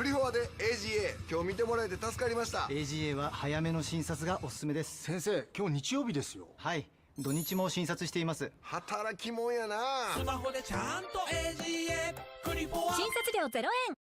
リフォアで AGA 今日見てもらえて助かりました。 AGA は早めの診察がおすすめです。先生、今日日曜日ですよ。はい、土日も診察しています。働きもんやな。スマホでちゃんと AGA クリフォア診察料0円。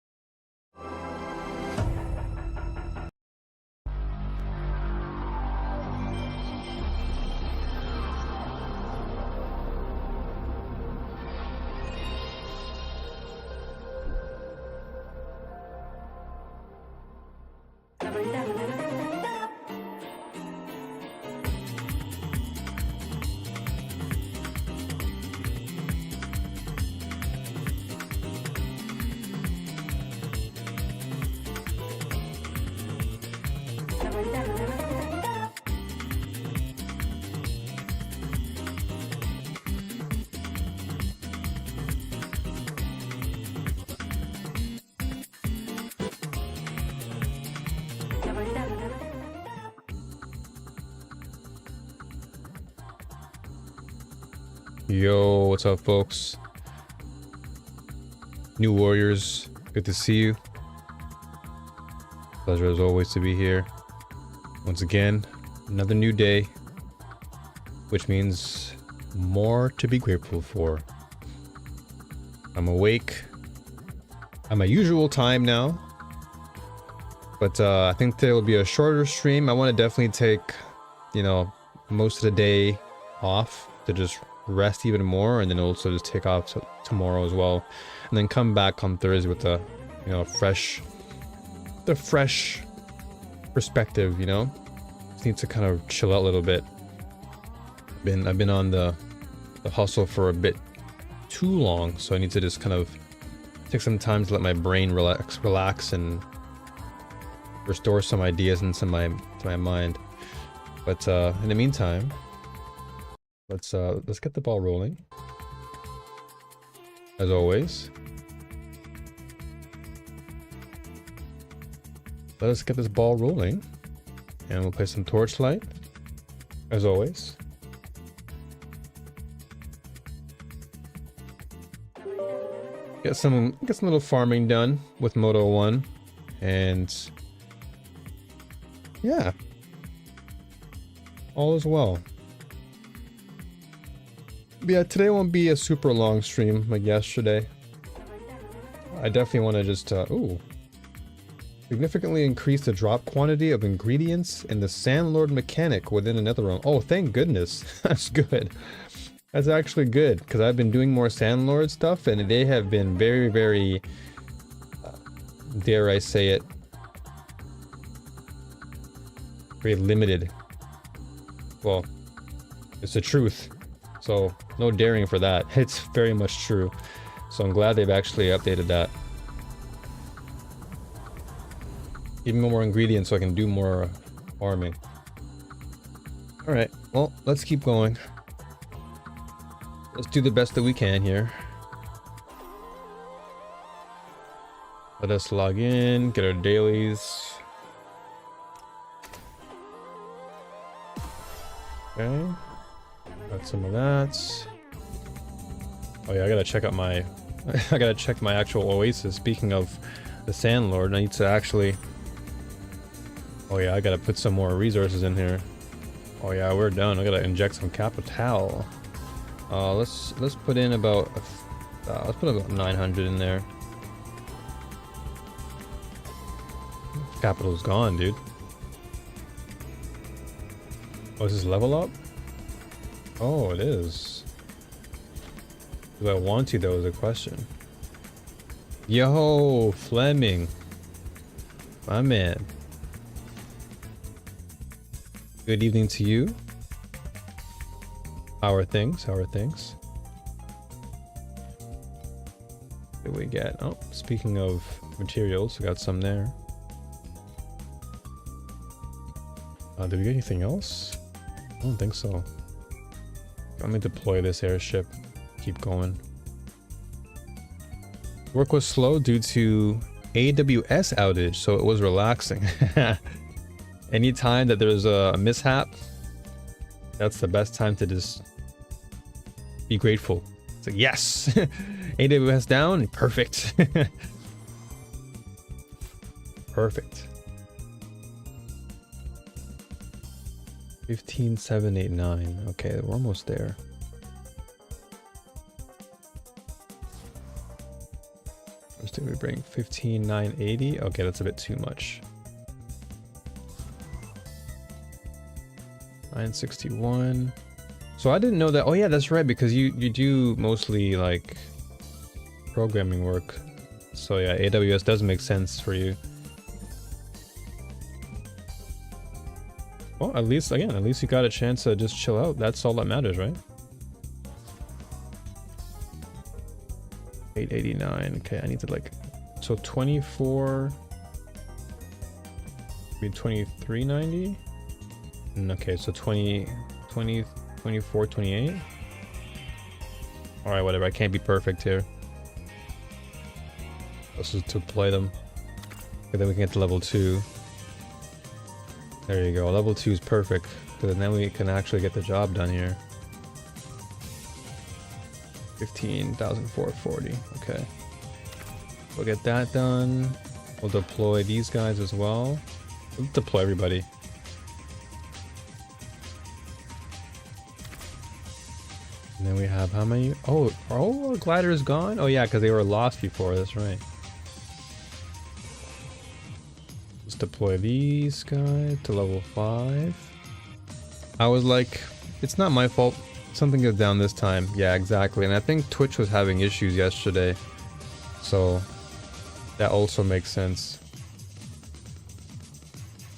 Yo, what's up, folks? New Warriors, good to see you. Pleasure as always to be here. Once again, another new day, which means more to be grateful for. I'm awake at my usual time now, but I think today will be a shorter stream. I want to definitely take, you know, most of the day off to just rest even more, and then also just take off tomorrow as well, and then come back on Thursday with a, you know, fresh perspective. You know, just need to kind of chill out a little bit. I've been on the hustle for a bit too long, so I need to just kind of take some time to let my brain relax and restore some ideas into my mind. But in the meantime, let's get the ball rolling. As always, let us get this ball rolling, and we'll play some Torchlight. As always, get some little farming done with Moto 1, and yeah, all is well. But yeah, today won't be a super long stream like yesterday. I definitely want to just significantly increase the drop quantity of ingredients in the Sandlord mechanic within another realm. Oh, thank goodness. That's good. That's actually good, because I've been doing more Sandlord stuff, and they have been very, very, dare I say it, very limited. Well, it's the truth. So, no daring for that. It's very much true. So I'm glad they've actually updated that. Give me more ingredients so I can do more farming. Alright, well, let's keep going. Let's do the best that we can here. Let us log in, get our dailies. Okay. Got some of that. Oh yeah, I gotta check out my I gotta check my actual oasis. Speaking of the Sandlord, I need to actually, oh yeah, I gotta put some more resources in here. Oh yeah, we're done. I gotta inject some capital. Let's put in about let's put about 900 in there. Capital's gone, dude. Oh, is this level up? Oh, it is. Do I want to, though, is a question. Yo, Fleming. My man. Good evening to you. How are things? How are things? What do we get? Oh, speaking of materials, we got some there. Did we get anything else? I don't think so. Let me deploy this airship. Keep going. Work was slow due to AWS outage, so it was relaxing. Anytime that there's a mishap, that's the best time to just be grateful. It's like, yes! AWS down, perfect. Perfect. 15,789. Okay, we're almost there. What did we bring? 15,980. Okay, that's a bit too much. 961. So I didn't know that. Oh yeah, that's right, because you do mostly like programming work. So yeah, AWS does make sense for you. Well, at least you got a chance to just chill out. That's all that matters, right? 889. Okay, I need to like, so 24. Be 2390. Okay, so 20, 24, 28. All right, whatever. I can't be perfect here. This is to play them. Okay, then we can get to level 2. There you go. Level 2 is perfect, because then we can actually get the job done here. 15,440. Okay. We'll get that done. We'll deploy these guys as well. We'll deploy everybody. And then we have how many? Oh, our glider is gone? Oh yeah, because they were lost before. That's right. Let's deploy these guys to level 5. I was like, it's not my fault. Something goes down this time. Yeah, exactly. And I think Twitch was having issues yesterday. So that also makes sense.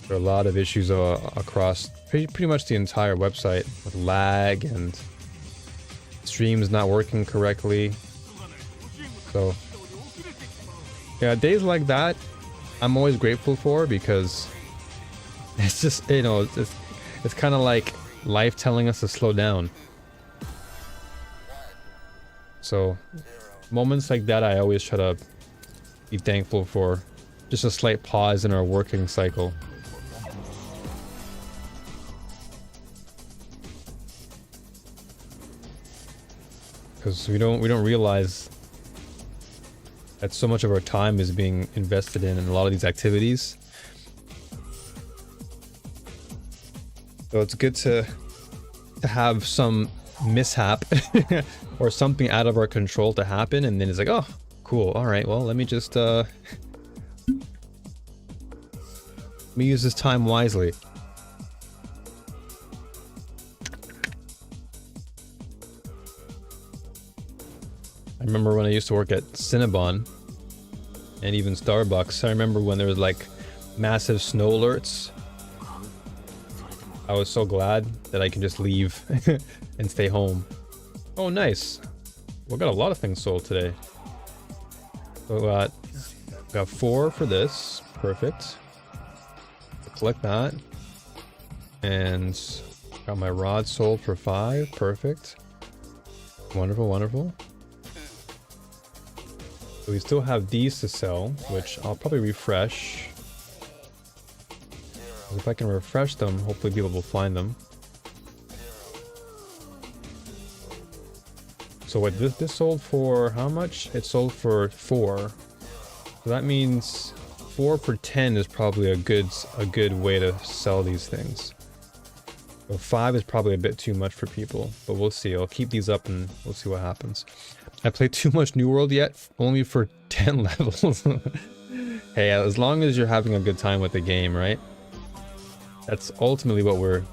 There are a lot of issues across pretty much the entire website, with lag and streams not working correctly. So yeah, days like that I'm always grateful for, because it's just, you know, it's kind of like life telling us to slow down. So moments like that I always try to be thankful for. Just a slight pause in our working cycle. Because we don't realize that so much of our time is being invested in a lot of these activities. So it's good to have some mishap or something out of our control to happen, and then it's like, oh, cool. All right, well, let me just let me use this time wisely. I remember when I used to work at Cinnabon and even Starbucks. I remember when there was like massive snow alerts. I was so glad that I can just leave and stay home. Oh, nice. We got a lot of things sold today. So got 4 for this. Perfect. Collect that. And got my rod sold for 5. Perfect. Wonderful, wonderful. So we still have these to sell, which I'll probably refresh. If I can refresh them, hopefully people will find them. So what this sold for how much? It sold for 4. So that means 4 for 10 is probably a good way to sell these things. So 5 is probably a bit too much for people, but we'll see. I'll keep these up and we'll see what happens. I played too much New World yet, only for 10 levels. Hey, as long as you're having a good time with the game, right? That's ultimately what we're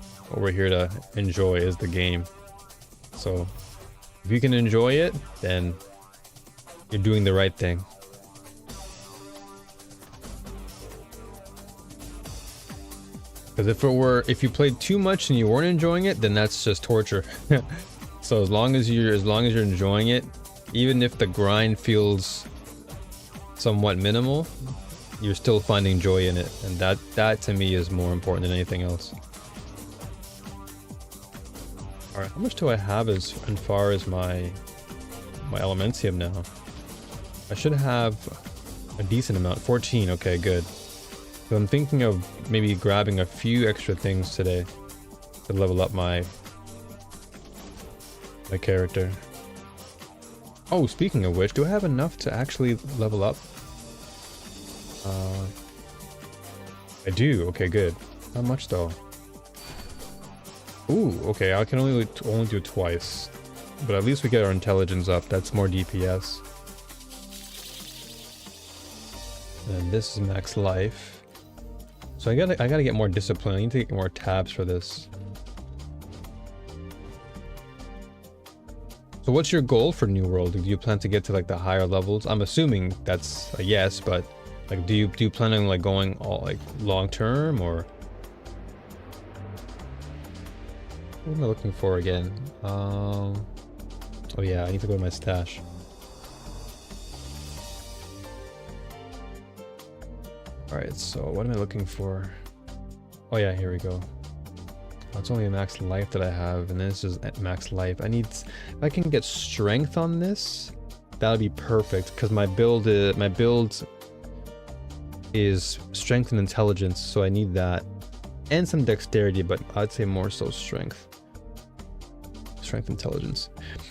here to enjoy, is the game. So if you can enjoy it, then you're doing the right thing. Because if you played too much and you weren't enjoying it, then that's just torture. So as long as you're enjoying it, even if the grind feels somewhat minimal, you're still finding joy in it, and that to me is more important than anything else. All right, how much do I have as far as my Elementium now? I should have a decent amount. 14. Okay, good. So I'm thinking of maybe grabbing a few extra things today to level up my character. Oh, speaking of which, do I have enough to actually level up? I do. Okay, good. Not much though. Ooh, okay. I can only do it twice, but at least we get our intelligence up. That's more DPS. And this is max life. So I gotta get more discipline. I need to get more tabs for this. So what's your goal for New World? Do you plan to get to like the higher levels? I'm assuming that's a yes, but like do you plan on like going all like long term, or what am I looking for again? Oh yeah, I need to go to my stash. Alright, so what am I looking for? Oh yeah, here we go. That's only a max life that I have, and this is at max life. I need, if I can get strength on this, that would be perfect, because my build is strength and intelligence, so I need that. And some dexterity, but I'd say more so strength. Strength, intelligence.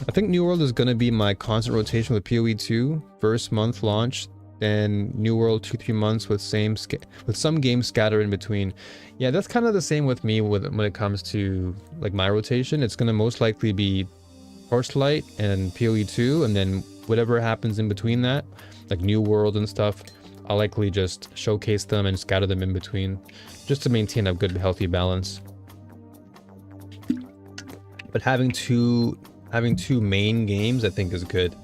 I think New World is going to be my constant rotation with PoE 2. First month launch, then New World 2-3 months with some games scattered in between. Yeah, that's kind of the same with me when it comes to like my rotation. It's going to most likely be Torchlight and PoE 2, and then whatever happens in between that, like New World and stuff, I'll likely just showcase them and scatter them in between, just to maintain a good healthy balance. But having two main games I think is good,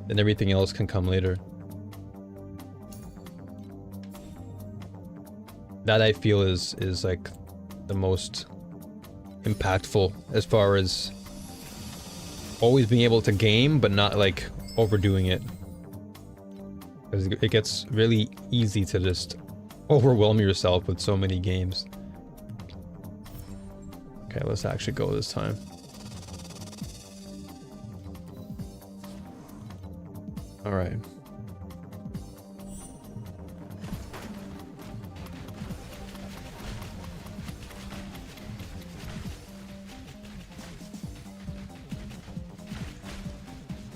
and everything else can come later. That I feel is like the most impactful as far as always being able to game but not like overdoing it, because it gets really easy to just overwhelm yourself with so many games. Okay, let's actually go this time. All right.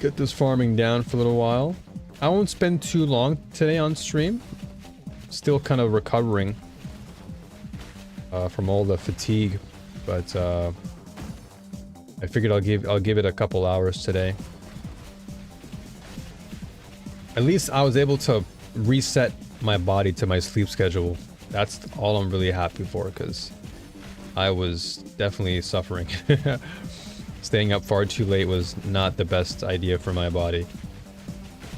Get this farming down for a little while. I won't spend too long today on stream. Still kind of recovering from all the fatigue, but I figured I'll give it a couple hours today. At least I was able to reset my body to my sleep schedule. That's all I'm really happy for, because I was definitely suffering. Staying up far too late was not the best idea for my body.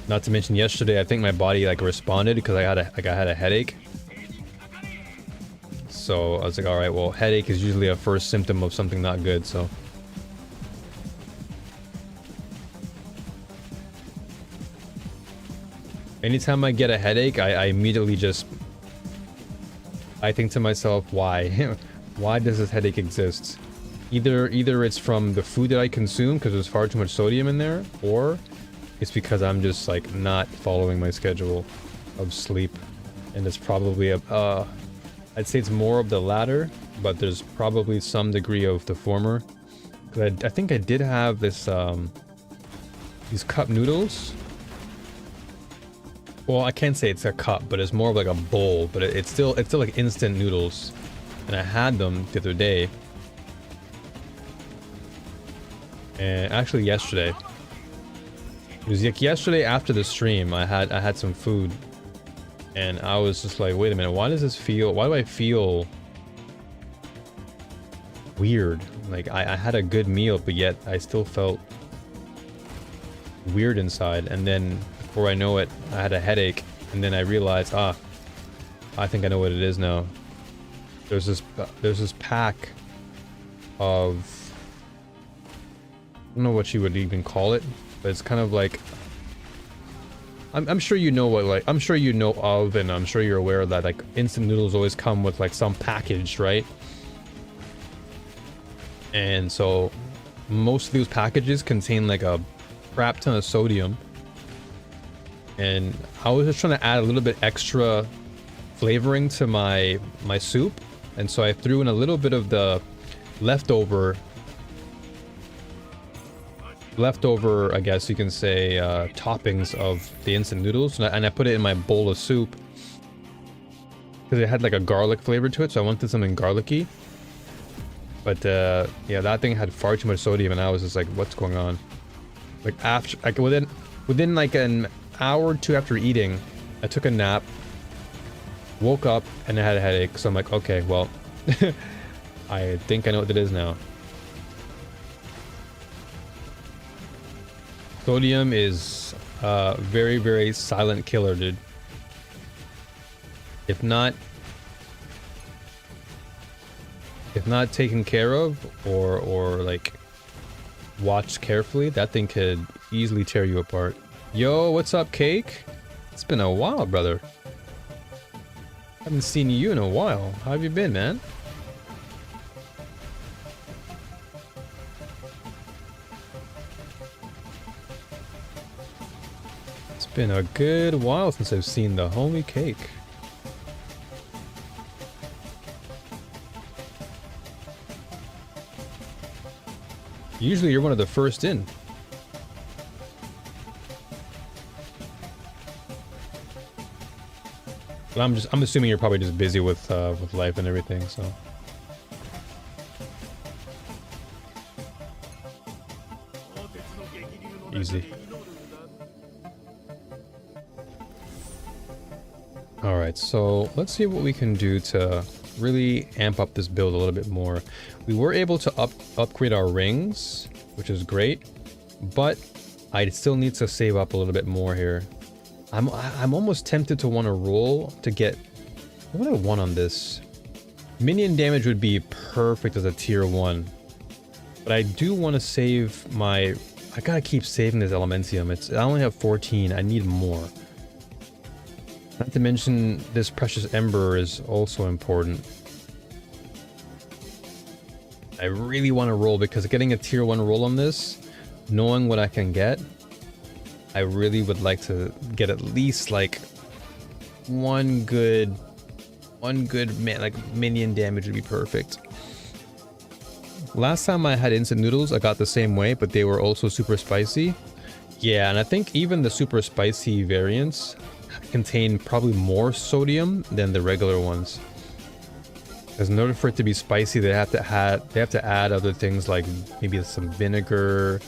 Not to mention yesterday, I think my body like responded because I had a headache. So I was like, all right, well, headache is usually a first symptom of something not good, so. Anytime I get a headache, I immediately just, I think to myself, why? Why does this headache exist? Either it's from the food that I consume because there's far too much sodium in there, or it's because I'm just like not following my schedule of sleep. And it's probably I'd say it's more of the latter, but there's probably some degree of the former. Cause I think I did have this these cup noodles. Well, I can't say it's a cup, but it's more of like a bowl, but it's still like instant noodles. And I had them the other day. And actually yesterday. It was like yesterday after the stream, I had some food. And I was just like, wait a minute, why do I feel weird? Like I had a good meal, but yet I still felt weird inside. And then before I know it, I had a headache, and then I realized, I think I know what it is now. There's this pack of, I don't know what you would even call it, but it's kind of like, I'm sure you know what, like, I'm sure you know of, and I'm sure you're aware that like instant noodles always come with like some package, right? And so most of these packages contain like a crap ton of sodium. And I was just trying to add a little bit extra flavoring to my soup, and so I threw in a little bit of the leftover, I guess you can say, toppings of the instant noodles, and I put it in my bowl of soup. because it had like a garlic flavor to it, so I wanted something garlicky. But yeah, that thing had far too much sodium, and I was just like, what's going on? Like after, like within like an hour or two after eating, I took a nap, woke up, and I had a headache. So I'm like, okay, well, I think I know what it is now. Sodium is a very, very silent killer, dude. If not taken care of or like watched carefully, that thing could easily tear you apart. Yo, what's up, Cake? It's been a while, brother. Haven't seen you in a while. How have you been, man? It's been a good while since I've seen the homie Cake. Usually you're one of the first in. But I'm assuming you're probably just busy with life and everything, so. Easy. Alright, so let's see what we can do to really amp up this build a little bit more. We were able to upgrade our rings, which is great, but I still need to save up a little bit more here. I'm almost tempted to want to roll to get... What do I want on this? Minion damage would be perfect as a tier 1. But I do want to save my... I gotta keep saving this Elementium. I only have 14. I need more. Not to mention, this Precious Ember is also important. I really want to roll because getting a tier 1 roll on this, knowing what I can get, I really would like to get at least like one good minion damage would be perfect. Last time I had instant noodles, I got the same way, but they were also super spicy. Yeah, and I think even the super spicy variants contain probably more sodium than the regular ones. Because in order for it to be spicy, they have to add other things like maybe some vinegar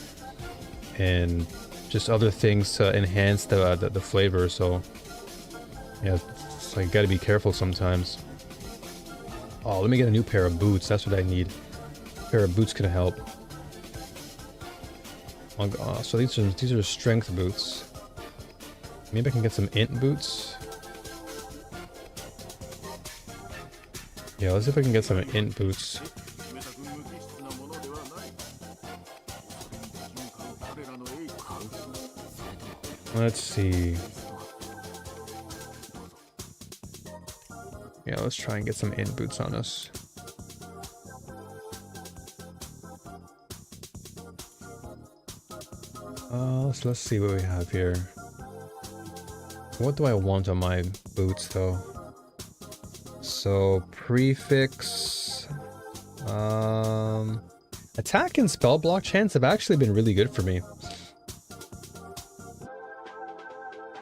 and just other things to enhance the flavor. So yeah, it's like gotta be careful sometimes. Oh, let me get a new pair of boots. That's what I need. A pair of boots can help. Oh, so these are strength boots. Maybe I can get some int boots. Yeah, let's see if I can get some int boots. Let's see. Yeah, let's try and get some int boots on us. Let's see what we have here. What do I want on my boots though? So prefix, attack and spell block chance have actually been really good for me.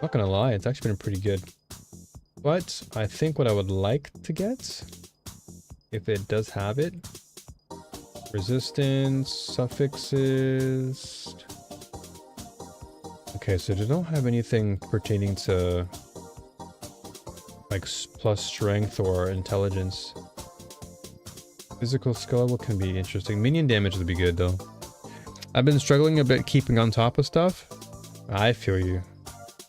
Not gonna lie, it's actually been pretty good. But I think what I would like to get, if it does have it, resistance, suffixes. Okay, so they don't have anything pertaining to like plus strength or intelligence. Physical skill level can be interesting. Minion damage would be good though. I've been struggling a bit keeping on top of stuff. I feel you.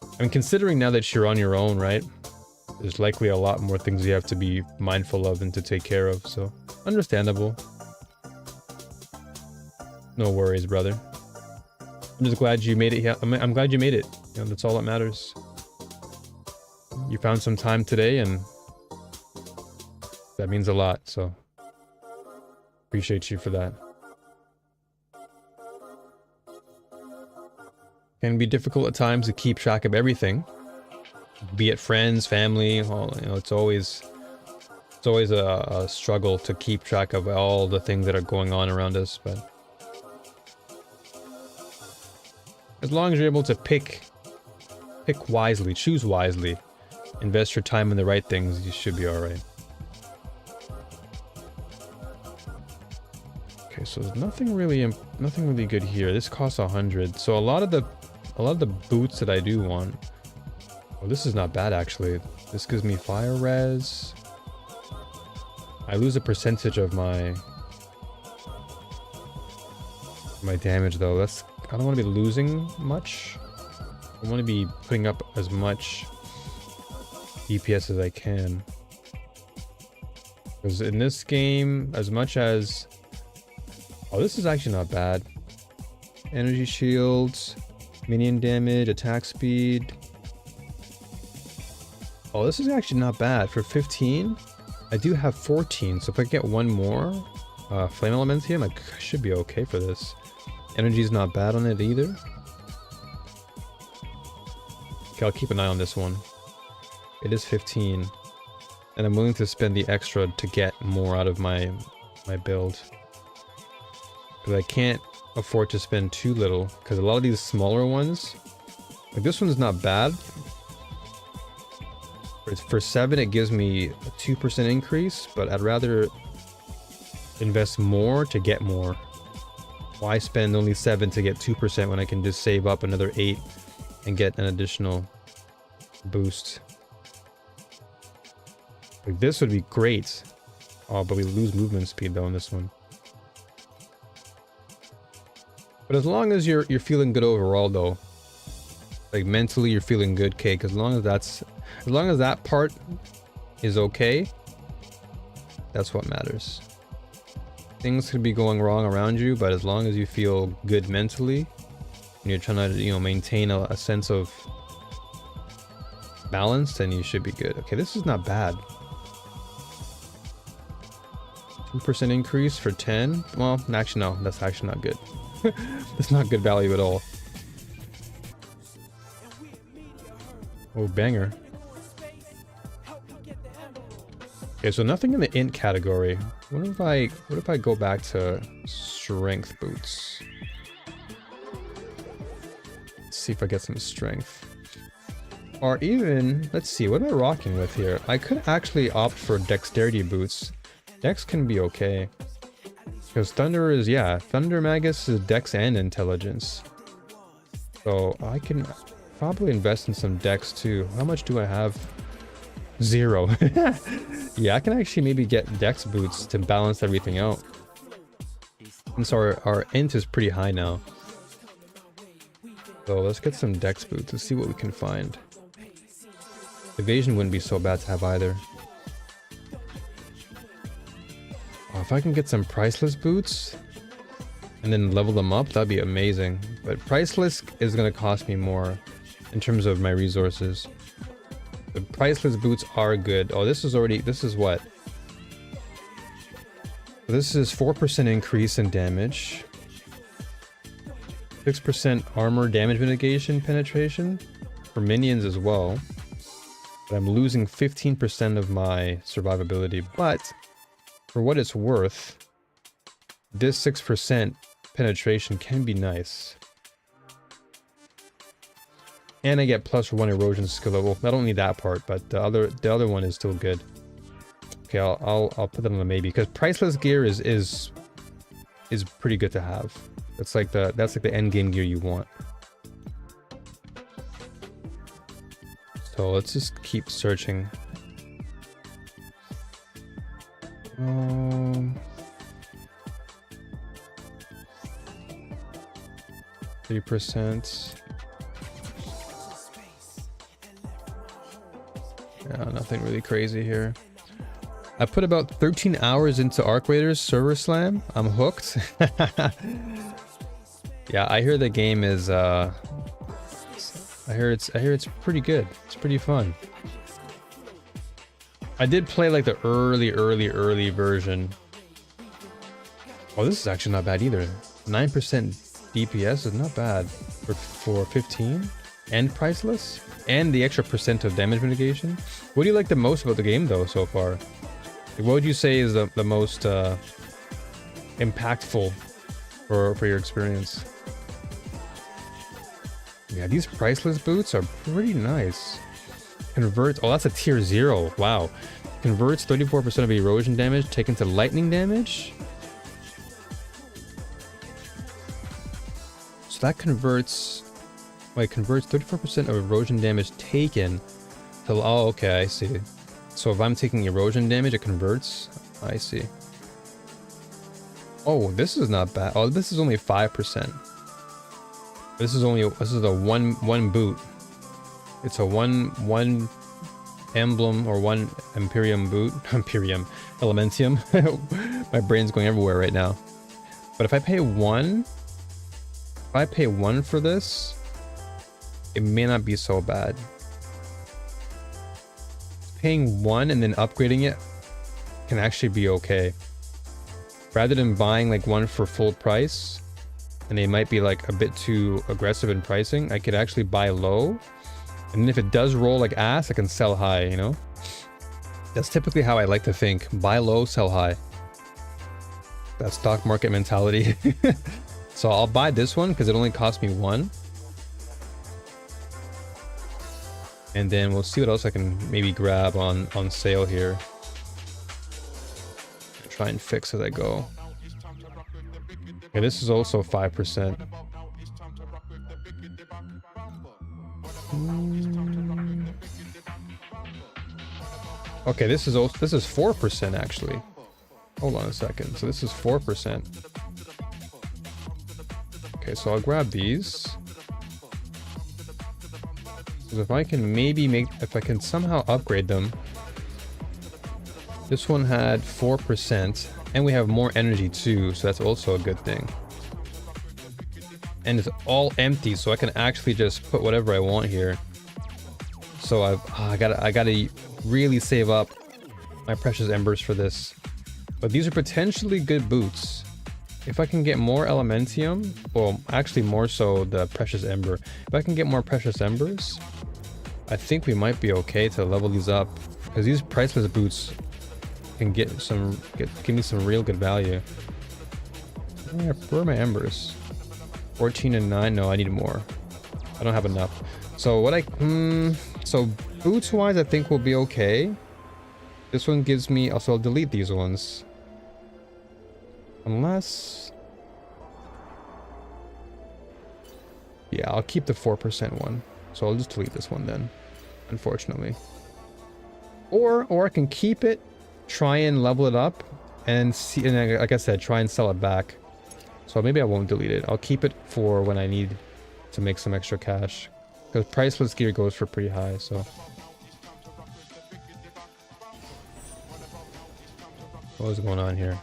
I mean, considering now that you're on your own, right? There's likely a lot more things you have to be mindful of and to take care of, so understandable. No worries, brother. I'm just glad you made it here. I'm glad you made it. You know, that's all that matters. You found some time today, and that means a lot, so appreciate you for that. Can be difficult at times to keep track of everything, be it friends, family. Well, you know, it's always a struggle to keep track of all the things that are going on around us, but as long as you're able to pick wisely, choose wisely, invest your time in the right things, you should be alright. Okay, so there's nothing really good here. This costs 100. So a lot of the boots that I do want. Oh, this is not bad actually. This gives me fire res. I lose a percentage of my damage though. I don't want to be losing much. I want to be putting up as much DPS as I can. Because in this game, as much as... Oh, this is actually not bad. Energy shields, minion damage, attack speed. Oh, this is actually not bad. For 15, I do have 14. So if I get one more flame elementium, I should be okay for this. Energy is not bad on it either. Okay, I'll keep an eye on this one. It is 15. And I'm willing to spend the extra to get more out of my build. Because I can't afford to spend too little. Because a lot of these smaller ones, like this one's not bad. For 7, it gives me a 2% increase, but I'd rather invest more to get more. Why spend only 7 to get 2% when I can just save up another 8 and get an additional boost? Like this would be great. Oh, but we lose movement speed though in this one. But as long as you're feeling good overall though, like mentally you're feeling good, okay? Because as long as that part is okay, that's what matters. Things could be going wrong around you, but as long as you feel good mentally and you're trying to, maintain a sense of balance, then you should be good. Okay, this is not bad. 2% increase for 10. Well, actually no, that's actually not good. That's not good value at all. Oh, banger. Okay, so nothing in the int category. What if I go back to strength boots? Let's see if I get some strength. Or even, let's see, what am I rocking with here? I could actually opt for dexterity boots. Dex can be okay. Because Thunder is, yeah, Thunder Magus is Dex and Intelligence. So I can probably invest in some Dex too. How much do I have? 0. Yeah, I can actually maybe get Dex boots to balance everything out. And so our int is pretty high now. So let's get some Dex boots and see what we can find. Evasion wouldn't be so bad to have either. Oh, if I can get some priceless boots and then level them up, that'd be amazing. But priceless is going to cost me more in terms of my resources. The priceless boots are good. Oh, this is what? This is 4% increase in damage. 6% armor damage mitigation penetration for minions as well. But I'm losing 15% of my survivability. But for what it's worth, this 6% penetration can be nice. And I get +1 erosion skill level. Not only that part, but the other one is still good. Okay, I'll put that on a maybe, because priceless gear is pretty good to have. That's like the end game gear you want. So let's just keep searching. 3%. Yeah, nothing really crazy here. I put about 13 hours into Arc Raiders Server Slam. I'm hooked. Yeah, I hear the game is I hear it's pretty good. It's pretty fun. I did play like the early version. Oh, this is actually not bad either. 9% DPS is not bad for 15 and priceless and the extra % of damage mitigation. What do you like the most about the game though so far? Like, what would you say is the most impactful for your experience? Yeah, these priceless boots are pretty nice. Converts. Oh, that's a tier 0. Wow. Converts 34% of erosion damage taken to lightning damage. So that converts. Wait, converts 34% of erosion damage taken to. Oh, okay, I see. So if I'm taking erosion damage, it converts. I see. Oh, this is not bad. Oh, this is only 5%. This is a one boot. It's a one emblem or one Imperium boot. Imperium. Elementium. My brain's going everywhere right now. But if I pay one for this, it may not be so bad. Paying 1 and then upgrading it can actually be okay. Rather than buying like one for full price, and they might be like a bit too aggressive in pricing, I could actually buy low. And if it does roll like ass, I can sell high, you know? That's typically how I like to think. Buy low, sell high. That stock market mentality. So I'll buy this one because it only cost me 1. And then we'll see what else I can maybe grab on sale here. Try and fix as I go. Okay, this is also 5%. Okay, this is 4% actually. Hold on a second. So this is 4%. Okay, so I'll grab these. So if I can if I can somehow upgrade them. This one had 4%, and we have more energy too, so that's also a good thing. And it's all empty, so I can actually just put whatever I want here. So I gotta really save up my precious embers for this. But these are potentially good boots. If I can get more elementium, well, actually more so the precious ember. If I can get more precious embers, I think we might be okay to level these up, because these priceless boots can give me some real good value. Where are my embers? 14 and 9. No, I need more. I don't have enough. So what so boots wise, I think we'll be okay. This one gives me. Also, I'll delete these ones. Unless, yeah, I'll keep the 4% one. So I'll just delete this one then, unfortunately. Or I can keep it, try and level it up, and see, and like I said, try and sell it back. So maybe I won't delete it. I'll keep it for when I need to make some extra cash, because priceless gear goes for pretty high. So what is going on here?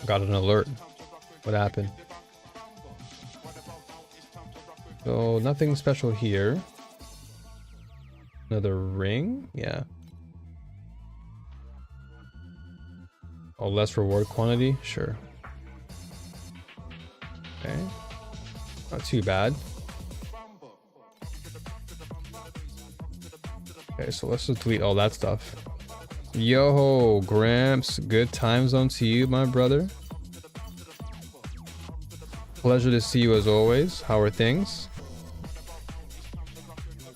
Got an alert. What happened? So nothing special here. Another ring? Yeah. Oh, less reward quantity? Sure. Okay. Not too bad. Okay, so let's just delete all that stuff. Yo, Gramps, good time zone to you, my brother. Pleasure to see you as always. How are things?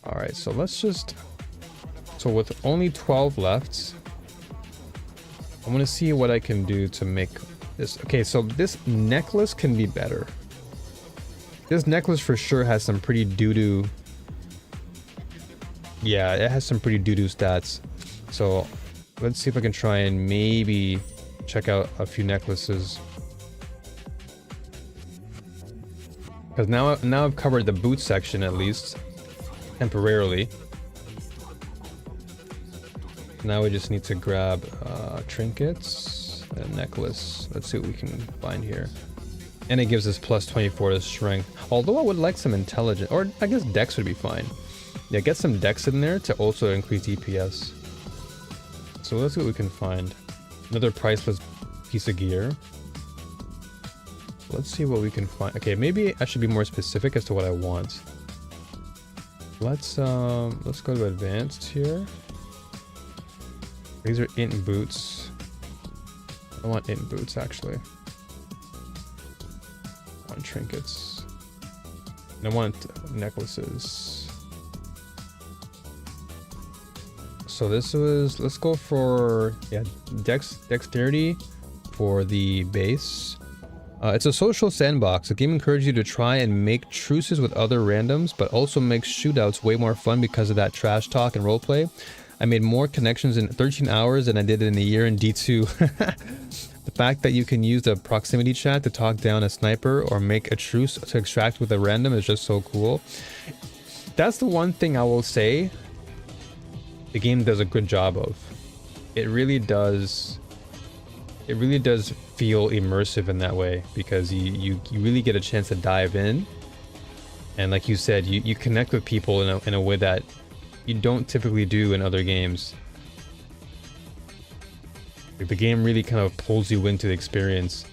Alright, so let's just... So with only 12 left, I want to see what I can do to make this... Okay, so this necklace can be better. This necklace for sure has some pretty doo-doo... Yeah, it has some pretty doo-doo stats. So let's see if I can try and maybe check out a few necklaces. Because now I've covered the boot section at least, temporarily. Now we just need to grab trinkets and a necklace. Let's see what we can find here. And it gives us plus 24 to strength. Although I would like some intelligence, or I guess dex would be fine. Yeah, get some dex in there to also increase DPS. So let's see what we can find. Another priceless piece of gear. Let's see what we can find. Okay, maybe I should be more specific as to what I want. Let's go to advanced here. These are int boots. I want int boots actually. I want trinkets. And I want necklaces. So this was, let's go for, yeah, dexterity for the base. It's a social sandbox. The game encourages you to try and make truces with other randoms, but also makes shootouts way more fun because of that trash talk and roleplay. I made more connections in 13 hours than I did in a year in D2. The fact that you can use the proximity chat to talk down a sniper or make a truce to extract with a random is just so cool. That's the one thing I will say the game does a good job of. It really does feel immersive in that way, because you really get a chance to dive in, and like you said, you connect with people in a way that you don't typically do in other games. Like, the game really kind of pulls you into the experience,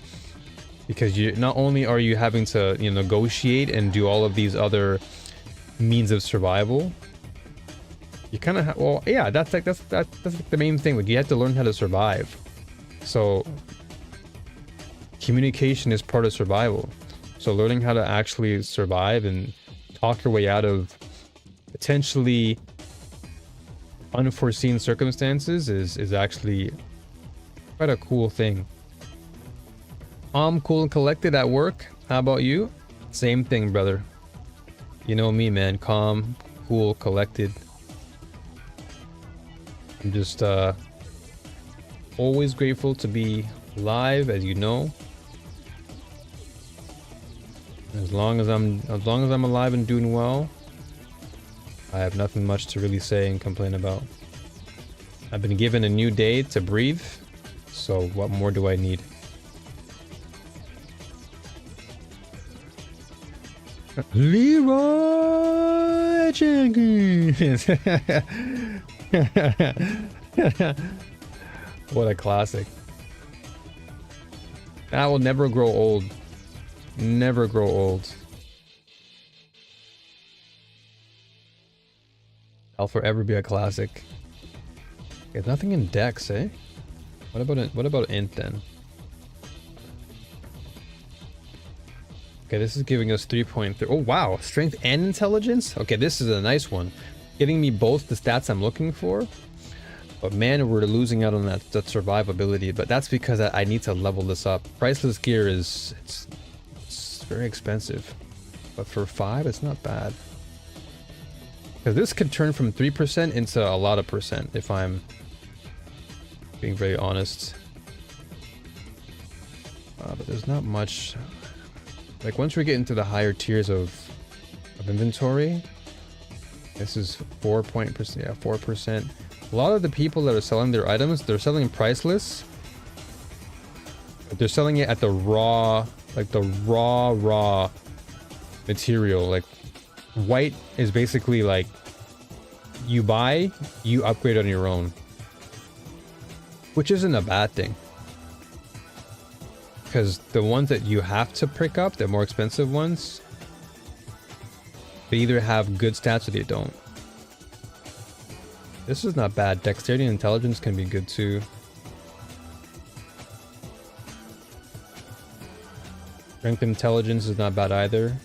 because you not only are you having to, you know, negotiate and do all of these other means of survival, you kind of well, yeah, that's like the main thing. Like, you have to learn how to survive. So communication is part of survival. So learning how to actually survive and talk your way out of potentially unforeseen circumstances is actually quite a cool thing. I'm cool and collected at work. How about you? Same thing, brother. You know me, man. Calm, cool, collected. I'm just always grateful to be alive, as you know. As long as I'm alive and doing well, I have nothing much to really say and complain about. I've been given a new day to breathe, so what more do I need? Leroy Jenkins. What a classic. That will never grow old. Never grow old. I'll forever be a classic. Okay, nothing in Dex, eh? What about Int then? Okay, this is giving us 3.3. Oh wow, strength and intelligence? Okay, this is a nice one. Giving me both the stats I'm looking for. But man, we're losing out on that survivability. But that's because I need to level this up. Priceless gear is it's very expensive. But for 5, it's not bad. Because this could turn from 3% into a lot of percent, if I'm being very honest. But there's not much. Like, once we get into the higher tiers of inventory, this is 4%. Yeah, 4%. A lot of the people that are selling their items, they're selling priceless. But they're selling it at the raw, like the raw material. Like, white is basically like, you buy, you upgrade on your own. Which isn't a bad thing. Because the ones that you have to pick up, the more expensive ones, they either have good stats or they don't. This is not bad. Dexterity and intelligence can be good too. Strength and intelligence is not bad either.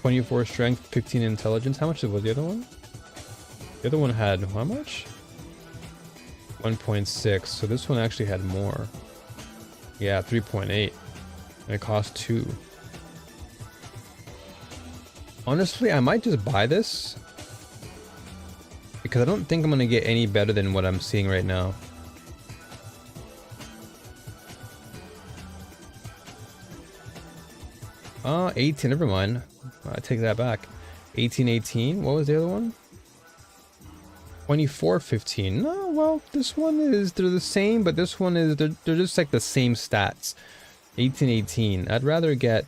24 strength, 15 intelligence. How much was the other one? The other one had how much? 1.6. So this one actually had more. Yeah, 3.8. And it cost 2. Honestly, I might just buy this. Because I don't think I'm going to get any better than what I'm seeing right now. Ah, 18. Never mind. I take that back. 18. What was the other one? 24.15. No, well, this one is, they're the same, but this one is, they're just like the same stats. 18. I'd rather get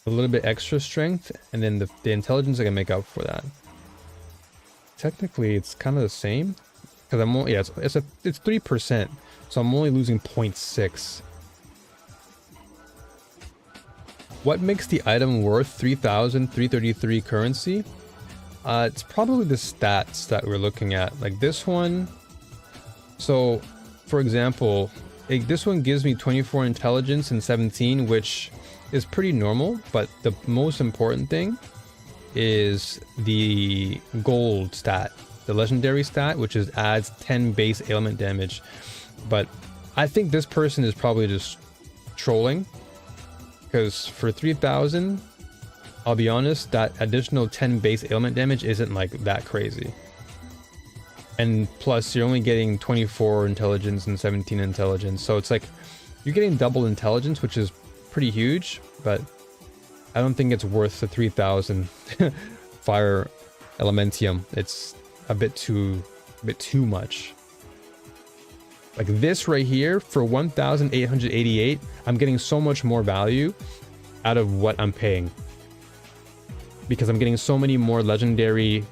a little bit extra strength, and then the intelligence I can make up for that. Technically, it's kind of the same, because I'm only, yeah, it's 3%, so I'm only losing 0.6. What makes the item worth 3,333 currency? It's probably the stats that we're looking at. Like this one. So, for example, this one gives me 24 intelligence and 17, which is pretty normal. But the most important thing is the gold stat, the legendary stat, which is adds 10 base ailment damage. But I think this person is probably just trolling, because for 3000, I'll be honest, that additional 10 base ailment damage isn't like that crazy. And plus you're only getting 24 intelligence and 17 intelligence, so it's like you're getting double intelligence, which is pretty huge, but I don't think it's worth the 3000 fire elementium. It's a bit too much. Like this right here for 1888, I'm getting so much more value out of what I'm paying, because I'm getting so many more legendary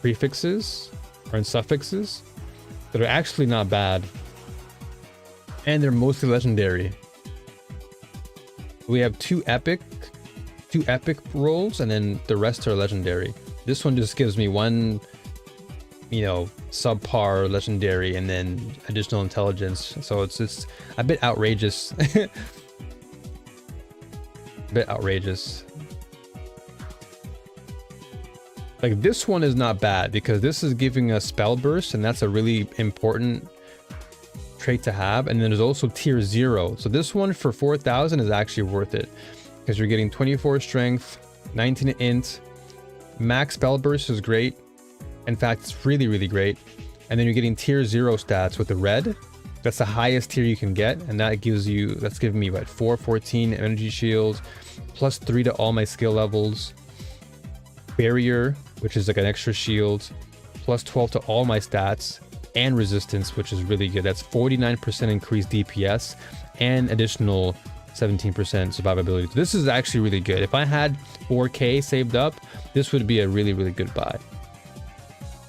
prefixes or suffixes that are actually not bad, and they're mostly legendary. We have two epic rolls, and then the rest are legendary. This one just gives me one, you know, subpar legendary and then additional intelligence, so it's just a bit outrageous. A bit outrageous. Like this one is not bad because this is giving us spell burst, and that's a really important trait to have. And then there's also tier 0, so this one for 4000 is actually worth it, because you're getting 24 strength, 19 int, max spell burst is great. In fact, it's really great. And then you're getting tier 0 stats with the red. That's the highest tier you can get, and that gives you, that's giving me what, 414 energy shields, plus 3 to all my skill levels. Barrier, which is like an extra shield, plus 12 to all my stats, and resistance, which is really good. That's 49% increased DPS and additional 17% survivability. So this is actually really good. If I had 4K saved up, this would be a really good buy.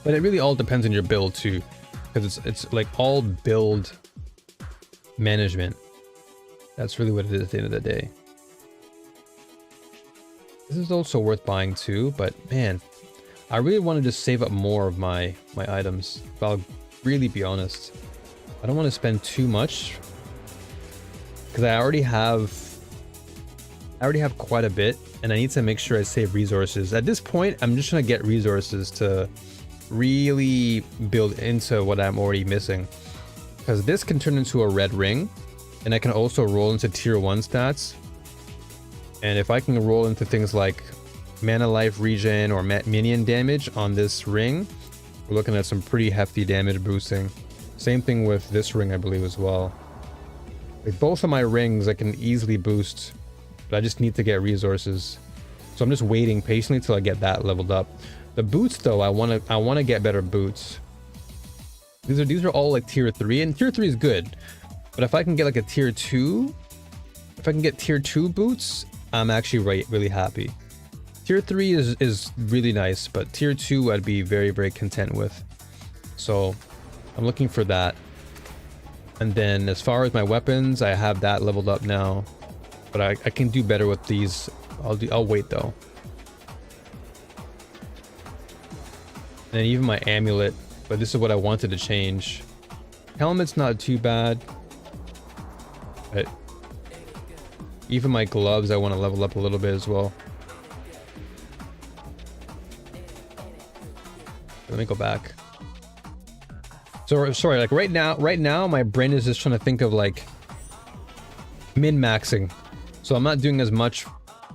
But it really all depends on your build too, because it's like all build management. That's really what it is at the end of the day. This is also worth buying too, but man, I really want to just save up more of my items. If I'll really be honest, I don't want to spend too much, because I already have quite a bit, and I need to make sure I save resources. At this point, I'm just trying to get resources to really build into what I'm already missing, because this can turn into a red ring, and I can also roll into tier 1 stats. And if I can roll into things like mana life regen or minion damage on this ring, we're looking at some pretty hefty damage boosting. Same thing with this ring, I believe, as well. Like both of my rings I can easily boost, but I just need to get resources. So I'm just waiting patiently till I get that leveled up. The boots though, I want to get better boots. These are all like tier 3, and tier 3 is good. But if I can get like a tier 2, if I can get tier 2 boots, I'm actually really happy. Tier 3 is really nice, but tier 2 I'd be very content with. So I'm looking for that. And then as far as my weapons, I have that leveled up now, but I can do better with these. I'll wait though. And then even my amulet, but this is what I wanted to change. Helmet's not too bad, but even my gloves I want to level up a little bit as well. Let me go back. So sorry, like right now my brain is just trying to think of like min-maxing. So I'm not doing as much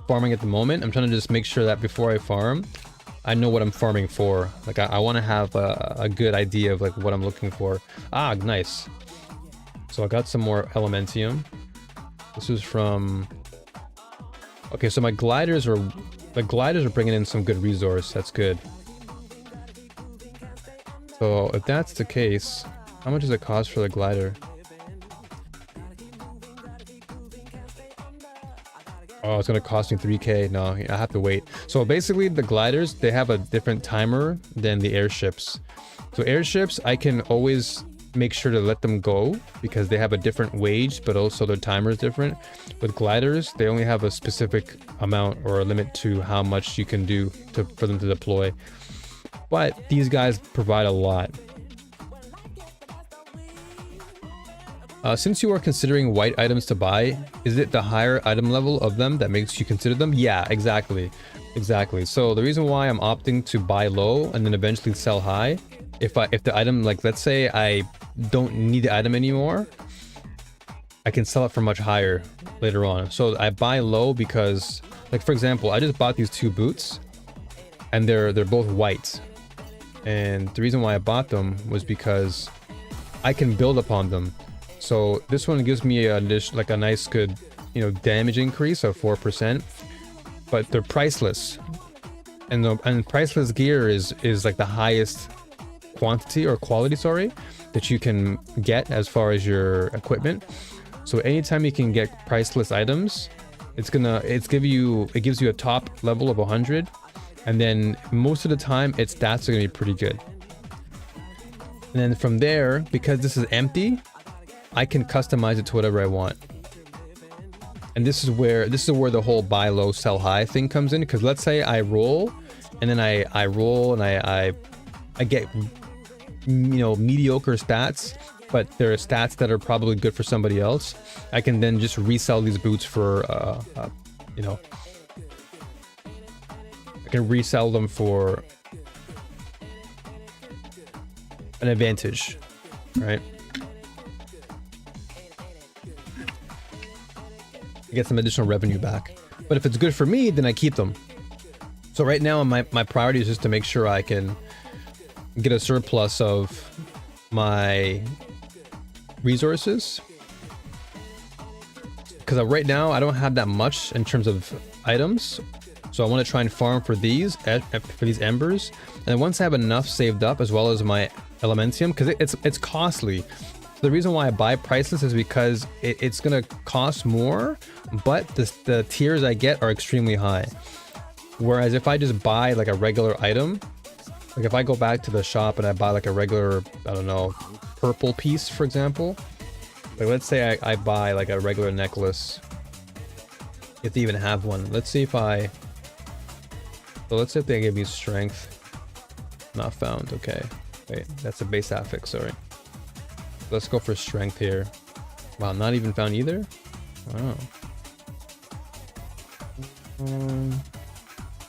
farming at the moment. I'm trying to just make sure that before I farm, I know what I'm farming for. Like I want to have a good idea of like what I'm looking for. Ah, nice. So I got some more elementium. This is from, okay, so my gliders are bringing in some good resource. That's good. So if that's the case, how much does it cost for the glider? Oh, it's gonna cost me 3K. No, I have to wait. So basically the gliders, they have a different timer than the airships. So airships, I can always make sure to let them go because they have a different wage, but also their timer is different. With gliders, they only have a specific amount or a limit to how much you can do for them to deploy. But these guys provide a lot. Since you are considering white items to buy, is it the higher item level of them that makes you consider them? Yeah, exactly. Exactly. So the reason why I'm opting to buy low and then eventually sell high, if the item, like let's say I don't need the item anymore, I can sell it for much higher later on. So I buy low because, like for example, I just bought these 2 boots and they're both white. And the reason why I bought them was because I can build upon them. So this one gives me a nice good, you know, damage increase of 4%, but they're priceless. And priceless gear is like the highest quantity or quality, sorry, that you can get as far as your equipment. So anytime you can get priceless items, it gives you a top level of 100, and then most of the time its stats are gonna be pretty good. And then from there, because this is empty, I can customize it to whatever I want. And this is where the whole buy low sell high thing comes in, because let's say I roll and then I roll and I get, you know, mediocre stats, but there are stats that are probably good for somebody else. I can then just resell these boots for you know, I can resell them for an advantage, right? Get some additional revenue back. But if it's good for me, then I keep them. So right now my priority is just to make sure I can get a surplus of my resources, because right now I don't have that much in terms of items. So I want to try and farm for these embers, and once I have enough saved up, as well as my elementium, because it's costly. The reason why I buy priceless is because it's gonna cost more, but the tiers I get are extremely high. Whereas if I just buy like a regular item, like if I go back to the shop and I buy like a regular, I don't know, purple piece, for example, like let's say I buy like a regular necklace, if they even have one. Let's see if let's say if they give me strength. Not found. Okay, wait, that's a base affix, sorry. Let's go for strength here. Wow, not even found either? Wow.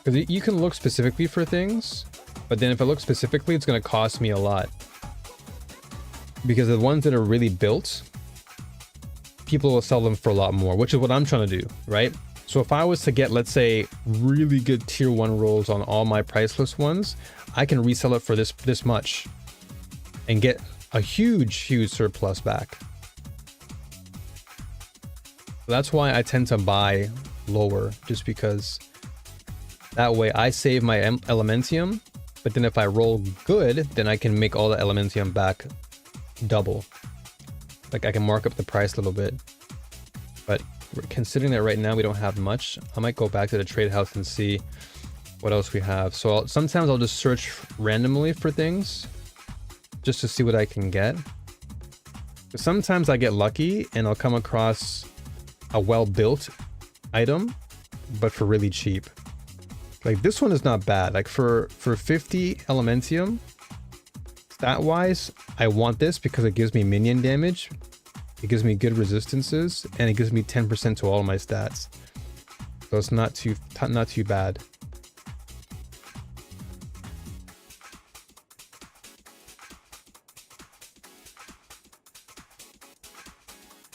Because you can look specifically for things, but then if I look specifically, it's going to cost me a lot. Because the ones that are really built, people will sell them for a lot more, which is what I'm trying to do, right? So if I was to get, let's say, really good tier 1 rolls on all my priceless ones, I can resell it for this much and get a huge surplus back. That's why I tend to buy lower, just because that way I save my elementium, but then if I roll good, then I can make all the elementium back double. Like I can mark up the price a little bit. But considering that right now we don't have much, I might go back to the trade house and see what else we have. So sometimes I'll just search randomly for things just to see what I can get. Sometimes I get lucky and I'll come across a well-built item, but for really cheap. Like this one is not bad. Like for 50 elementium, stat-wise, I want this because it gives me minion damage, it gives me good resistances, and it gives me 10% to all of my stats. So it's not too bad.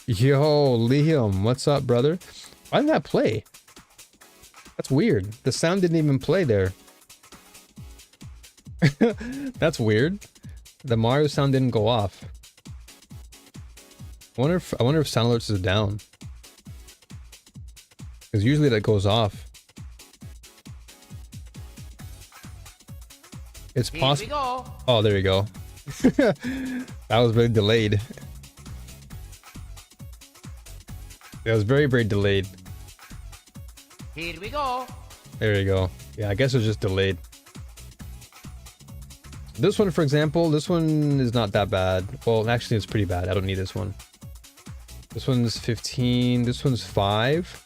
Yo, Liam, what's up, brother? Why didn't that play? That's weird. The sound didn't even play there. That's weird. The Mario sound didn't go off. I wonder if sound alerts is down. Because usually that goes off. It's possible. Oh, there you go. That was really delayed. That was very, very delayed. Here we go. There you go. Yeah, I guess it was just delayed. This one, for example, this one is not that bad. Well, actually, it's pretty bad. I don't need this one. This one's 15. This one's 5.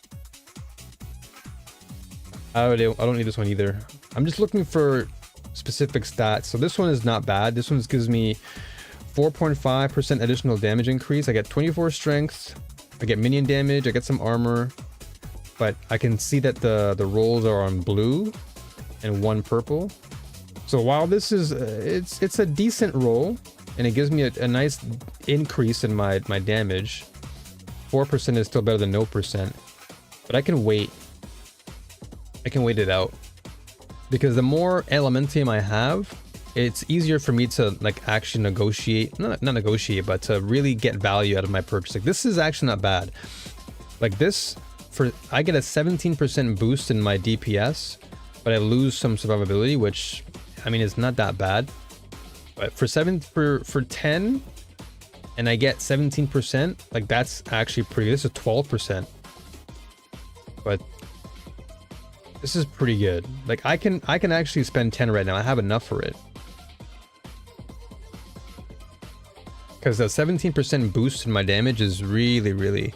I don't need this one either. I'm just looking for specific stats. So this one is not bad. This one gives me 4.5% additional damage increase. I get 24 strength. I get minion damage. I get some armor. but I can see that the rolls are on blue and 1 purple. So while this is it's a decent roll and it gives me a nice increase in my damage, 4% is still better than no percent. But I can wait. I can wait it out because the more Elementium I have, it's easier for me to like actually negotiate, not negotiate, but to really get value out of my purchase. Like this is actually not bad. Like this, I get a 17% boost in my DPS, but I lose some survivability, which I mean is not that bad. But for 10, and I get 17%, like that's actually pretty. This is 12%, but this is pretty good. Like I can actually spend 10 right now. I have enough for it. Because the 17% boost in my damage is really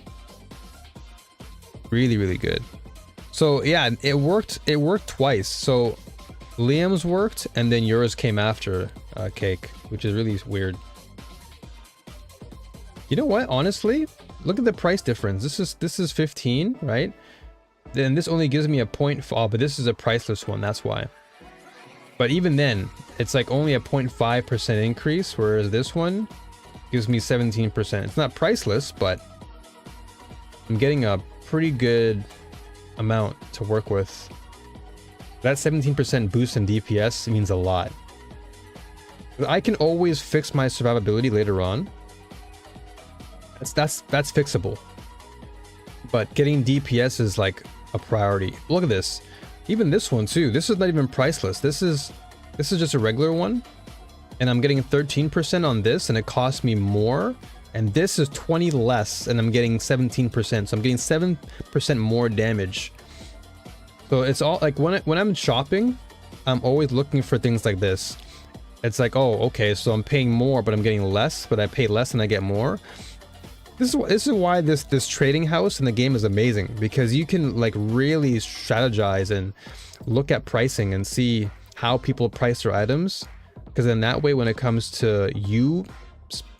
good. So yeah, it worked twice. So Liam's worked and then yours came after Cake, which is really weird. You know what? Honestly, look at the price difference. This is 15, right? Then this only gives me a point. Oh, but this is a priceless one. That's why. But even then, it's like only a 0.5% increase, whereas this one gives me 17%. It's not priceless, but I'm getting a pretty good amount to work with. That 17% boost in DPS means a lot. I can always fix my survivability later on. That's fixable. But getting DPS is like a priority. Look at this. Even this one too. This is not even priceless. This is just a regular one. And I'm getting 13% on this and it costs me more. And this is 20 less and I'm getting 17%. So I'm getting 7% more damage. So it's all like when I'm shopping, I'm always looking for things like this. It's like, oh, okay, so I'm paying more, but I'm getting less, but I pay less and I get more. This is why this trading house in the game is amazing, because you can like really strategize and look at pricing and see how people price their items. Because in that way, when it comes to you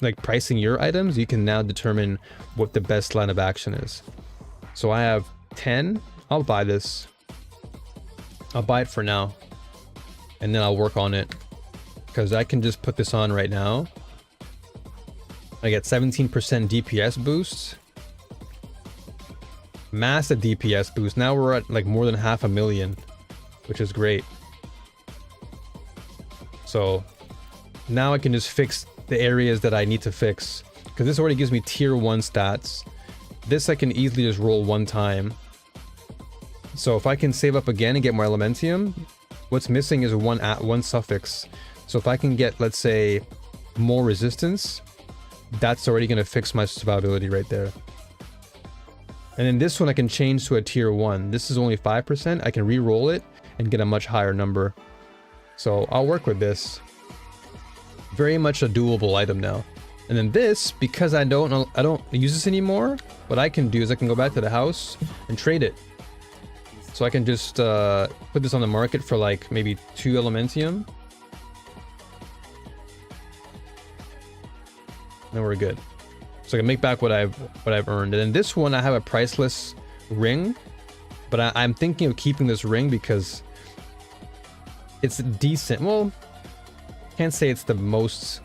like pricing your items, you can now determine what the best line of action is. So I have 10. I'll buy this. I'll buy it for now, and then I'll work on it because I can just put this on right now. I get 17% DPS boost, massive DPS boost. Now we're at like more than 500,000, which is great. So now I can just fix the areas that I need to fix, because this already gives me tier 1 stats. This I can easily just roll one time. So if I can save up again and get more Elementium, what's missing is one suffix. So if I can get, let's say, more resistance, that's already going to fix my survivability right there. And then this one I can change to a tier 1. This is only 5%. I can re-roll it and get a much higher number. So I'll work with this. Very much a doable item now. And then this, because I don't use this anymore, what I can do is I can go back to the house and trade it. So I can just put this on the market for like maybe 2 Elementium. Then we're good. So I can make back what I've earned. And then this one I have a priceless ring, but I'm thinking of keeping this ring because it's decent. Well, can't say it's the most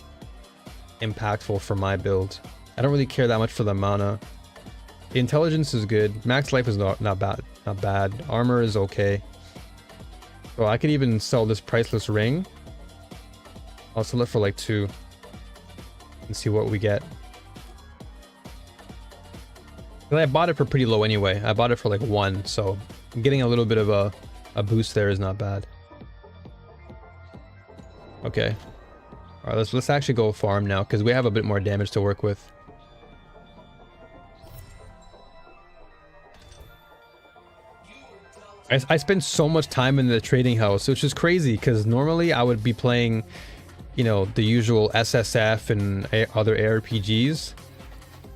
impactful for my build. I don't really care that much for the mana. The intelligence is good. Max life is not bad. Armor is okay. So I could even sell this priceless ring. I'll sell it for like 2 and see what we get. I bought it for pretty low anyway. I bought it for like 1, so getting a little bit of a boost there is not bad. Okay. All right, let's actually go farm now because we have a bit more damage to work with. I spend so much time in the trading house, which is crazy because normally I would be playing, you know, the usual SSF and other ARPGs.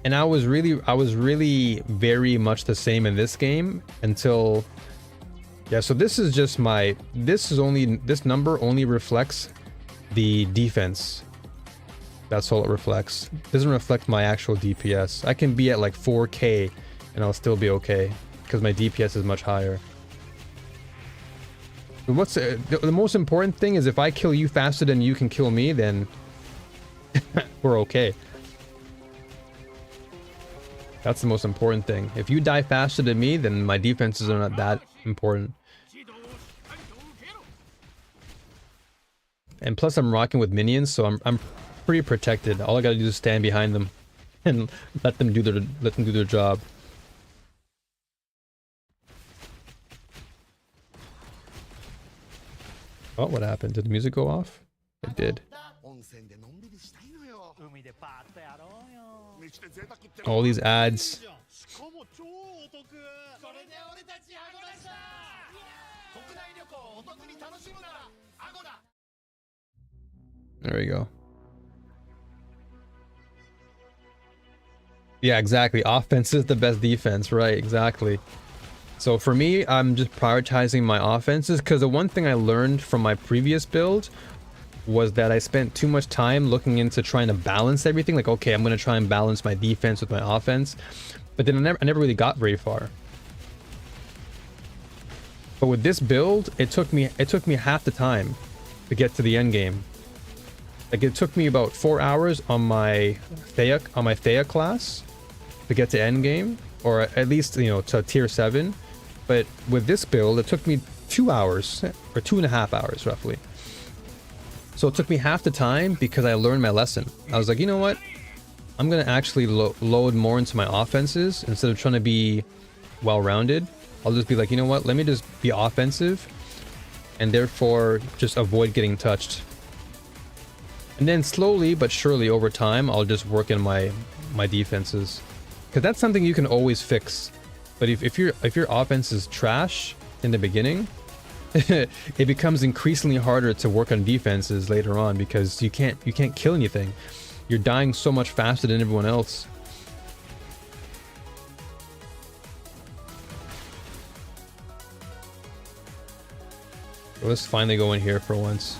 And I was really very much the same in this game until, yeah, so this is just this number only reflects the defense. That's all it reflects. It doesn't reflect my actual DPS. I can be at like 4K and I'll still be okay. because my DPS is much higher. But what's the most important thing is if I kill you faster than you can kill me, then we're okay. That's the most important thing. If you die faster than me, then my defenses are not that important. And plus I'm rocking with minions, so I'm pretty protected. All I gotta do is stand behind them and let them do their job. Oh, what happened? Did the music go off? It did. All these ads. There we go. Yeah, exactly. Offense is the best defense, right? Exactly. So for me, I'm just prioritizing my offenses because the one thing I learned from my previous build was that I spent too much time looking into trying to balance everything. Like, okay, I'm going to try and balance my defense with my offense. But then I never really got very far. But with this build, it took me half the time to get to the end game. Like, it took me about 4 hours on my Thea class to get to end game, or at least, you know, to tier 7. But with this build, it took me 2 hours, or 2.5 hours roughly. So it took me half the time because I learned my lesson. I was like, you know what? I'm going to actually load more into my offenses instead of trying to be well-rounded. I'll just be like, you know what? Let me just be offensive and therefore just avoid getting touched. And then slowly but surely over time, I'll just work in my defenses. Because that's something you can always fix. But if your offense is trash in the beginning, it becomes increasingly harder to work on defenses later on because you can't kill anything. You're dying so much faster than everyone else. So let's finally go in here for once.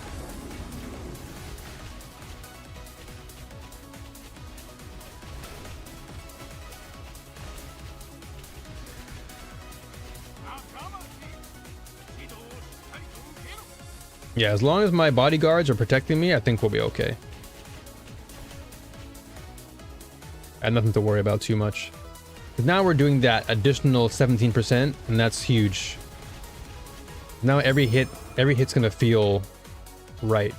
Yeah, as long as my bodyguards are protecting me, I think we'll be okay. I have nothing to worry about too much. Now we're doing that additional 17%, and that's huge. Now every hit's gonna feel right.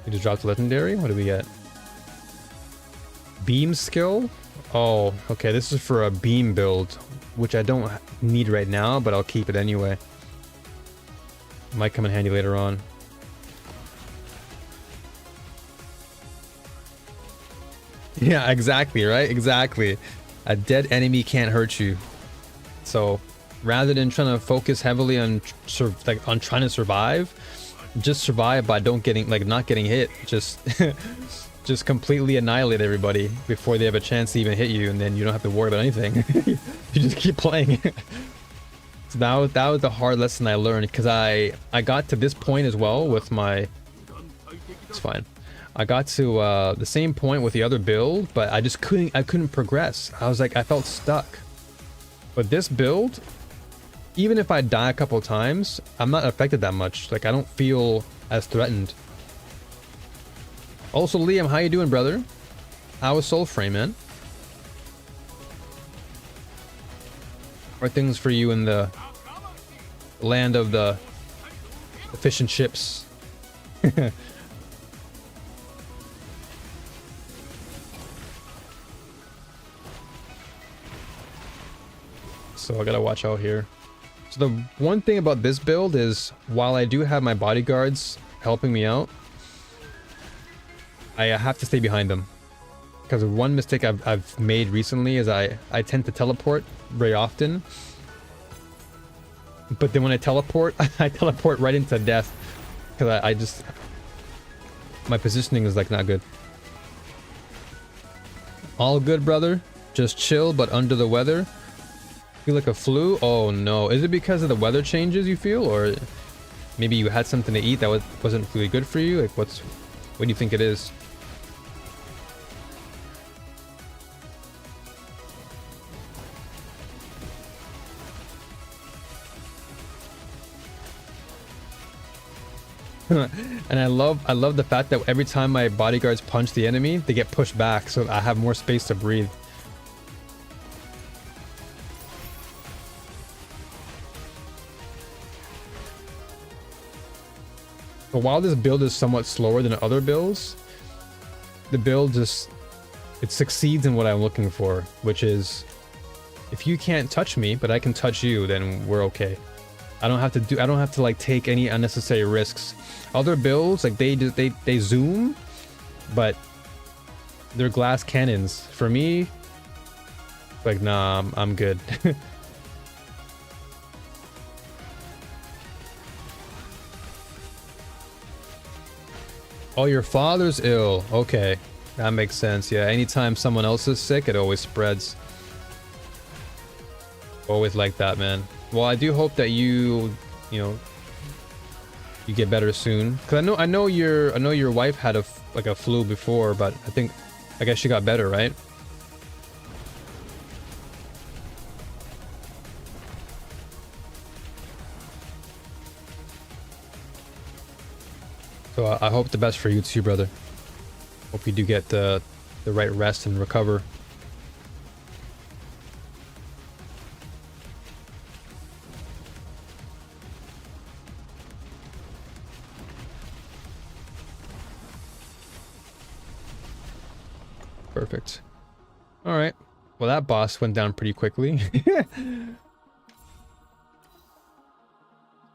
We just dropped a legendary. What do we get? Beam skill? Oh, okay, this is for a beam build, which I don't need right now, but I'll keep it anyway. Might come in handy later on. Yeah, exactly, right? Exactly. A dead enemy can't hurt you. So, rather than trying to focus heavily on trying to survive, just survive by not getting hit. Just just completely annihilate everybody before they have a chance to even hit you, and then you don't have to worry about anything. You just keep playing. So that was the hard lesson I learned, because I got to this point as well with my... It's fine. I got to the same point with the other build, but I just couldn't progress. I was like, I felt stuck. But this build, even if I die a couple times, I'm not affected that much. Like, I don't feel as threatened. Also, Liam, how you doing, brother? How is Soulframe, man? Are things for you in the land of the fish and chips? So I gotta watch out here. So the one thing about this build is, while I do have my bodyguards helping me out, I have to stay behind them. Because one mistake I've made recently is I tend to teleport very often. But then when I teleport, I teleport right into death. Because I just... my positioning is like not good. All good, brother. Just chill, but under the weather. Feel like a flu? Oh no. Is it because of the weather changes you feel? Or maybe you had something to eat that wasn't really good for you? Like what do you think it is? And I love the fact that every time my bodyguards punch the enemy, they get pushed back, so I have more space to breathe. But while this build is somewhat slower than other builds, the build just, it succeeds in what I'm looking for, which is, if you can't touch me, but I can touch you, then we're okay. I don't have to like take any unnecessary risks. Other builds, like they zoom, but they're glass cannons. For me, like, nah, I'm good. Oh, your father's ill. Okay, that makes sense. Yeah, anytime someone else is sick, it always spreads. Always like that, man. Well, I do hope that you get better soon. Cause I know your wife had a flu before, but I guess she got better, right? So I hope the best for you too, brother. Hope you do get the right rest and recover. Perfect. All right. Well, that boss went down pretty quickly.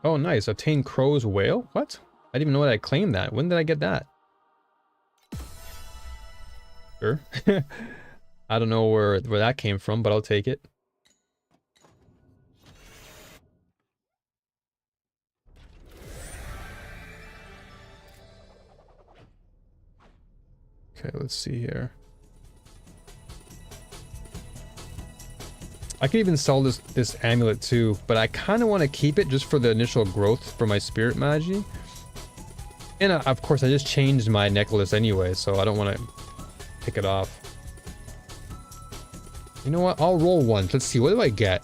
Oh, nice. Obtain Crow's Whale? What? I didn't even know that I claimed that. When did I get that? Sure. I don't know where that came from, but I'll take it. Okay, let's see here. I could even sell this amulet too, but I kind of want to keep it just for the initial growth for my spirit magi. And of course, I just changed my necklace anyway, so I don't want to pick it off. You know what? I'll roll once. Let's see. What do I get?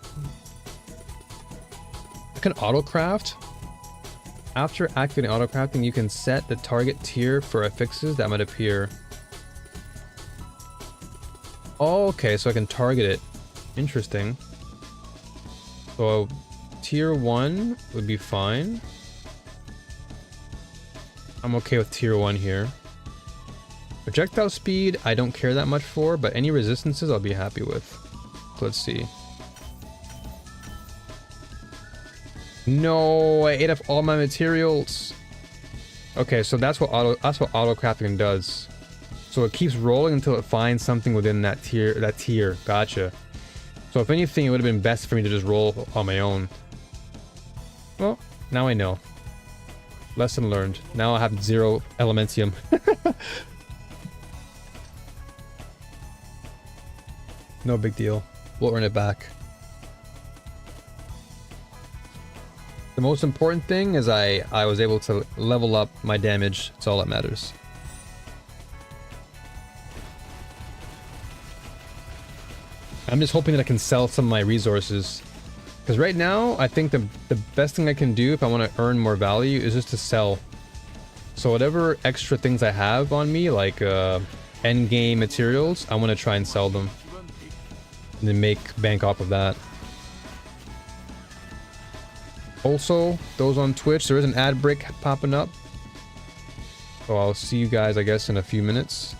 I can autocraft. After activating autocrafting, you can set the target tier for affixes that might appear. Oh, okay, so I can target it. Interesting. So tier 1 would be fine. I'm okay with tier 1 here. Projectile speed, I don't care that much for, but any resistances I'll be happy with. So let's see. No, I ate up all my materials. Okay, so that's what auto crafting does. So it keeps rolling until it finds something within that tier. Gotcha. So if anything, it would have been best for me to just roll on my own. Well, now I know. Lesson learned. Now I have 0 elementium. No big deal. We'll earn it back. The most important thing is I was able to level up my damage. That's all that matters. I'm just hoping that I can sell some of my resources. Because right now, I think the best thing I can do if I want to earn more value is just to sell. So whatever extra things I have on me, like end game materials, I want to try and sell them. And then make bank off of that. Also, those on Twitch, there is an ad break popping up. So I'll see you guys, I guess, in a few minutes.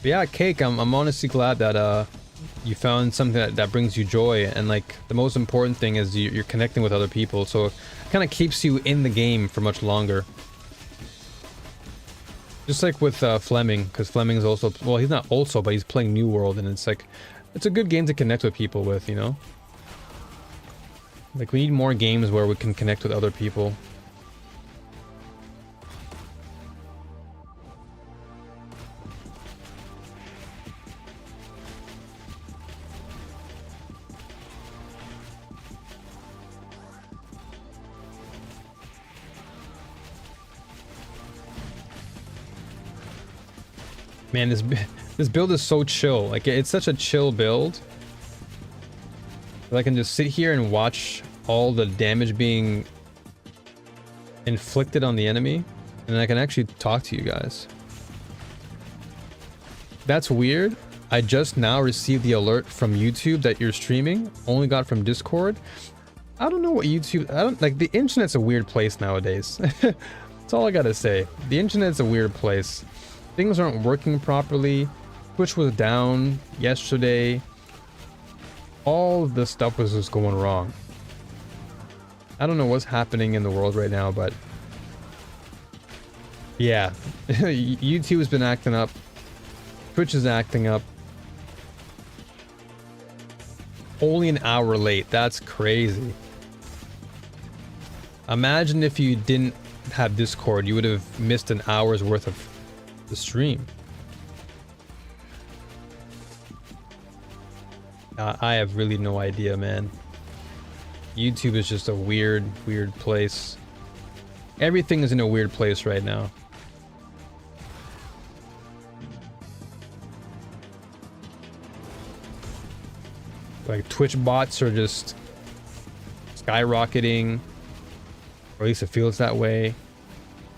But yeah, Cake, I'm honestly glad that you found something that brings you joy, and like the most important thing is you're connecting with other people, so it kind of keeps you in the game for much longer. Just like with Fleming, because Fleming is also, well, he's not also, but he's playing New World, and it's like, it's a good game to connect with people with, you know? Like we need more games where we can connect with other people. Man, this build is so chill. Like, it's such a chill build. I can just sit here and watch all the damage being inflicted on the enemy, and I can actually talk to you guys. That's weird. I just now received the alert from YouTube that you're streaming. Only got from Discord. I don't know what YouTube... I don't... Like, the internet's a weird place nowadays. That's all I gotta say. The internet's a weird place. Things aren't working properly. Twitch was down yesterday. All the stuff was just going wrong. I don't know what's happening in the world right now, but... yeah. YouTube has been acting up. Twitch is acting up. Only an hour late. That's crazy. Imagine if you didn't have Discord, you would have missed an hour's worth of the stream. I have really no idea, man. YouTube is just a weird, weird place. Everything is in a weird place right now. Like, Twitch bots are just skyrocketing, or at least it feels that way.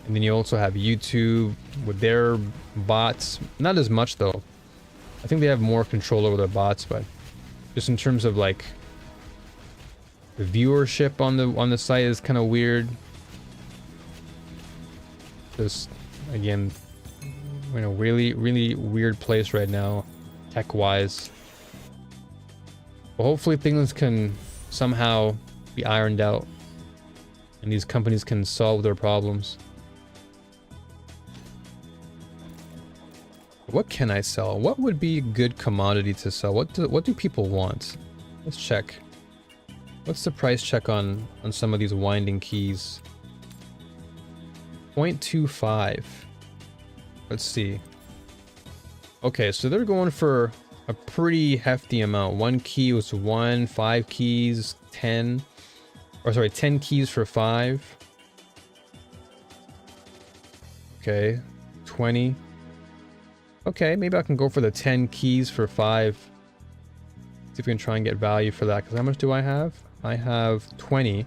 And then you also have YouTube with their bots. Not as much though. I think they have more control over their bots, but just in terms of like the viewership on the site is kind of weird. Just again, we're in a really, really weird place right now, tech-wise. But hopefully things can somehow be ironed out and these companies can solve their problems. What can I sell? What would be a good commodity to sell? What do people want? Let's check. What's the price check on some of these winding keys? 0.25. Let's see. Okay, so they're going for a pretty hefty amount. One key was 1, 5 keys, 10. Or sorry, 10 keys for 5. Okay, 20. Okay, maybe I can go for the 10 keys for 5. See if we can try and get value for that. Because how much do I have? I have 20.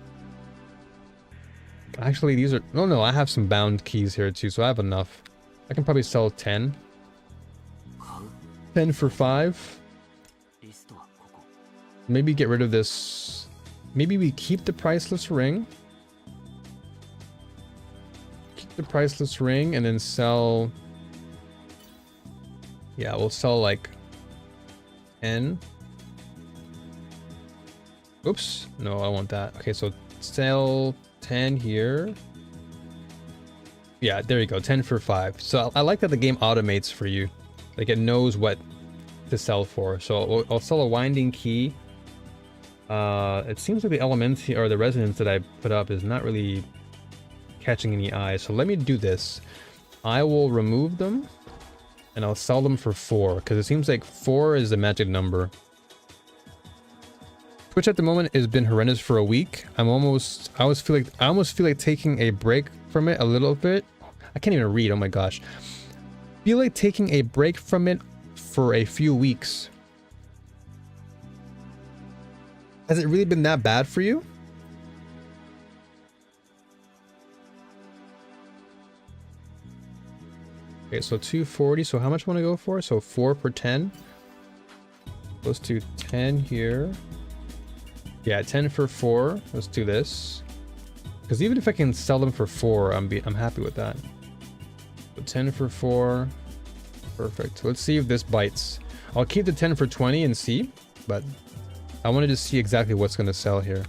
Actually, these are... No, I have some bound keys here too, so I have enough. I can probably sell 10. 10 for 5. Maybe get rid of this. Maybe we keep the priceless ring. Keep the priceless ring and then sell... Yeah, we'll sell like 10. Oops. No, I want that. Okay, so sell 10 here. Yeah, there you go. 10 for 5. So I like that the game automates for you. Like, it knows what to sell for. So I'll sell a winding key. It seems like the elements or the resonance that I put up is not really catching any eyes. So let me do this. I will remove them and I'll sell them for 4 because it seems like 4 is the magic number. Twitch at the moment has been horrendous for a week. I almost feel like taking a break from it a little bit. I can't even read. Oh my gosh. Feel like taking a break from it for a few weeks. Has it really been that bad for you? Okay, so 240. So how much want to go for? So 4 for 10. Let's do 10 here. Yeah, 10 for 4. Let's do this. Because even if I can sell them for 4, I'm happy with that. So 10 for 4. Perfect. Let's see if this bites. I'll keep the 10 for 20 and see, but I wanted to see exactly what's going to sell here.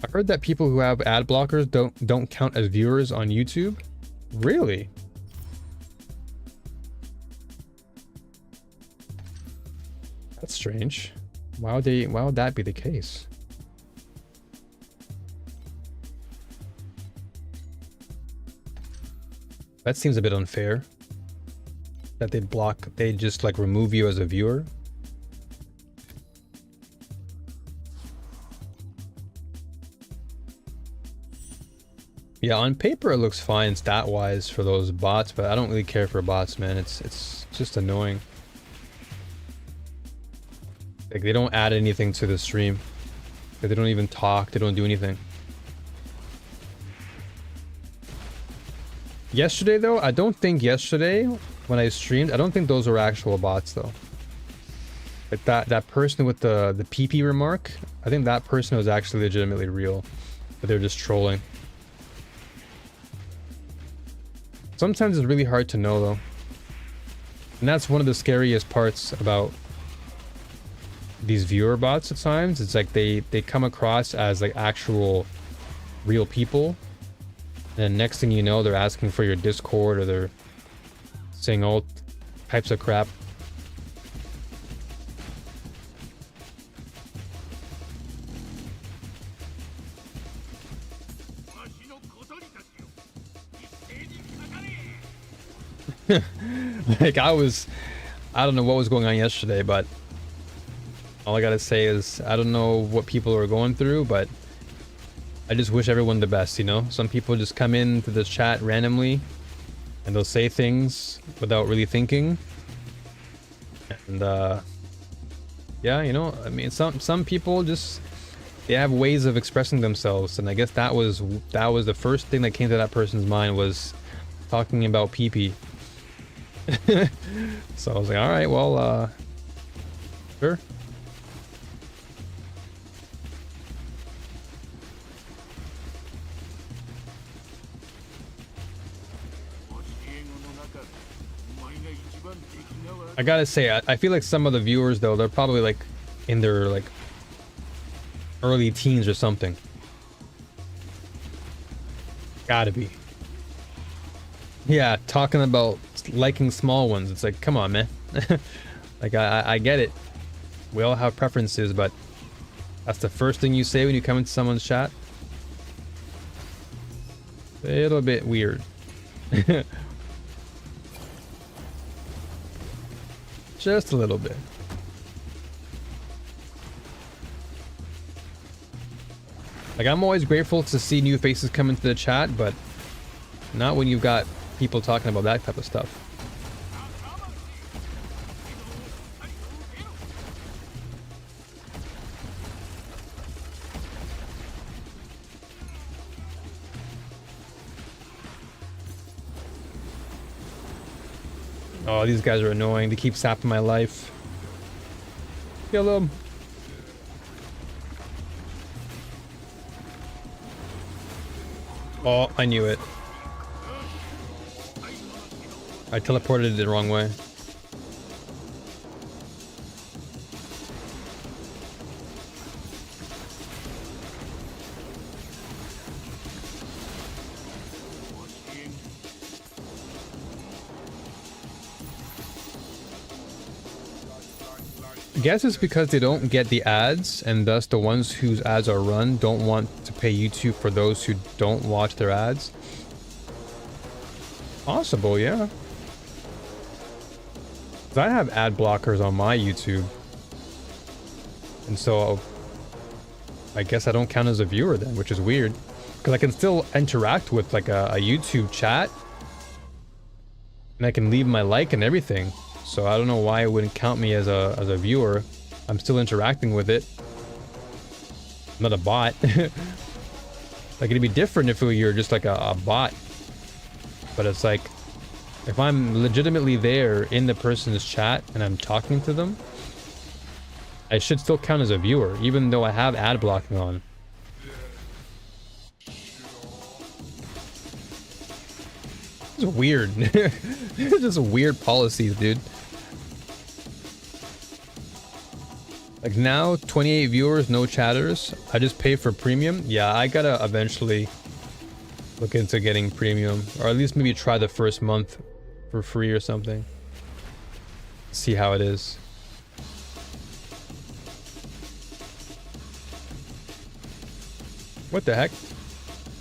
I heard that people who have ad blockers don't count as viewers on YouTube. Really? That's strange. Why would that be the case? That seems a bit unfair. That they just like remove you as a viewer. Yeah, on paper it looks fine stat-wise for those bots, but I don't really care for bots, man. It's just annoying. Like, they don't add anything to the stream. They don't even talk, they don't do anything. Yesterday, though, I don't think yesterday, when I streamed, I don't think those were actual bots, though. Like, that person with the PP remark, I think that person was actually legitimately real. But they're just trolling. Sometimes it's really hard to know, though. And that's one of the scariest parts about these viewer bots at times. It's like they come across as like actual real people. And then next thing you know, they're asking for your Discord, or they're saying all types of crap. Like, I don't know what was going on yesterday, but all I gotta say is I don't know what people are going through, but I just wish everyone the best, you know? Some people just come into this chat randomly and they'll say things without really thinking. And yeah, you know, I mean, some people just, they have ways of expressing themselves, and I guess that was the first thing that came to that person's mind, was talking about pee-pee. So I was like, all right, well, sure. I gotta say, I feel like some of the viewers, though, they're probably like in their like early teens or something. Gotta be. Yeah, talking about liking small ones. It's like, come on, man. Like, I get it. We all have preferences, but that's the first thing you say when you come into someone's chat. A little bit weird. Just a little bit. Like, I'm always grateful to see new faces come into the chat, but not when you've got people talking about that type of stuff. Oh, these guys are annoying. They keep sapping my life. Kill them. Oh, I knew it. I teleported it the wrong way. I guess it's because they don't get the ads, and thus the ones whose ads are run don't want to pay YouTube for those who don't watch their ads. Possible, yeah. 'Cause I have ad blockers on my YouTube, and so I guess I don't count as a viewer then, which is weird. Because I can still interact with like a YouTube chat, and I can leave my like and everything. So I don't know why it wouldn't count me as a viewer. I'm still interacting with it. I'm not a bot. Like, it'd be different if you're just like a bot. But it's like, if I'm legitimately there in the person's chat and I'm talking to them, I should still count as a viewer, even though I have ad blocking on. It's weird. It's just weird policies, dude. Like, now 28 viewers, no chatters. I just pay for premium. Yeah, I gotta eventually look into getting premium, or at least maybe try the first month for free or something. See how it is. What the heck?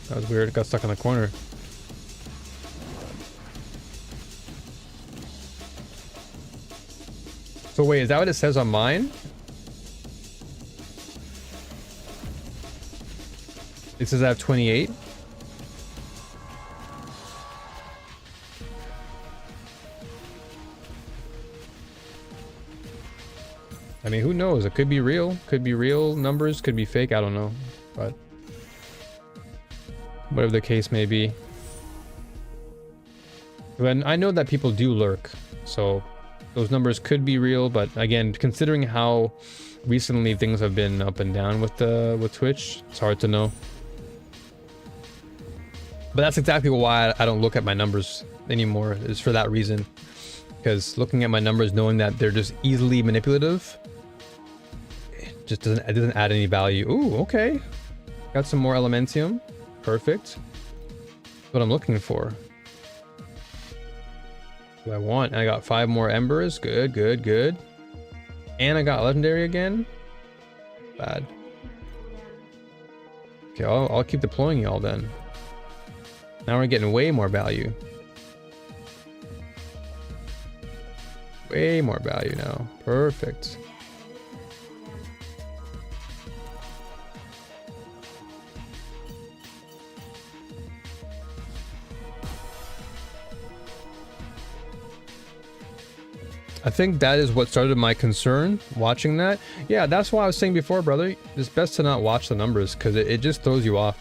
That was weird. It got stuck in the corner. So wait, is that what it says on mine? It says I have 28. I mean, who knows? It could be real. Could be real numbers. Could be fake. I don't know. But whatever the case may be. But I know that people do lurk. So those numbers could be real. But again, considering how recently things have been up and down with Twitch, it's hard to know. But that's exactly why I don't look at my numbers anymore, is for that reason. Because looking at my numbers, knowing that they're just easily manipulative, it doesn't add any value. Ooh, okay. Got some more Elementium. Perfect. What I'm looking for. What I want. And I got 5 more Embers. Good, good, good. And I got Legendary again. Bad. Okay, I'll keep deploying y'all then. Now we're getting way more value. Way more value now. Perfect. I think that is what started my concern watching that. Yeah, that's why I was saying before, brother. It's best to not watch the numbers because it just throws you off.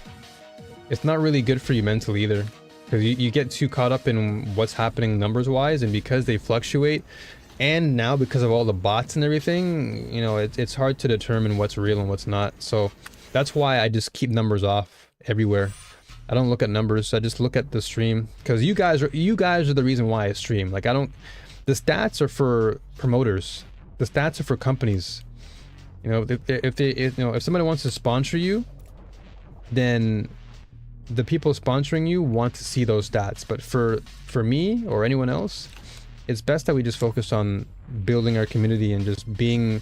It's not really good for you mentally either, because you get too caught up in what's happening numbers wise, and because they fluctuate, and now because of all the bots and everything, you know, it's hard to determine what's real and what's not. So that's why I just keep numbers off everywhere. I don't look at numbers. I just look at the stream, because you guys are the reason why I stream. Like, the stats are for promoters. The stats are for companies. You know, if somebody wants to sponsor you, then the people sponsoring you want to see those stats. But for me or anyone else, it's best that we just focus on building our community and just being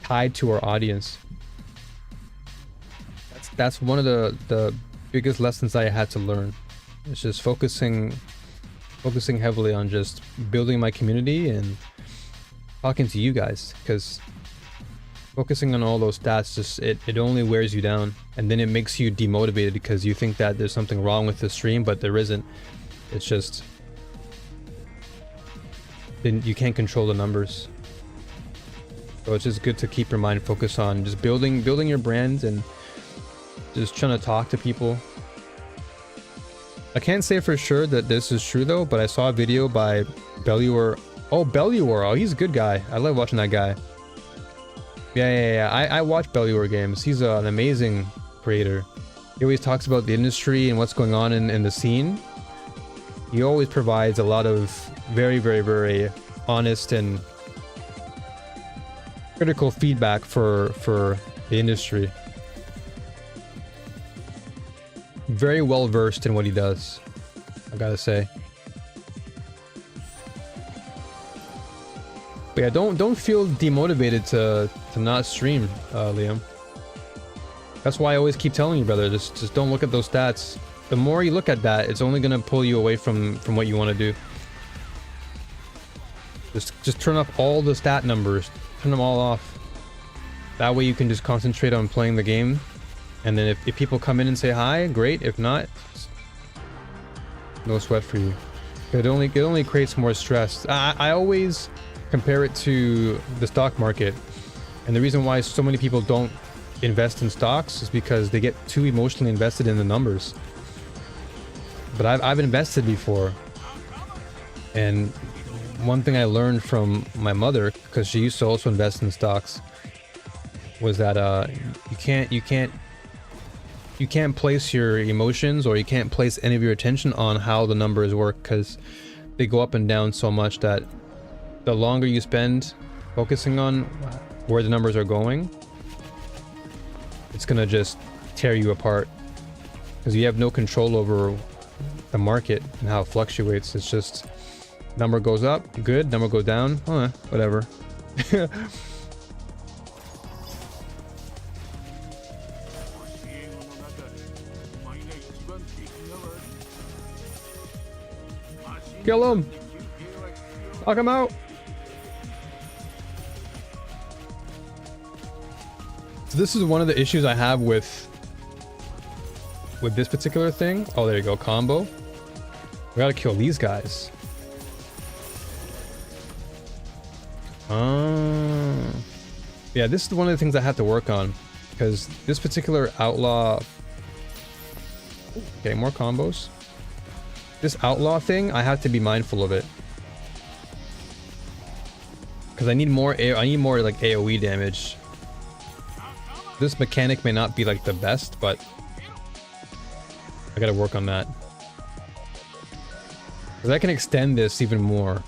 tied to our audience. That's one of the biggest lessons I had to learn. It's just focusing heavily on just building my community and talking to you guys, because focusing on all those stats, just it only wears you down, and then it makes you demotivated because you think that there's something wrong with the stream, but there isn't. It's just then you can't control the numbers. So it's just good to keep your mind focused on just building your brand and just trying to talk to people. I can't say for sure that this is true though, but I saw a video by Belluor. Oh, Belluor. Oh, he's a good guy. I love watching that guy. Yeah. I watch Belluor games. He's an amazing creator. He always talks about the industry and what's going on in the scene. He always provides a lot of very, very, very honest and critical feedback for the industry. Very well versed in what he does, I gotta say. But yeah, don't feel demotivated to not stream, Liam. That's why I always keep telling you, brother, just don't look at those stats. The more you look at that, it's only gonna pull you away from what you want to do. Just turn off all the stat numbers, turn them all off. That way you can just concentrate on playing the game. And then if people come in and say hi, great. If not, no sweat for you. It only creates more stress. I always compare it to the stock market, and the reason why so many people don't invest in stocks is because they get too emotionally invested in the numbers. But I've invested before, and one thing I learned from my mother, because she used to also invest in stocks, was that you can't place your emotions, or you can't place any of your attention on how the numbers work, because they go up and down so much that the longer you spend focusing on where the numbers are going, it's gonna just tear you apart, because you have no control over the market and how it fluctuates. It's just number goes up, good, number go down, whatever. Kill him! Knock him out! So this is one of the issues I have with this particular thing. Oh, there you go, combo. We gotta kill these guys. Yeah, this is one of the things I have to work on, because this particular outlaw... Okay, more combos. This outlaw thing, I have to be mindful of it. Because I need more like AoE damage. This mechanic may not be like the best, but I gotta work on that. Because I can extend this even more.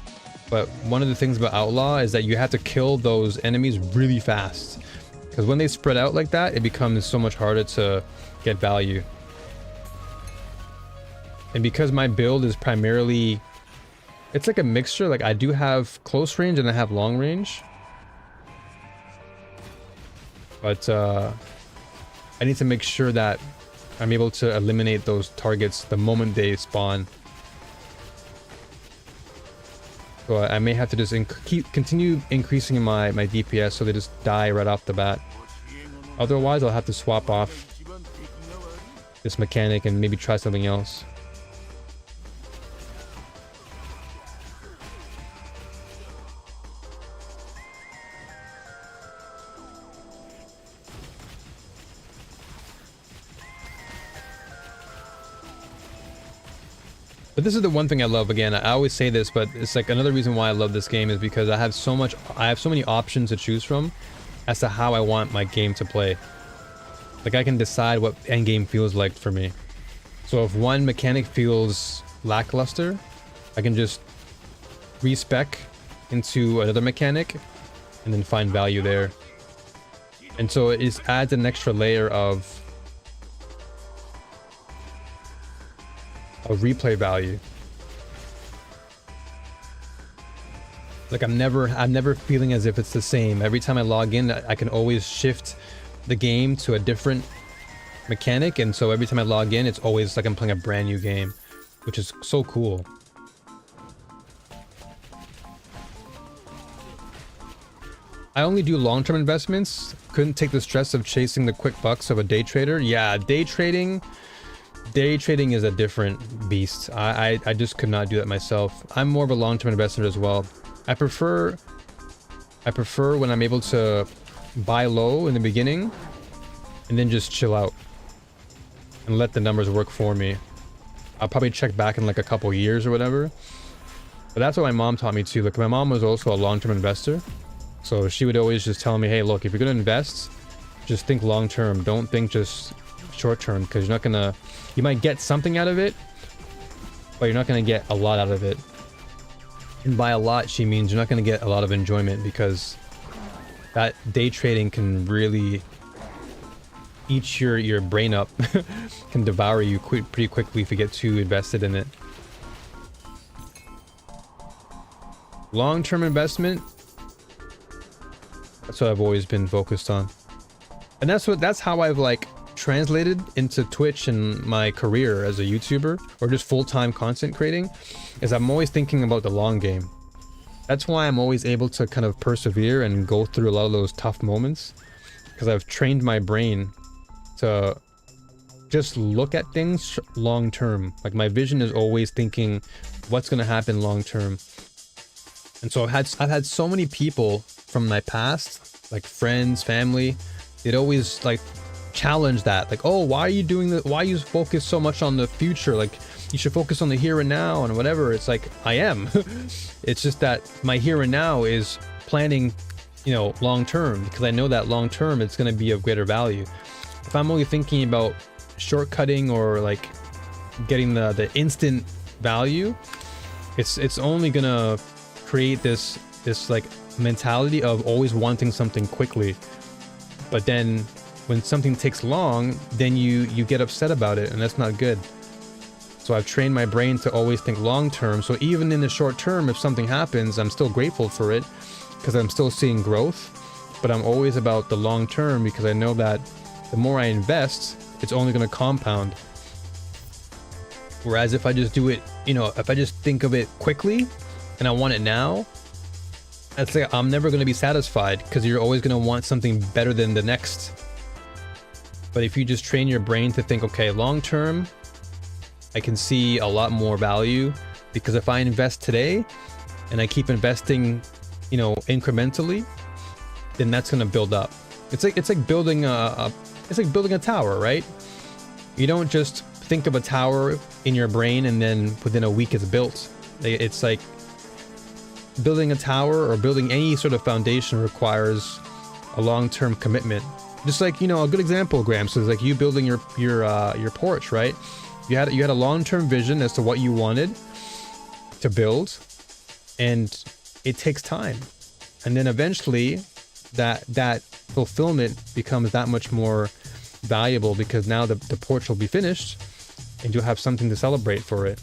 But one of the things about outlaw is that you have to kill those enemies really fast. Because when they spread out like that, it becomes so much harder to get value. And because my build is primarily... It's like a mixture, like I do have close range and I have long range. But I need to make sure that I'm able to eliminate those targets the moment they spawn. So I may have to just continue increasing my DPS so they just die right off the bat. Otherwise, I'll have to swap off this mechanic and maybe try something else. But this is the one thing I love. Again, I always say this, but it's like another reason why I love this game is because I have so many options to choose from as to how I want my game to play. Like I can decide what end game feels like for me. So if one mechanic feels lackluster, I can just respec into another mechanic and then find value there. And so it adds an extra layer of replay value. Like I'm never feeling as if it's the same. Every time I log in, I can always shift the game to a different mechanic, and so every time I log in, it's always like I'm playing a brand new game, which is so cool. I only do long-term investments. Couldn't take the stress of chasing the quick bucks of a day trader. Yeah, day trading is a different beast. I just could not do that myself. I'm more of a long-term investor as well. I prefer when I'm able to buy low in the beginning and then just chill out and let the numbers work for me. I'll probably check back in like a couple years or whatever. But that's what my mom taught me too. Like my mom was also a long-term investor. So she would always just tell me, hey, look, if you're going to invest, just think long-term. Don't think just short-term, because you're not going to... You might get something out of it, but you're not going to get a lot out of it. And by a lot, she means you're not going to get a lot of enjoyment, because that day trading can really eat your brain up, can devour you pretty quickly if you get too invested in it. Long-term investment, that's what I've always been focused on. And that's how I've like translated into Twitch and my career as a YouTuber or just full-time content creating, is I'm always thinking about the long game. That's why I'm always able to kind of persevere and go through a lot of those tough moments, because I've trained my brain to just look at things long term. Like my vision is always thinking what's going to happen long term. And so I've had so many people from my past, like friends, family, they'd always like challenge that, like, oh, why are you doing that? Why you focus so much on the future? Like you should focus on the here and now and whatever. It's like, I am. It's just that my here and now is planning, you know, long term, because I know that long term it's going to be of greater value. If I'm only thinking about shortcutting or like getting the instant value, it's only gonna create this like mentality of always wanting something quickly. But then when something takes long, then you get upset about it, and that's not good. So I've trained my brain to always think long term. So even in the short term, if something happens, I'm still grateful for it because I'm still seeing growth. But I'm always about the long term, because I know that the more I invest, it's only going to compound. Whereas if I just do it, you know, if I just think of it quickly and I want it now, that's like, I'm never going to be satisfied, because you're always going to want something better than the next. But if you just train your brain to think, okay, long term, I can see a lot more value, because if I invest today and I keep investing, you know, incrementally, then that's gonna build up. It's like building a tower, right? You don't just think of a tower in your brain and then within a week it's built. It's like building a tower or building any sort of foundation requires a long-term commitment. Just like, you know, a good example, Grams, is like you building your porch, right? You had a long-term vision as to what you wanted to build, and it takes time. And then eventually that fulfillment becomes that much more valuable because now the porch will be finished and you'll have something to celebrate for it.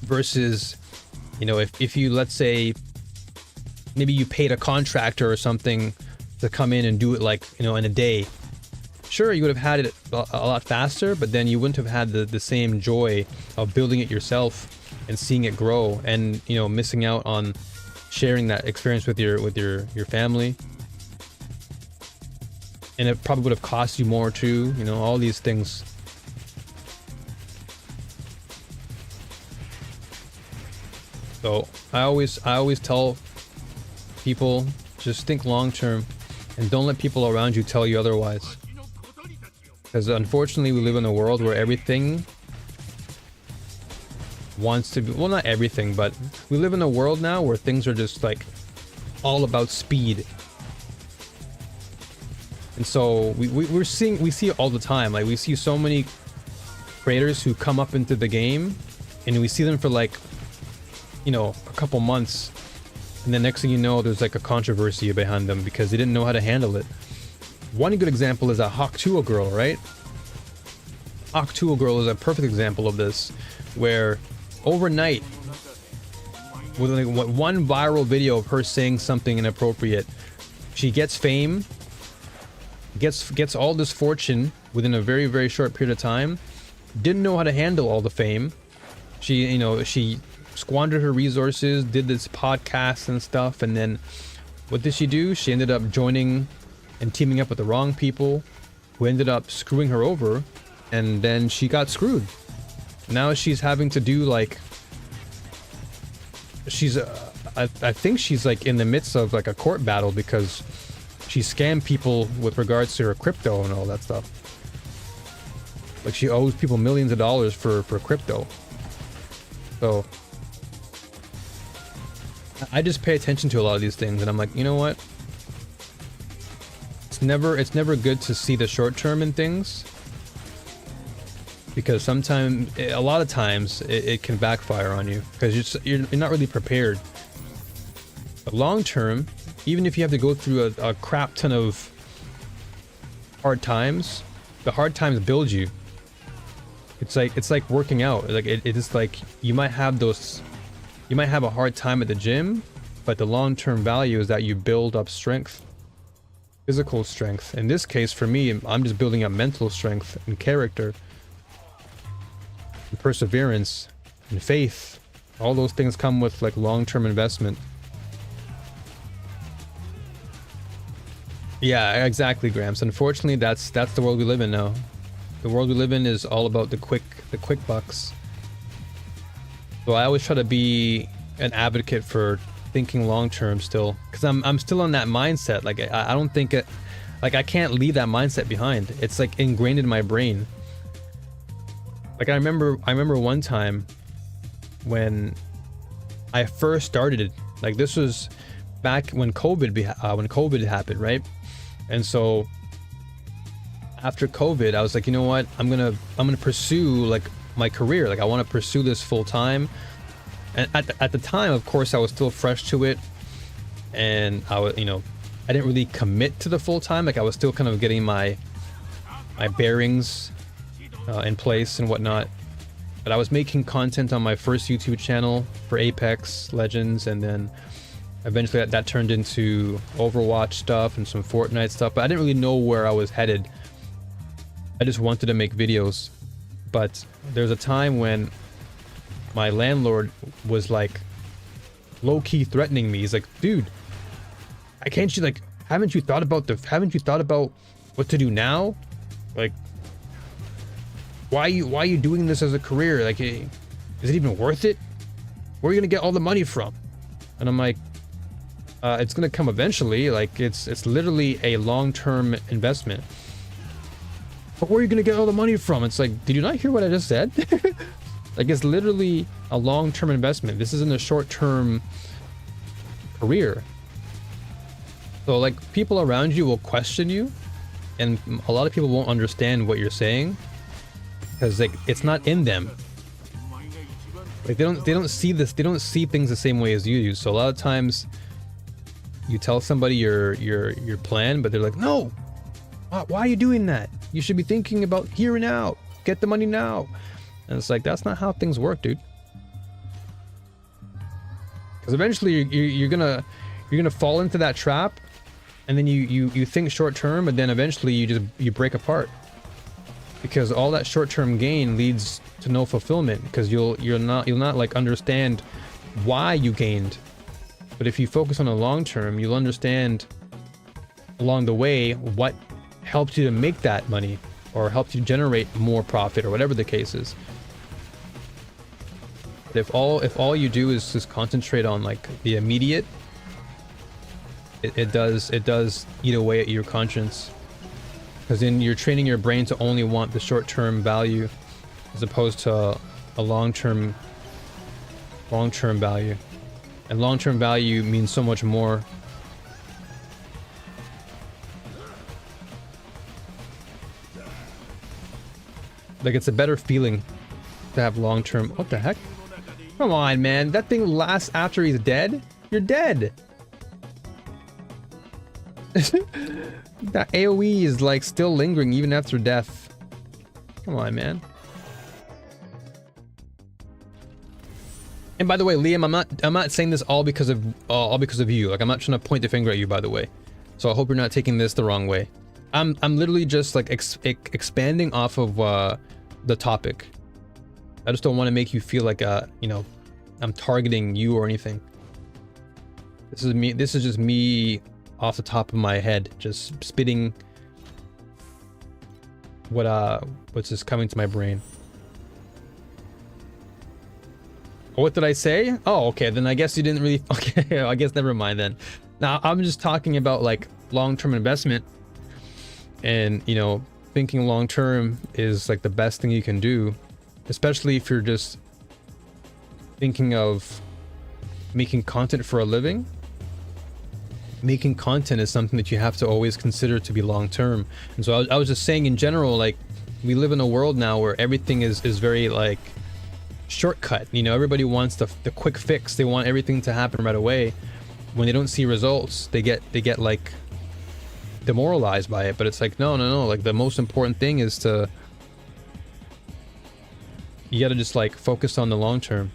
Versus, you know, if you, let's say, maybe you paid a contractor or something to come in and do it, like, you know, in a day. Sure, you would have had it a lot faster, but then you wouldn't have had the same joy of building it yourself and seeing it grow, and, you know, missing out on sharing that experience with your family. And it probably would have cost you more too, you know, all these things. So I always tell people, just think long term and don't let people around you tell you otherwise. Because unfortunately we live in a world where everything wants to be, well, not everything, but we live in a world now where things are just like all about speed. And so we see it all the time. Like, we see so many creators who come up into the game and we see them for like, you know, a couple months, and the next thing you know, there's like a controversy behind them because they didn't know how to handle it. One good example is a Hawk Girl, right? Hawk Girl is a perfect example of this, where overnight, with like one viral video of her saying something inappropriate, she gets fame, gets all this fortune within a very, very short period of time. Didn't know how to handle all the fame. She squandered her resources, did this podcast and stuff, and then what did she do? She ended up joining and teaming up with the wrong people who ended up screwing her over, and then she got screwed. Now she's having to do like, I think she's like in the midst of like a court battle because she scammed people with regards to her crypto and all that stuff. Like, she owes people millions of dollars for crypto. So I just pay attention to a lot of these things, and I'm like, you know what? It's never good to see the short term in things, because a lot of times it can backfire on you because you're not really prepared. But long term, even if you have to go through a crap ton of hard times, the hard times build you. It's like working out. Like, it is like you might have a hard time at the gym, but the long-term value is that you build up strength, physical strength. In this case, for me, I'm just building up mental strength and character and perseverance and faith. All those things come with like long-term investment. Yeah, exactly, Gramps. Unfortunately, that's the world we live in now. The world we live in is all about the quick bucks. So I always try to be an advocate for thinking long term still, because I'm still on that mindset. Like, I don't think it, like, I can't leave that mindset behind. It's like ingrained in my brain. Like, I remember one time when I first started it. Like, this was back when COVID happened, right? And so after COVID, I was like, you know what? I'm gonna pursue like my career. Like, I want to pursue this full time. And at the time, of course, I was still fresh to it, and I didn't really commit to the full time. Like, I was still kind of getting my bearings in place and whatnot. But I was making content on my first YouTube channel for Apex Legends, and then eventually that turned into Overwatch stuff and some Fortnite stuff. But I didn't really know where I was headed. I just wanted to make videos. But there's a time when my landlord was like low-key threatening me. He's like, dude, can't you, like, haven't you thought about what to do now? Like, why are you doing this as a career? Like, is it even worth it? Where are you gonna get all the money from? And I'm like, It's gonna come eventually. Like it's literally a long-term investment. But where are you gonna get all the money from? It's like, did you not hear what I just said? Like, it's literally a long-term investment. This isn't a short-term career. So like, people around you will question you, and a lot of people won't understand what you're saying because like it's not in them. Like they don't see this, they don't see things the same way as you do. So a lot of times you tell somebody your plan, but they're like, no, why are you doing that? You should be thinking about here and now, get the money now. And it's like, that's not how things work, dude. Because eventually you're gonna fall into that trap, and then you think short term, but then eventually you break apart. Because all that short term gain leads to no fulfillment, because you'll not like understand why you gained. But if you focus on the long term, you'll understand along the way what helped you to make that money, or helped you generate more profit, or whatever the case is. If all you do is just concentrate on like the immediate, it does eat away at your conscience, because then you're training your brain to only want the short-term value as opposed to a long-term value, and long-term value means so much more. Like, it's a better feeling to have long-term. What the heck? Come on, man. That thing lasts after he's dead? You're dead. That AoE is like still lingering even after death. Come on, man. And by the way, Liam, I'm not saying this all because of you. Like, I'm not trying to point the finger at you, by the way. So I hope you're not taking this the wrong way. I'm literally just like expanding off of the topic. I just don't want to make you feel like you know, I'm targeting you or anything. This is just me off the top of my head, just spitting what's just coming to my brain. What did I say? Oh, okay, then I guess you didn't really. Okay, I guess never mind then. Now I'm just talking about like long-term investment, and you know, thinking long-term is like the best thing you can do. Especially if you're just thinking of making content for a living. Making content is something that you have to always consider to be long-term. And so I was just saying in general, like, we live in a world now where everything is very like shortcut. You know, everybody wants the quick fix. They want everything to happen right away. When they don't see results, they get like demoralized by it. But it's like, no. Like, the most important thing is to, you gotta just like focus on the long term.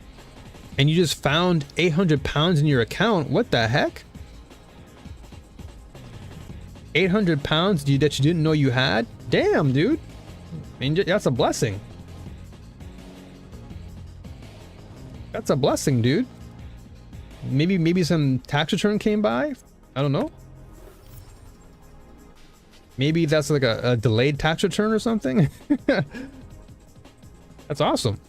And you just found 800 pounds in your account. What the heck? 800 pounds that you didn't know you had? Damn, dude. I mean, that's a blessing. That's a blessing, dude. Maybe some tax return came by? I don't know. Maybe that's like a delayed tax return or something. That's awesome.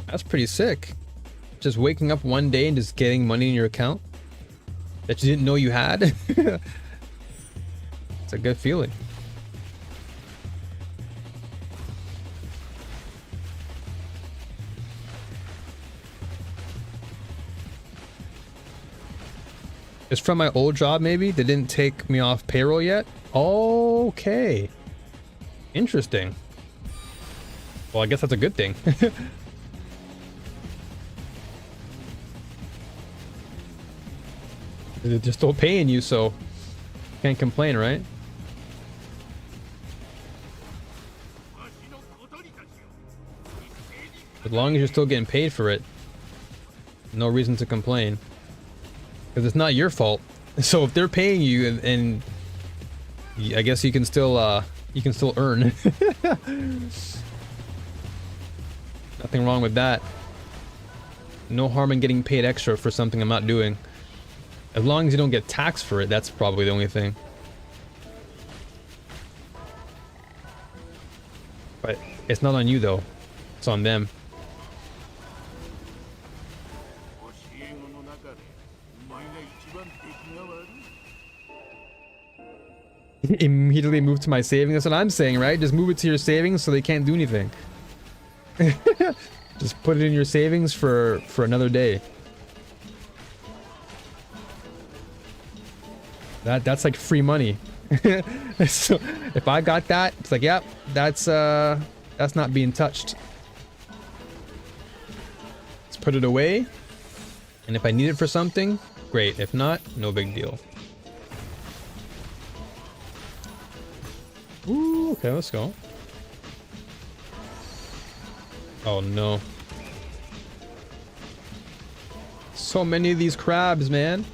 That's pretty sick. Just waking up one day and just getting money in your account that you didn't know you had. It's a good feeling. It's from my old job, maybe? They didn't take me off payroll yet? Okay. Interesting. Well, I guess that's a good thing. They're still paying you, so can't complain, right? As long as you're still getting paid for it, no reason to complain. Because it's not your fault. So if they're paying you, and I guess you can still earn. Nothing wrong with that. No harm in getting paid extra for something I'm not doing. As long as you don't get taxed for it, that's probably the only thing. But it's not on you though. It's on them. Immediately move to my savings. That's what I'm saying, right? Just move it to your savings so they can't do anything. Just put it in your savings for another day. That's like free money. So if I got that, it's like, yep, that's not being touched. Let's put it away. And if I need it for something, great. If not, no big deal. Ooh, okay, let's go. Oh no. So many of these crabs, man.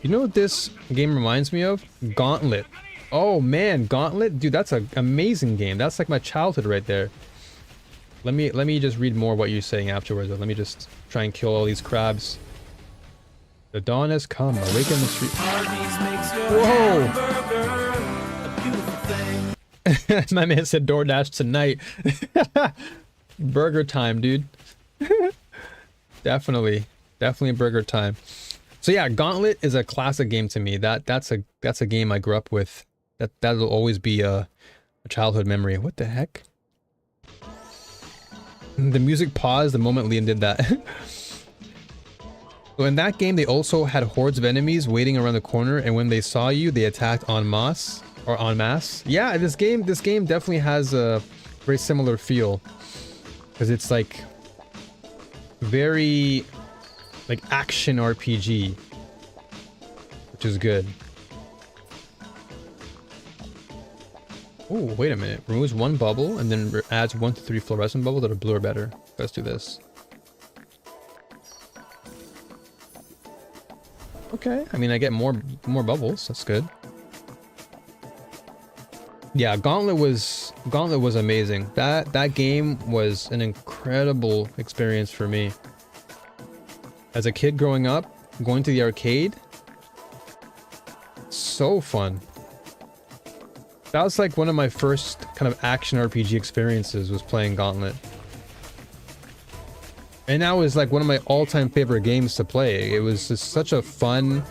You know what this game reminds me of? Gauntlet. Oh man, Gauntlet? Dude, that's an amazing game. That's like my childhood right there. Let me just read more what you're saying afterwards. Let me just try and kill all these crabs. The dawn has come. Awaken the street. Whoa! My man said DoorDash tonight. Burger time, dude. Definitely burger time. So yeah, Gauntlet is a classic game to me. That's a game I grew up with. That'll always be a childhood memory. What the heck? The music paused the moment Liam did that. So in that game, they also had hordes of enemies waiting around the corner, and when they saw you, they attacked en masse or en masse. Yeah, this game definitely has a very similar feel, because it's like very like action RPG, which is good. Oh, wait a minute. Removes one bubble and then adds 1 to 3 fluorescent bubbles that are blue or better. Let's do this. Okay, I mean, I get more bubbles. That's good. Yeah, Gauntlet was amazing. That game was an incredible experience for me. As a kid growing up, going to the arcade, so fun. That was like one of my first kind of action RPG experiences, was playing Gauntlet. And that was like one of my all-time favorite games to play. It was just such a fun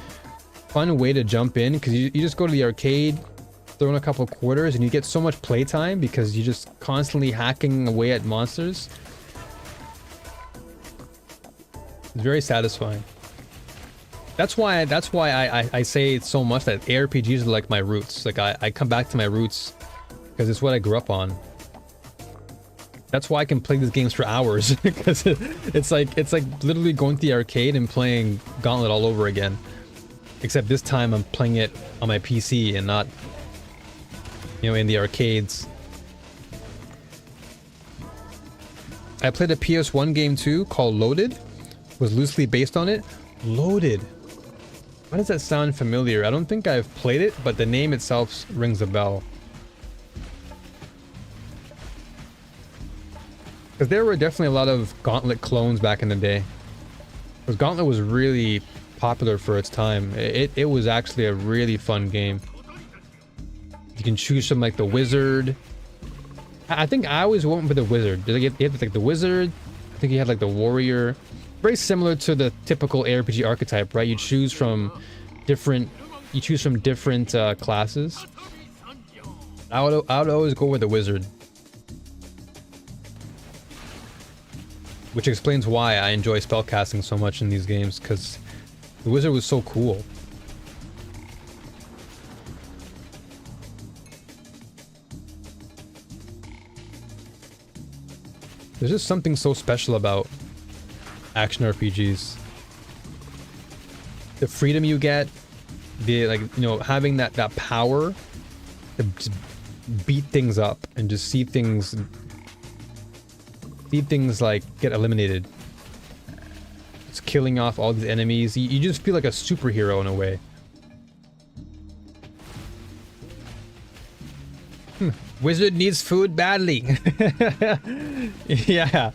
way to jump in, because you just go to the arcade, throw in a couple of quarters, and you get so much playtime because you're just constantly hacking away at monsters. It's very satisfying. That's why I say so much that ARPGs are like my roots. Like I come back to my roots because it's what I grew up on. That's why I can play these games for hours, because it's like literally going to the arcade and playing Gauntlet all over again. Except this time I'm playing it on my PC and not, you know, in the arcades. I played a PS1 game too called Loaded. Was loosely based on it. Loaded. Why does that sound familiar? I don't think I've played it, but the name itself rings a bell. Because there were definitely a lot of Gauntlet clones back in the day. Because Gauntlet was really popular for its time. It was actually a really fun game. You can choose from like the wizard. I think I always went with the wizard. You had like the wizard. I think you had like the warrior. Very similar to the typical ARPG archetype, right? You choose from different classes. I would always go with the wizard. Which explains why I enjoy spellcasting so much in these games, because the wizard was so cool. There's just something so special about action RPGs. The freedom you get, the, like, you know, having that power to just beat things up and just see things like get eliminated. It's killing off all these enemies. You just feel like a superhero in a way. Wizard needs food badly. Yeah,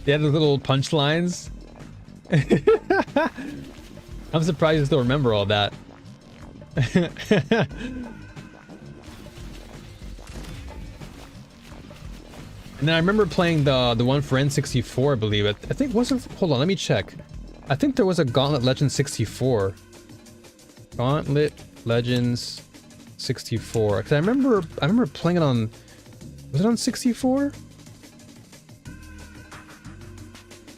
they had the little punchlines. I'm surprised you still remember all that. And then I remember playing the one for N64, I believe. I think wasn't. Hold on, let me check. I think there was a Gauntlet Legends 64. Gauntlet Legends 64. Because I remember playing it on. Was it on 64?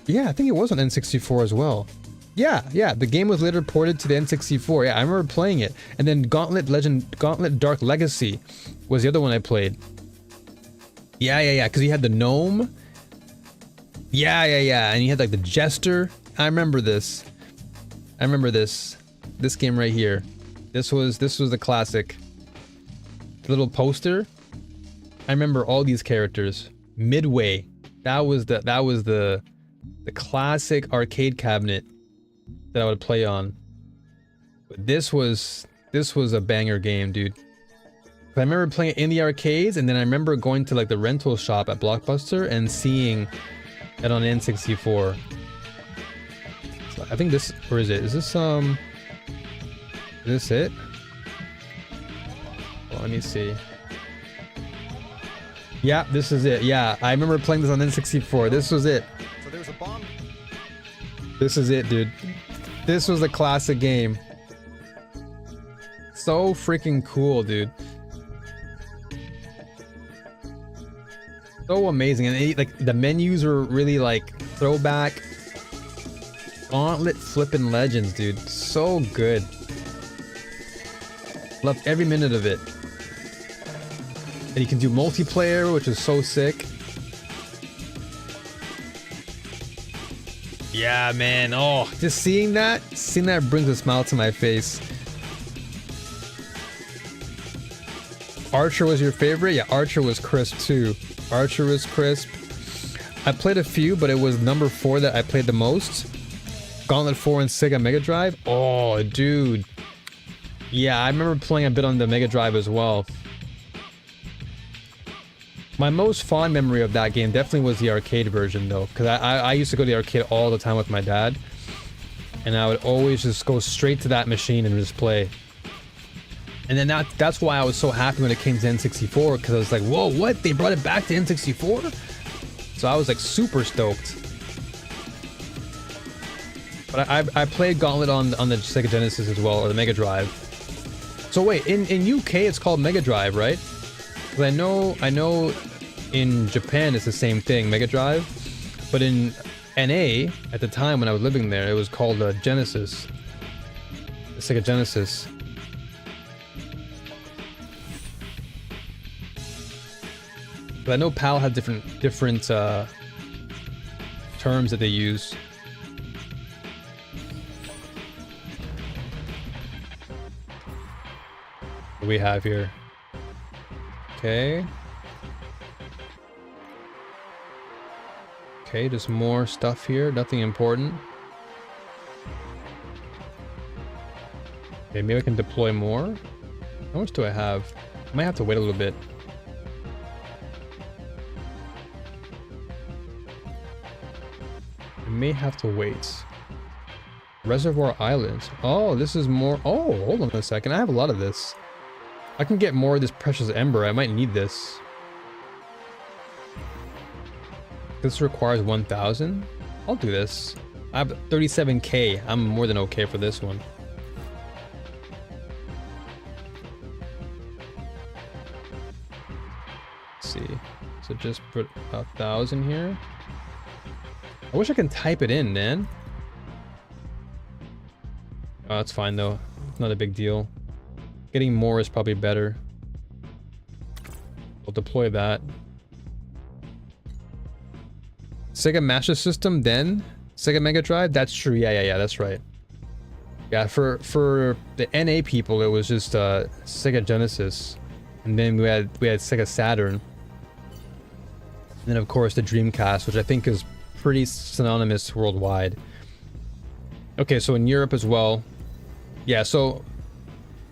Yeah, I think it was on N64 as well. Yeah, the game was later ported to the N64. Yeah, I remember playing it. And then Gauntlet Dark Legacy was the other one I played. Yeah, because you had the gnome. Yeah, and you had like the jester. I remember this. This game right here. This was the classic. The little poster. I remember all these characters. Midway. That was the classic arcade cabinet that I would play on. But this was a banger game, dude. I remember playing it in the arcades, and then I remember going to like the rental shop at Blockbuster and seeing it on N64. So I think this, or is it? Is this it? Well, let me see. Yeah, this is it. Yeah, I remember playing this on N64. This was it. So there's a bomb. This is it, dude. This was a classic game. So freaking cool, dude. So amazing. And like the menus were really like throwback. Gauntlet flippin' Legends, dude. So good. Loved every minute of it. And you can do multiplayer, which is so sick. Yeah, man. Oh, just seeing that brings a smile to my face. Archer was your favorite? Yeah, Archer was crisp too. Archer was crisp. I played a few, but it was number 4 that I played the most. Gauntlet 4 and Sega Mega Drive. Oh, dude. Yeah, I remember playing a bit on the Mega Drive as well. My most fond memory of that game definitely was the arcade version though, because I used to go to the arcade all the time with my dad, and I would always just go straight to that machine and just play. And then that's why I was so happy when it came to N64, because I was like, whoa, what? They brought it back to N64? So I was like super stoked. But I played Gauntlet on the Sega Genesis as well, or the Mega Drive. So wait, in UK it's called Mega Drive, right? Because I know in Japan it's the same thing, Mega Drive, but in NA at the time when I was living there, it was called Genesis, the Sega Genesis. But I know PAL had different terms that they use. What do we have here? Okay. Okay, just more stuff here. Nothing important. Okay, maybe I can deploy more. How much do I have? I might have to wait a little bit. I may have to wait. Reservoir Islands. Oh, this is more. Oh, hold on a second. I have a lot of this. I can get more of this precious ember. I might need this. This requires 1,000. I'll do this. I have 37k. I'm more than okay for this one. Let's see. So just put 1,000 here. I wish I can type it in, man. Oh, that's fine though. Not a big deal. Getting more is probably better. We'll deploy that. Sega Master System, then Sega Mega Drive. That's true. Yeah. That's right. Yeah, for the NA people, it was just Sega Genesis, and then we had Sega Saturn, and then of course the Dreamcast, which I think is pretty synonymous worldwide. Okay, so in Europe as well. Yeah, so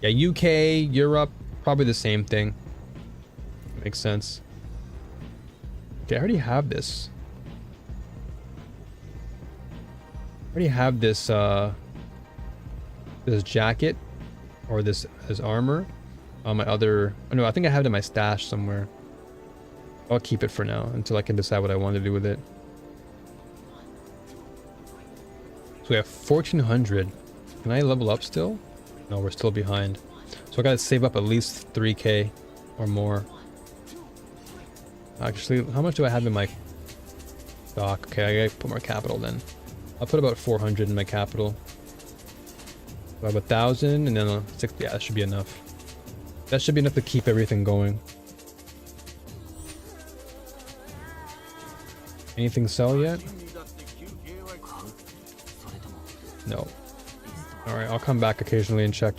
yeah, UK, Europe, probably the same thing. Makes sense. Okay, I already have this. I already have this this jacket, or this armor on my other. Oh no, I think I have it in my stash somewhere. I'll keep it for now until I can decide what I want to do with it. So we have 1400. Can I level up still? No, we're still behind. So I gotta save up at least 3k or more. Actually, how much do I have in my stock? Okay, I gotta put more capital then. I'll put about 400 in my capital. So I have 1,000 and then 60. Yeah, that should be enough. That should be enough to keep everything going. Anything sell yet? No. Alright, I'll come back occasionally and check.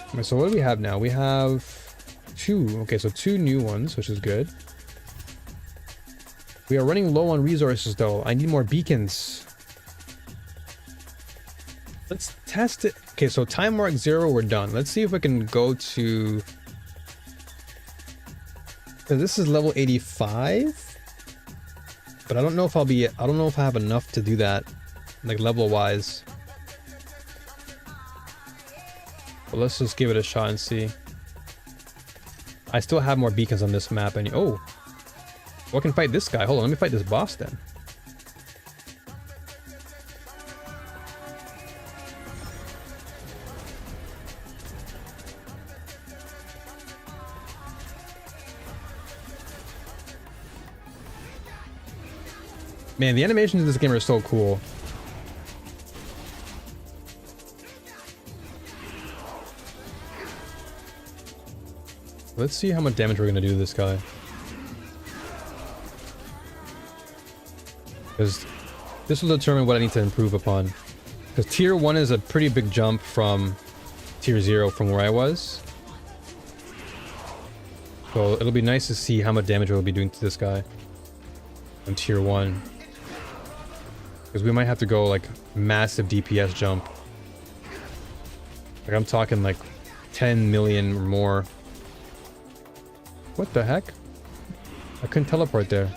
Alright, so what do we have now? We have 2. Okay, so 2 new ones, which is good. We are running low on resources though. I need more beacons. Let's test it. Okay, so time mark 0, we're done. Let's see if we can go to... So this is level 85. But I don't know if I'll be... I don't know if I have enough to do that. Like level wise. But let's just give it a shot and see. I still have more beacons on this map and... Oh! Well, I can fight this guy. Hold on, let me fight this boss then. Man, the animations in this game are so cool. Let's see how much damage we're gonna do to this guy. Because this will determine what I need to improve upon. Because tier 1 is a pretty big jump from tier 0 from where I was. So it'll be nice to see how much damage we'll be doing to this guy on tier 1. Because we might have to go like massive DPS jump. Like I'm talking like 10 million or more. What the heck? I couldn't teleport there.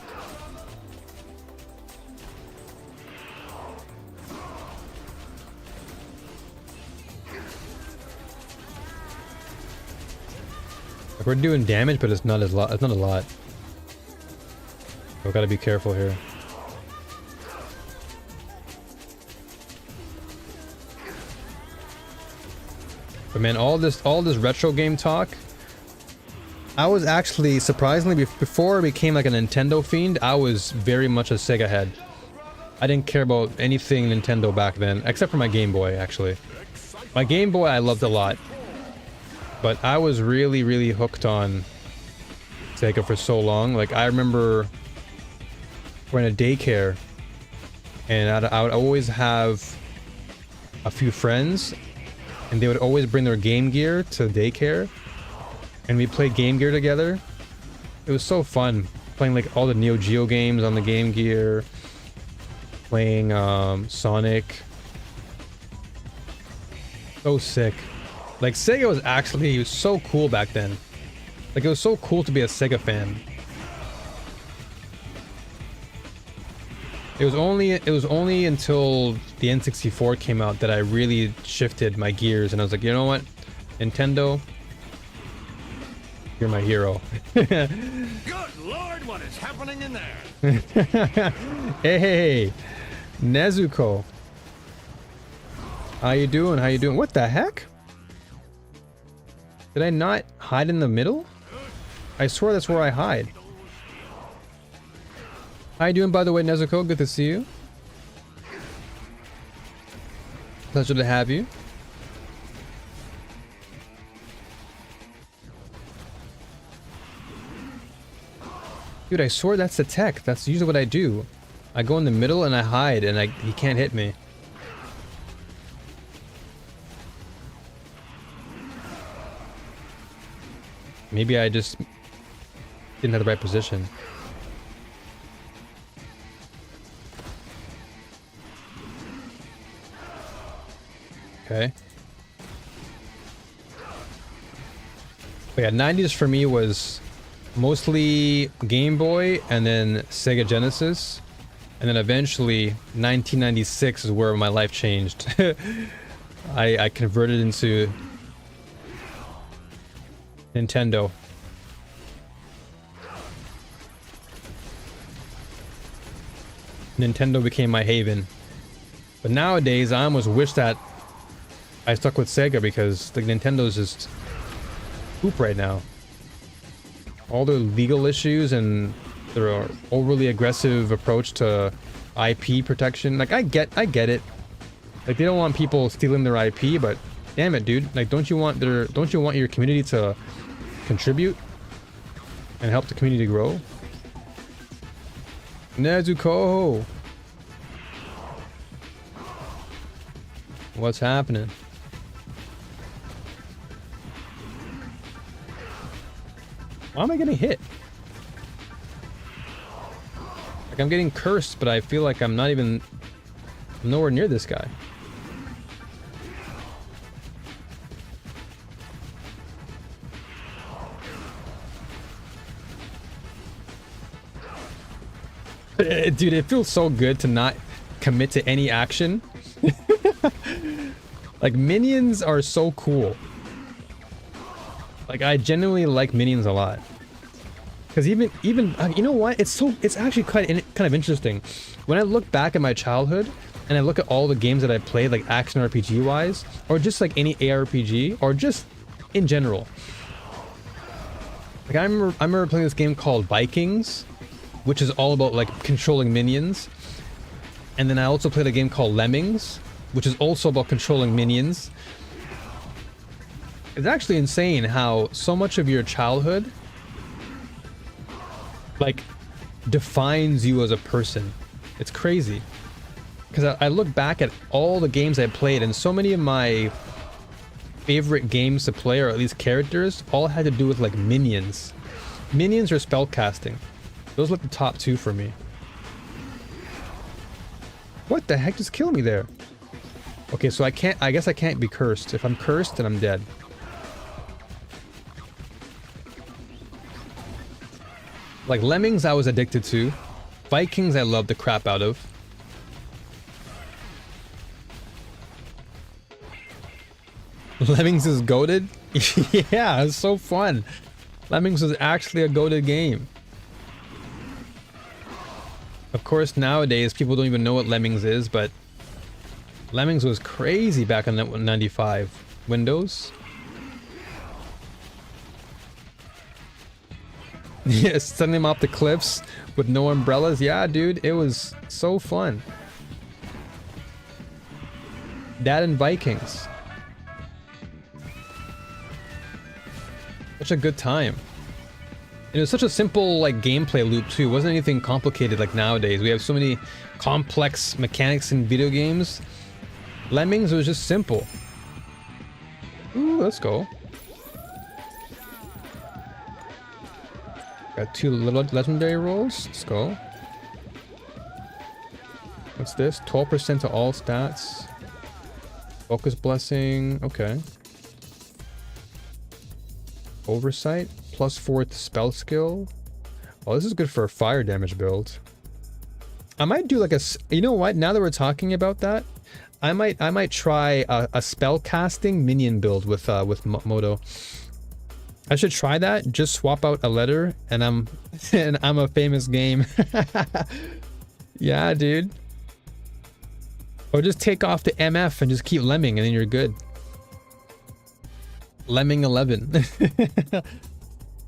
Like we're doing damage, but it's not as lot. It's not a lot. So I've got to be careful here. But man, all this retro game talk. I was actually, surprisingly, before I became like a Nintendo fiend, I was very much a Sega head. I didn't care about anything Nintendo back then, except for my Game Boy, actually. My Game Boy I loved a lot. But I was really, really hooked on Sega for so long. Like, I remember we're in a daycare, and I would always have a few friends, and they would always bring their Game Gear to daycare. And we played Game Gear together. It was so fun. Playing like all the Neo Geo games on the Game Gear. Playing Sonic. So sick. Like Sega was actually, it was so cool back then. Like it was so cool to be a Sega fan. It was only until the N64 came out that I really shifted my gears and I was like, you know what? Nintendo, you're my hero. Good lord, what is happening in there? Hey, Nezuko. How you doing? How you doing? What the heck? Did I not hide in the middle? I swear that's where I hide. How you doing, by the way, Nezuko? Good to see you. Pleasure to have you. Dude, I swear that's the tech. That's usually what I do. I go in the middle and I hide and he can't hit me. Maybe I just didn't have the right position. Okay. But yeah, 90s for me was mostly Game Boy and then Sega Genesis. And then eventually 1996 is where my life changed. I converted into Nintendo. Nintendo became my haven. But nowadays, I almost wish that I stuck with Sega because the Nintendo's just poop right now. All their legal issues and their overly aggressive approach to IP protection. Like, I get it. Like, they don't want people stealing their IP, but damn it, dude. Like, don't you want your community to contribute and help the community grow? Nezuko! What's happening? Why am I getting hit? Like, I'm getting cursed, but I feel like I'm nowhere near this guy. Dude, it feels so good to not commit to any action. Like, minions are so cool. Like, I genuinely like minions a lot. Because even you know what? It's actually kind of interesting. When I look back at my childhood and I look at all the games that I played, like action RPG wise, or just like any ARPG, or just in general. Like, I remember playing this game called Vikings, which is all about like controlling minions. And then I also played a game called Lemmings, which is also about controlling minions. It's actually insane how so much of your childhood like defines you as a person. It's crazy. Because I look back at all the games I played, and so many of my favorite games to play, or at least characters, all had to do with like minions. Minions or spellcasting. Those were the top two for me. What the heck just killed me there? Okay, so I guess I can't be cursed. If I'm cursed, then I'm dead. Like, Lemmings I was addicted to. Vikings I loved the crap out of. Lemmings is goated? Yeah, it's so fun. Lemmings was actually a goated game. Of course, nowadays, people don't even know what Lemmings is, but Lemmings was crazy back on that 95 Windows. Yeah, sending them off the cliffs with no umbrellas. Yeah, dude, it was so fun. That and Vikings. Such a good time. It was such a simple like gameplay loop too. It wasn't anything complicated like nowadays. We have so many complex mechanics in video games. Lemmings was just simple. Ooh, let's go. Got 2 legendary rolls. Let's go. What's this? 12% to all stats. Focus blessing. Okay. Oversight. +4 spell skill. Oh, this is good for a fire damage build. I might do like a... You know what? Now that we're talking about that, I might try a spell casting minion build with Moto. I should try that. Just swap out a letter, and I'm a famous game. Yeah, dude. Or just take off the MF and just keep lemming, and then you're good. Lemming 11.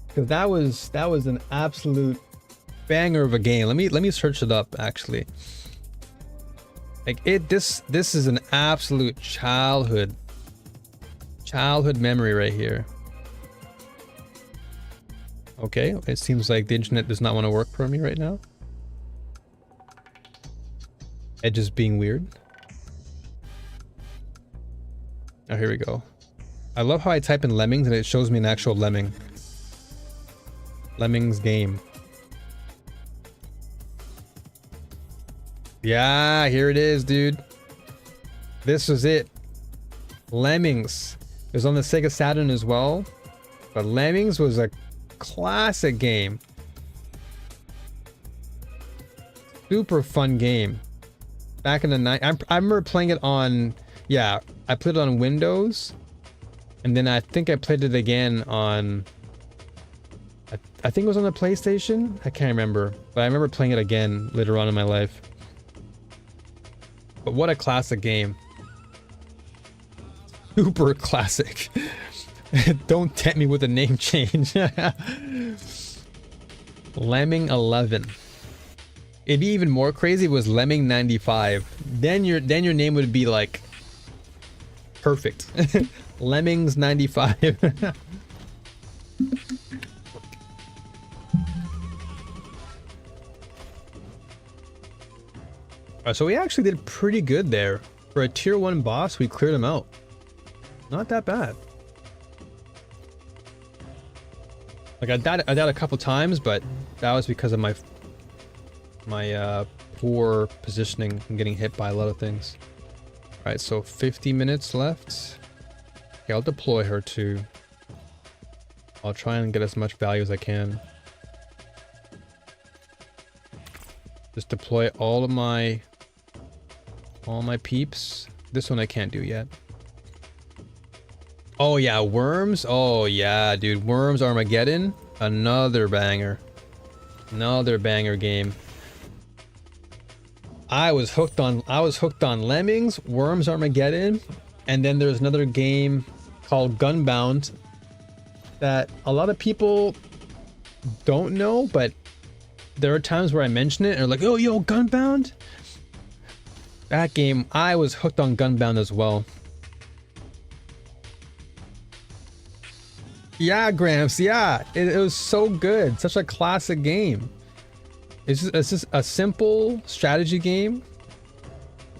Because that was an absolute banger of a game. Let me search it up actually. Like this is an absolute childhood memory right here. Okay, it seems like the internet does not want to work for me right now. Edge is being weird. Oh, here we go. I love how I type in lemmings and it shows me an actual lemming. Lemmings game. Yeah, here it is, dude. This was it. Lemmings. It was on the Sega Saturn as well. But Lemmings was a classic game. Super fun game. Back in the night, I remember playing it on... Yeah, I played it on Windows. And then I think I played it again on... I think it was on the PlayStation? I can't remember. But I remember playing it again later on in my life. But what a classic game. Super classic. Don't tempt me with a name change. Lemming 11. It'd be even more crazy if it was Lemming 95. Then your name would be like perfect. Lemmings 95. So we actually did pretty good there. For a tier 1 boss, we cleared him out. Not that bad. Like I died a couple times, but that was because of my poor positioning and getting hit by a lot of things. Alright, so 50 minutes left. Okay, I'll deploy her too. I'll try and get as much value as I can. Just deploy all my peeps. This one I can't do yet. Oh yeah, Worms. Oh yeah, dude. Worms Armageddon. Another banger. Another banger game. I was hooked on Lemmings, Worms Armageddon, and then there's another game called Gunbound that a lot of people don't know, but there are times where I mention it and they're like, oh yo, Gunbound? That game, I was hooked on Gunbound as well. Yeah, Gramps, yeah. It was so good. Such a classic game. It's just a simple strategy game.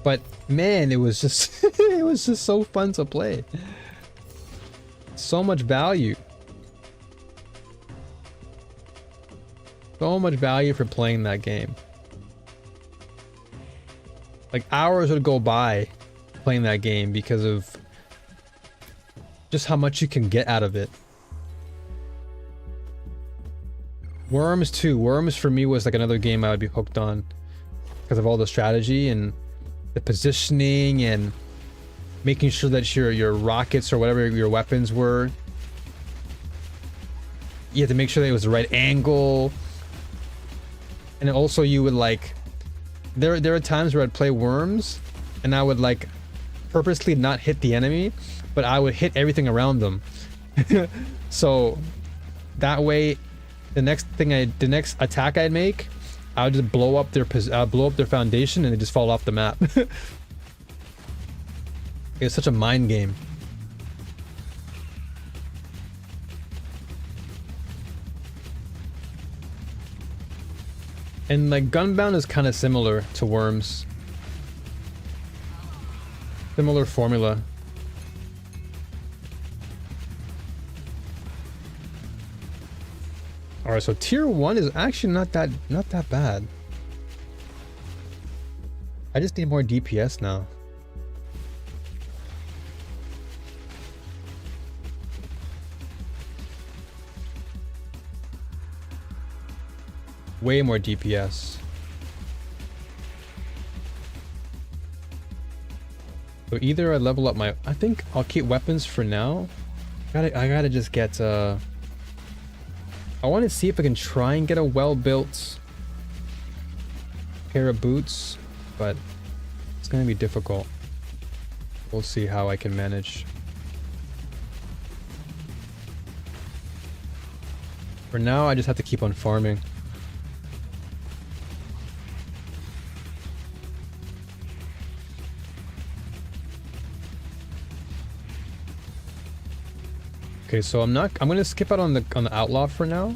But man, it was just it was just so fun to play. So much value. So much value for playing that game. Like hours would go by playing that game because of just how much you can get out of it. Worms too. Worms for me was like another game I would be hooked on because of all the strategy and the positioning and making sure that your rockets or whatever your weapons were, you had to make sure that it was the right angle. And then also you would like, there are times where I'd play Worms and I would like purposely not hit the enemy, but I would hit everything around them. So that way the next attack I'd make, I would just blow up their foundation and they just fall off the map. It's such a mind game. And like Gunbound is kind of similar to Worms. Similar formula. Alright, so tier 1 is actually not that bad. I just need more DPS now. Way more DPS. So either I level up my, I think I'll keep weapons for now. I gotta just get I want to see if I can try and get a well-built pair of boots, but it's gonna be difficult. We'll see how I can manage. For now, I just have to keep on farming. Okay, so I'm gonna skip out on the outlaw for now,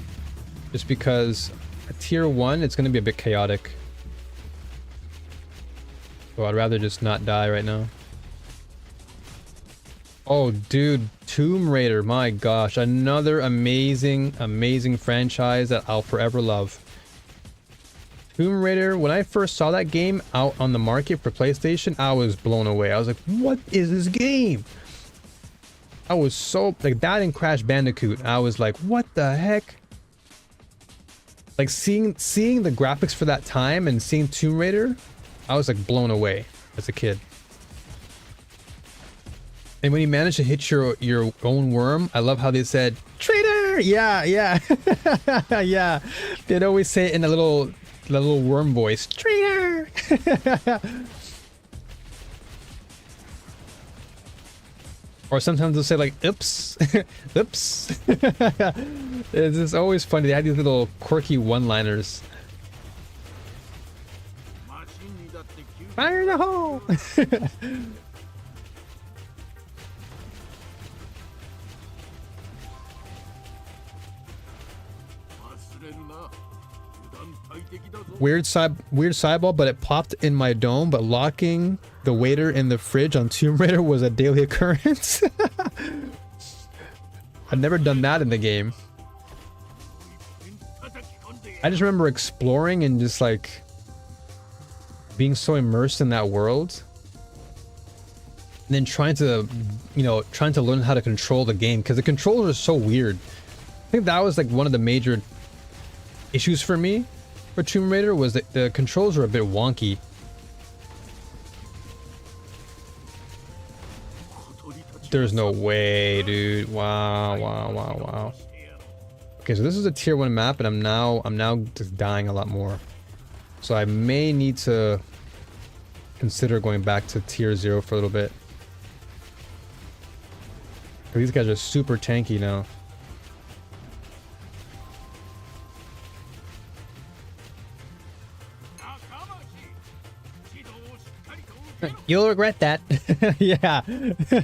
just because at tier 1 it's gonna be a bit chaotic. So I'd rather just not die right now. Oh dude, Tomb Raider, my gosh, another amazing franchise that I'll forever love. Tomb Raider, when I first saw that game out on the market for PlayStation, I was blown away. I was like, what is this game? I was so like that and Crash Bandicoot. I was like, what the heck? Like seeing the graphics for that time and seeing Tomb Raider, I was like blown away as a kid. And when you manage to hit your own worm, I love how they said traitor. Yeah, yeah. Yeah. They'd always say it in a little worm voice, traitor. Or sometimes they'll say like, oops, oops. It's just always funny. They have these little quirky one-liners. Fire in the hole! Weird sideball, but it popped in my dome, but locking the waiter in the fridge on Tomb Raider was a daily occurrence. I've never done that in the game. I just remember exploring and just like being so immersed in that world. And then trying to, you know, trying to learn how to control the game, because the controls are so weird. I think that was like one of the major issues for me for Tomb Raider, was that the controls were a bit wonky. There's no way, dude. Wow, wow, wow, wow. Okay, so this is a tier 1 map, and I'm now just dying a lot more. So I may need to consider going back to tier 0 for a little bit. These guys are super tanky now. You'll regret that. Yeah,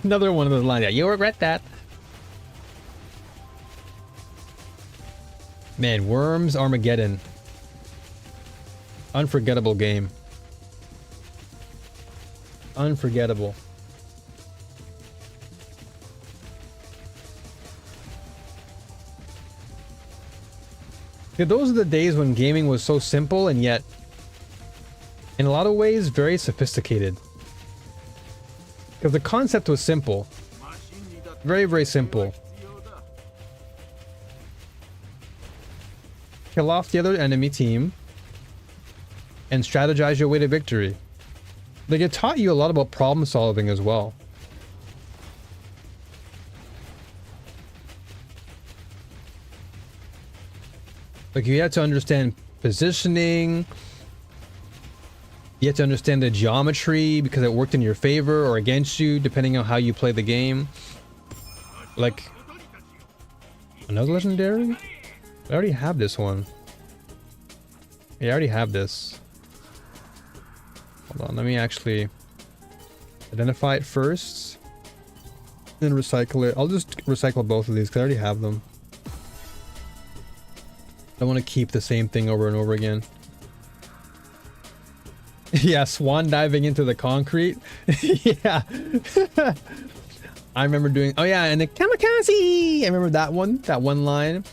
another one of those lines. Yeah, you'll regret that. Man, Worms Armageddon. Unforgettable game. Unforgettable. Yeah, those are the days when gaming was so simple and yet, in a lot of ways, very sophisticated. Because the concept was simple. Very, very simple. Kill off the other enemy team and strategize your way to victory. Like, it taught you a lot about problem solving as well. Like, you had to understand positioning. You had to understand the geometry because it worked in your favor or against you, depending on how you play the game. Like, another legendary? I already have this one. Yeah, I already have this. Hold on, let me actually identify it first. Then recycle it. I'll just recycle both of these because I already have them. I don't want to keep the same thing over and over again. Yeah, swan diving into the concrete. Yeah. I remember doing, oh yeah, and the kamikaze. I remember that one line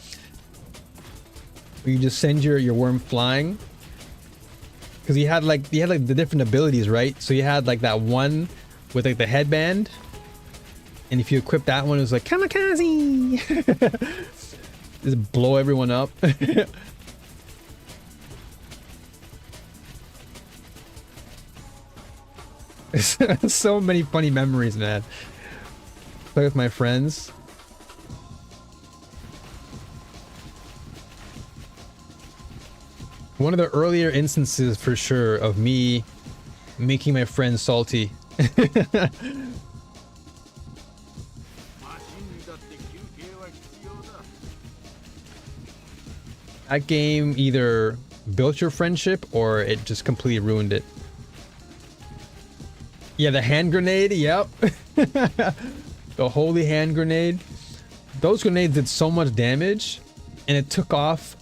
where you just send your worm flying, because you had like the different abilities, right? So you had like that one with like the headband, and if you equip that one, it was like kamikaze. Just blow everyone up. So many funny memories, man. Play with my friends. One of the earlier instances for sure of me making my friends salty. That game either built your friendship or it just completely ruined it. Yeah, the hand grenade, yep. The holy hand grenade. Those grenades did so much damage, and it took off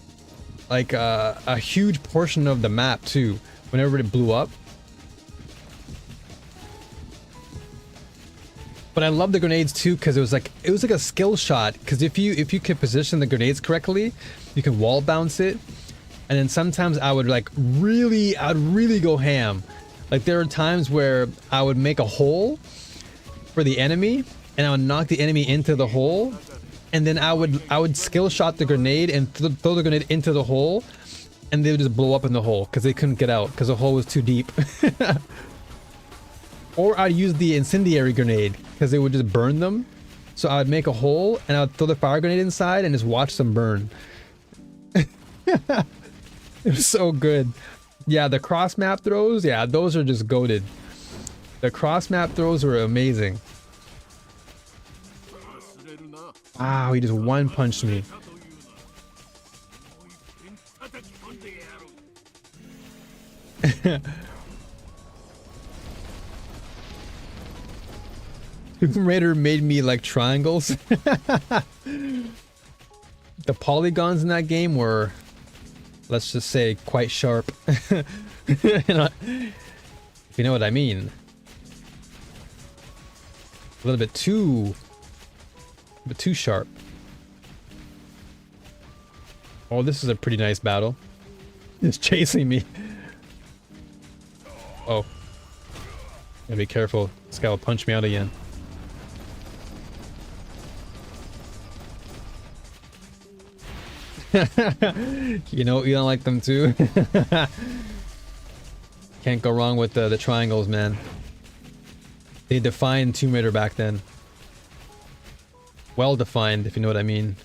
like a huge portion of the map too, whenever it blew up. But I love the grenades too, because it was like a skill shot. Because if you could position the grenades correctly, you can wall bounce it. And then sometimes I'd really go ham. Like, there are times where I would make a hole for the enemy, and I would knock the enemy into the hole, and then I would skill shot the grenade and throw the grenade into the hole, and they would just blow up in the hole because they couldn't get out because the hole was too deep. Or I'd use the incendiary grenade because they would just burn them. So I would make a hole and I would throw the fire grenade inside and just watch them burn. It was so good. Yeah, the cross map throws, yeah, those are just goated. The cross map throws were amazing. Wow, he just one punched me. Tomb Raider made me like triangles. The polygons in that game were, let's just say, quite sharp. If you know what I mean. A little bit too sharp. Oh, this is a pretty nice battle. It's chasing me. Oh. Gotta be careful. This guy will punch me out again. You know, you don't like them too. Can't go wrong with the triangles, man. They defined Tomb Raider back then. Well defined, if you know what I mean.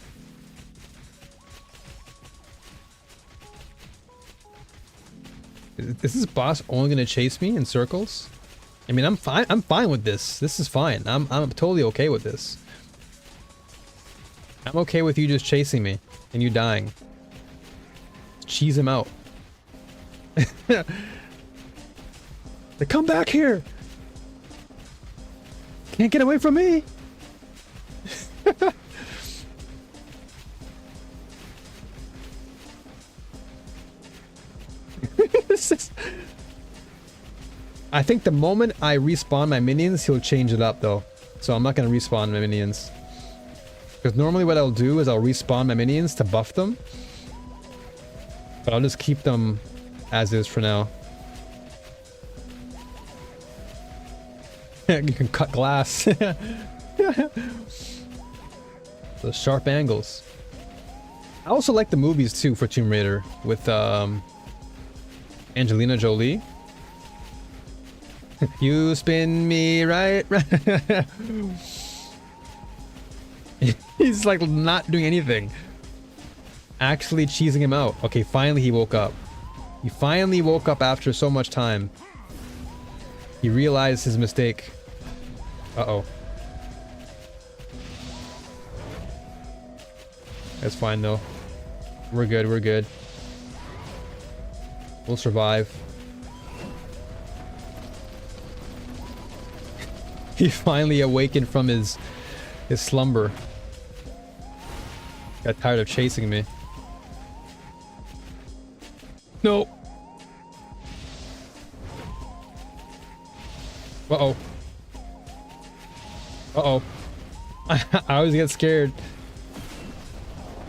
Is this boss only gonna chase me in circles? I mean, I'm fine with this. This is fine. I'm totally okay with this. I'm okay with you just chasing me and you dying. Cheese him out. They come back here. Can't get away from me. I think the moment I respawn my minions, he'll change it up though. So I'm not gonna respawn my minions. Because normally what I'll do is I'll respawn my minions to buff them. But I'll just keep them as is for now. You can cut glass. Those sharp angles. I also like the movies too for Tomb Raider with Angelina Jolie. You spin me right. He's like not doing anything. Actually cheesing him out. Okay, finally he woke up. He finally woke up after so much time. He realized his mistake. Uh-oh. That's fine though. We're good, we're good. We'll survive. He finally awakened from his slumber. Got tired of chasing me. No. Uh-oh. Uh-oh. I always get scared.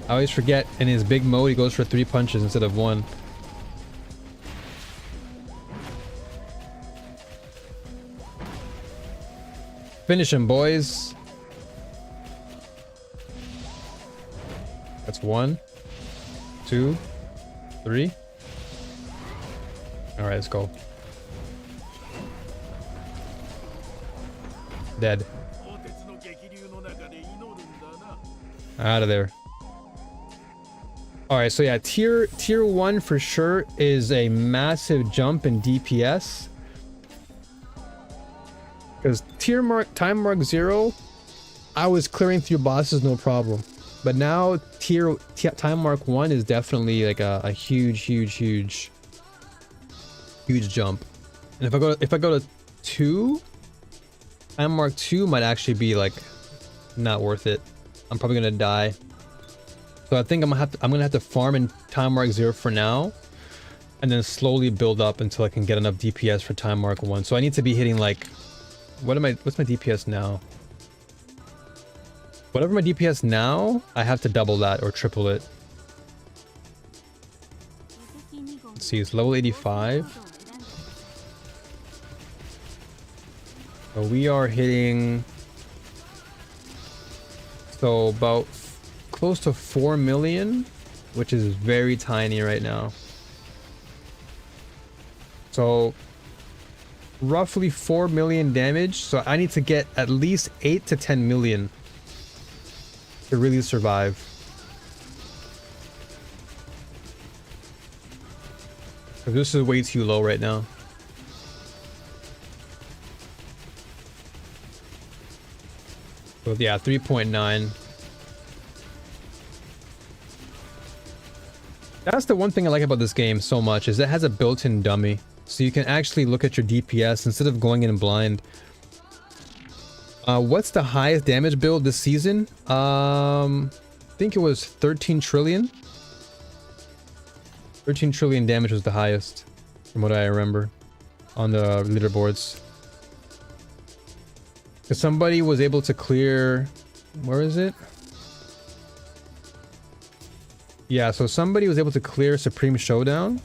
I always forget in his big mode he goes for 3 punches instead of 1. Finish him, boys. That's 1, 2, 3. Alright, let's go. Dead. Out of there. Alright, so yeah, tier 1 for sure is a massive jump in DPS. Because time mark 0, I was clearing through bosses no problem. But now time mark 1 is definitely like a huge jump. And if I go to 2, time mark 2 might actually be like not worth it. I'm probably gonna die. So I think I'm gonna have to farm in time mark 0 for now, and then slowly build up until I can get enough DPS for time mark 1. So I need to be hitting like, what's my DPS now? Whatever my DPS now, I have to double that or triple it. Let's see, it's level 85. So we are hitting, so about close to 4 million, which is very tiny right now. So roughly 4 million damage. So I need to get at least 8 to 10 million to really survive. This is way too low right now. So yeah, 3.9. That's the one thing I like about this game so much, is it has a built-in dummy. So you can actually look at your DPS instead of going in blind. What's the highest damage build this season? I think it was 13 trillion. 13 trillion damage was the highest, from what I remember, on the leaderboards. Because somebody was able to clear... Where is it? Yeah, so somebody was able to clear Supreme Showdown.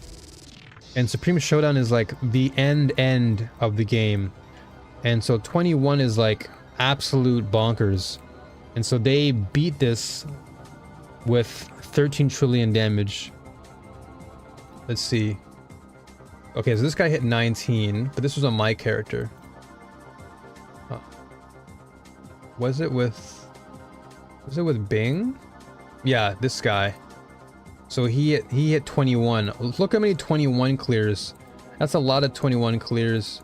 And Supreme Showdown is like the end of the game. And so 21 is like absolute bonkers. And so they beat this with 13 trillion damage. Let's see. Okay, so this guy hit 19, but this was on my character. Was it with Bing? Yeah, this guy. So he hit 21. Look how many 21 clears. That's a lot of 21 clears.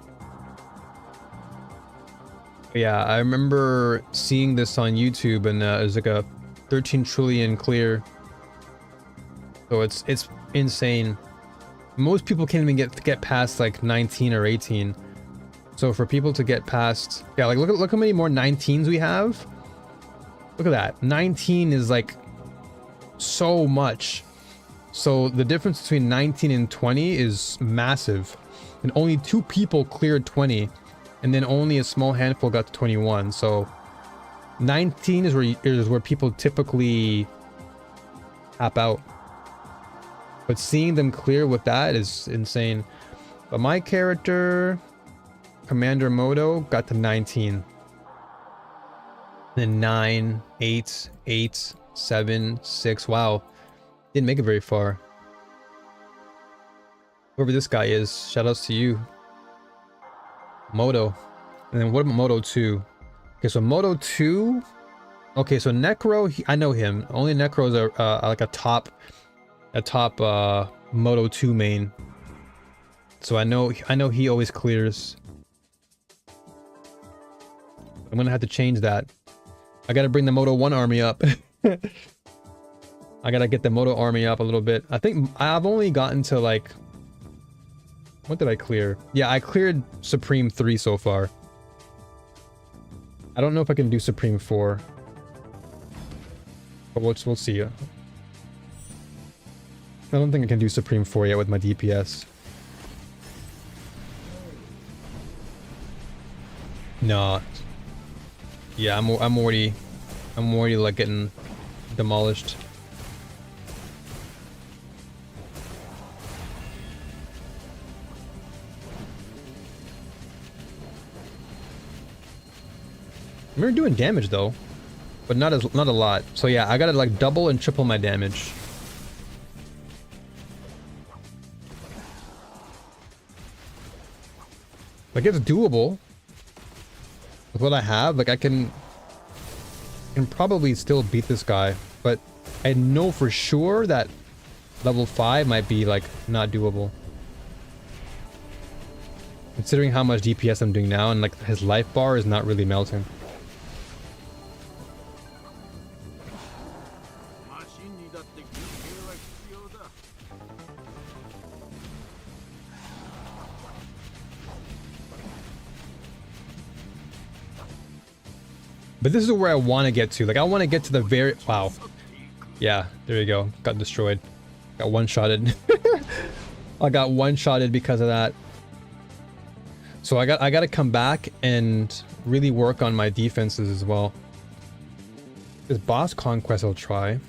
Yeah, I remember seeing this on YouTube, and it was like a 13 trillion clear. So it's insane. Most people can't even get past like 19 or 18. So for people to get past, yeah, like look how many more 19s we have. Look at that. 19 is like so much. So the difference between 19 and 20 is massive. And only 2 people cleared 20. And then only a small handful got to 21. So 19 is where people typically tap out. But seeing them clear with that is insane. But my character, Commander Moto, got to 19. Then 9, 8, 8, 7, 6. Wow. Didn't make it very far. Whoever this guy is, shoutouts to you. Moto. And then what about Moto 2? Okay, so Moto 2. Okay, so Necro, I know him. Only Necros are like a top Moto 2 main. So I know he always clears. I'm gonna have to change that. I gotta bring the Moto 1 army up. I gotta get the Moto army up a little bit. I think I've only gotten to like... What did I clear? Yeah, I cleared Supreme 3 so far. I don't know if I can do Supreme 4. But we'll see. I don't think I can do Supreme 4 yet with my DPS. No. Yeah, I'm already like getting demolished. We're doing damage though, but not a lot. So yeah, I gotta like double and triple my damage. Like it's doable with what I have. Like I can probably still beat this guy, but I know for sure that level 5 might be like not doable. Considering how much DPS I'm doing now, and like his life bar is not really melting. But this is where I want to get to. Like, I want to get to the very... Wow. Yeah, there you go. Got destroyed. Got one-shotted. I got one-shotted because of that. So I got to come back and really work on my defenses as well. This boss conquest I'll try.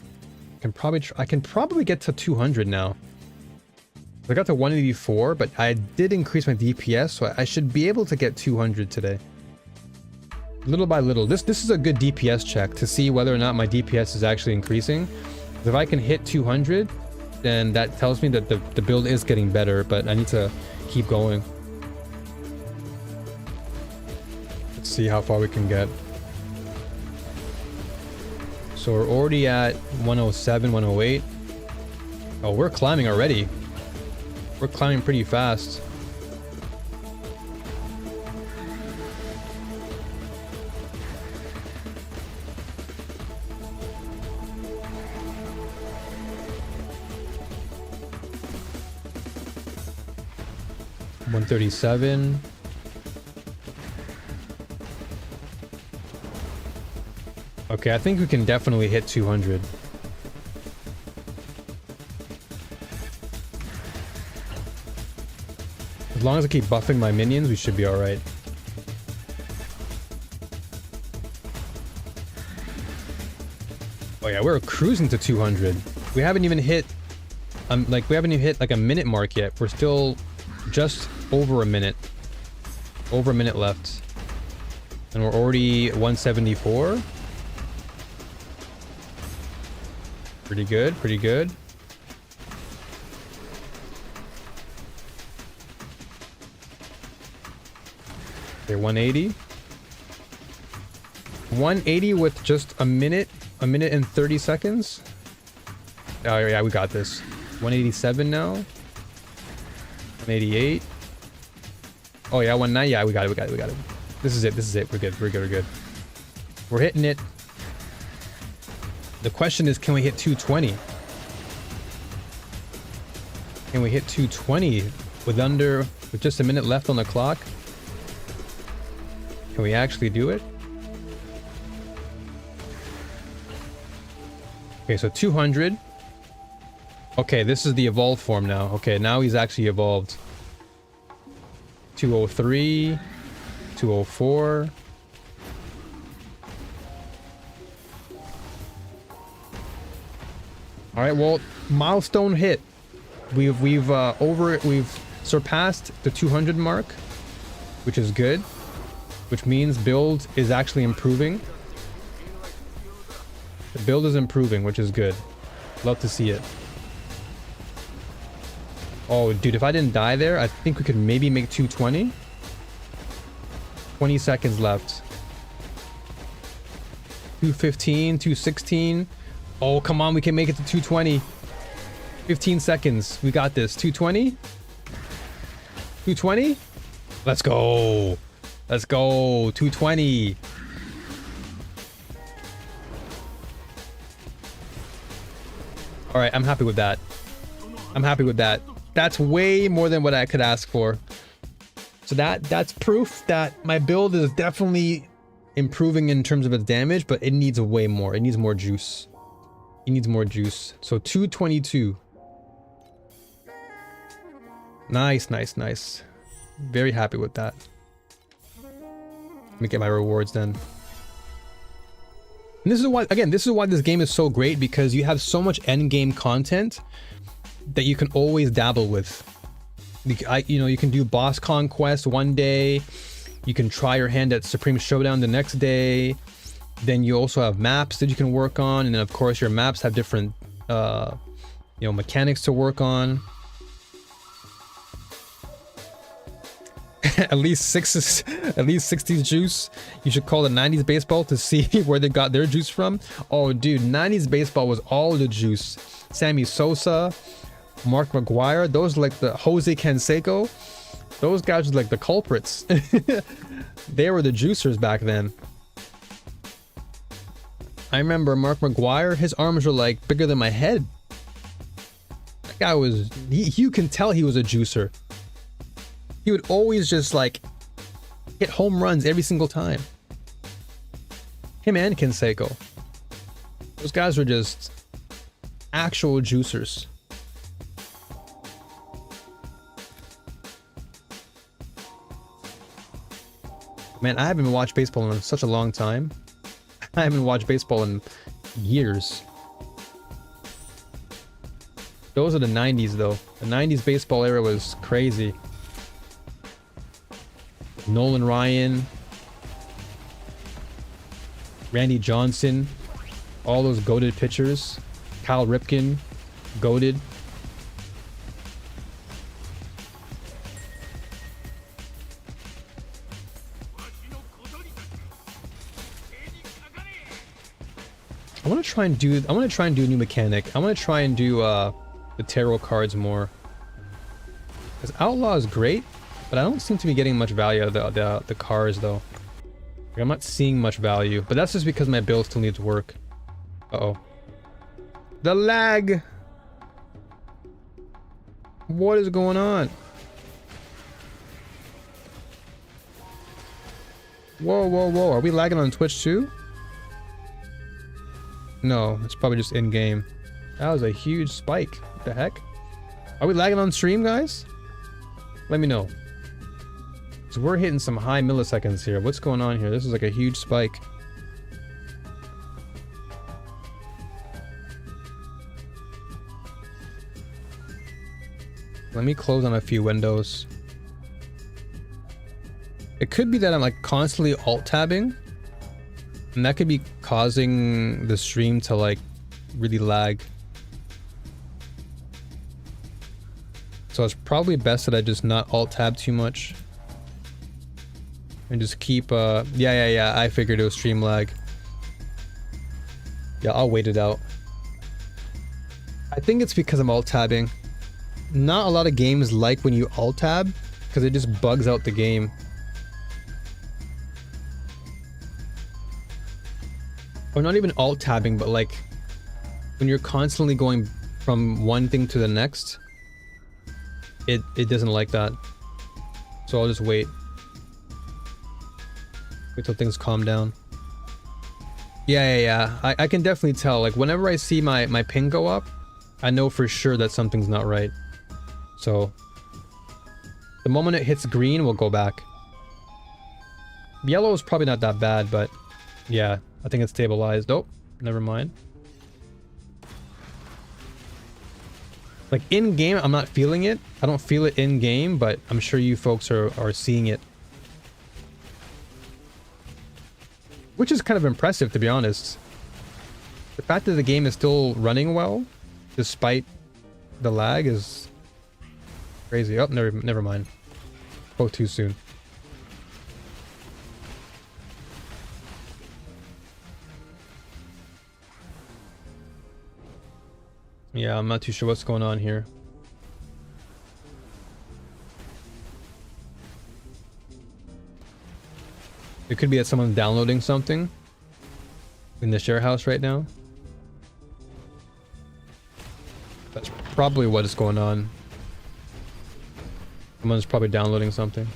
I can probably get to 200 now. I got to 184, but I did increase my DPS, so I should be able to get 200 today. Little by little. This is a good DPS check to see whether or not my DPS is actually increasing. If I can hit 200, then that tells me that the build is getting better, but I need to keep going. Let's see how far we can get. So we're already at 107, 108. Oh, we're climbing already. We're climbing pretty fast. 137. Okay, I think we can definitely hit 200. As long as I keep buffing my minions, we should be alright. Oh yeah, we're cruising to 200. We haven't even hit, we haven't even hit like a minute mark yet. We're still just over a minute. Over a minute left. And we're already 174. Pretty good, pretty good. Okay, 180. 180 with just a minute and 30 seconds. Oh yeah, we got this. 187 now. 188. Oh yeah, 190. Yeah, we got it. This is it. We're good. We're hitting it. The question is, can we hit 220? Can we hit 220 with just a minute left on the clock? Can we actually do it? Okay, so 200. Okay, this is the evolved form now. Okay, now he's actually evolved. 203, 204. All right, well, milestone hit. We've surpassed the 200 mark, which is good. Which means build is actually improving. The build is improving, which is good. Love to see it. Oh, dude, if I didn't die there, I think we could maybe make 220. 20 seconds left. 215, 216. Oh, come on, we can make it to 220. 15 seconds. We got this. 220? 220? Let's go. Let's go. 220. All right, I'm happy with that. That's way more than what I could ask for. So that's proof that my build is definitely improving in terms of its damage, but it needs way more. It needs more juice. So 222. Nice. Very happy with that. Let me get my rewards then. And this is why this game is so great, because you have so much end game content that you can always dabble with. You can do boss conquest one day, you can try your hand at Supreme Showdown the next day, then you also have maps that you can work on, and then of course your maps have different mechanics to work on. at least 60s juice. You should call the 90s baseball to see where they got their juice from. Oh dude, 90s baseball was all the juice. Sammy Sosa, Mark McGuire, those like the Jose Canseco, those guys were like the culprits. They were the juicers back then. I remember Mark McGuire, his arms were like bigger than my head. That guy was, you can tell he was a juicer. He would always just like hit home runs every single time. Him and Canseco. Those guys were just actual juicers. Man, I haven't watched baseball in such a long time. I haven't watched baseball in years. Those are the 90s though. The 90s baseball era was crazy. Nolan Ryan, Randy Johnson, all those goated pitchers. Kyle Ripken, goated. I want to try and do a new mechanic. I want to try and do the tarot cards more. Because Outlaw is great, but I don't seem to be getting much value out of the cards though. Like, I'm not seeing much value, but that's just because my build still needs work. Uh-oh. The lag! What is going on? Whoa, whoa, whoa. Are we lagging on Twitch too? No, it's probably just in-game. That was a huge spike. What the heck? Are we lagging on stream, guys? Let me know. So we're hitting some high milliseconds here. What's going on here? This is like a huge spike. Let me close on a few windows. It could be that I'm like constantly alt-tabbing, and that could be causing the stream to like really lag. So it's probably best that I just not alt-tab too much. And just keep, yeah, I figured it was stream lag. Yeah, I'll wait it out. I think it's because I'm alt-tabbing. Not a lot of games like when you alt-tab, because it just bugs out the game. Or not even alt-tabbing, but like when you're constantly going from one thing to the next, it doesn't like that. So I'll just wait. Wait till things calm down. Yeah. I can definitely tell. Like whenever I see my ping go up, I know for sure that something's not right. So the moment it hits green, we'll go back. Yellow is probably not that bad, but yeah, I think it's stabilized. Oh, never mind. Like in game, I'm not feeling it. I don't feel it in game, but I'm sure you folks are seeing it. Which is kind of impressive, to be honest. The fact that the game is still running well, despite the lag, is crazy. Oh, never mind. Spoke too soon. Yeah, I'm not too sure what's going on here. It could be that someone's downloading something in the share house right now. That's probably what is going on. Someone's probably downloading something.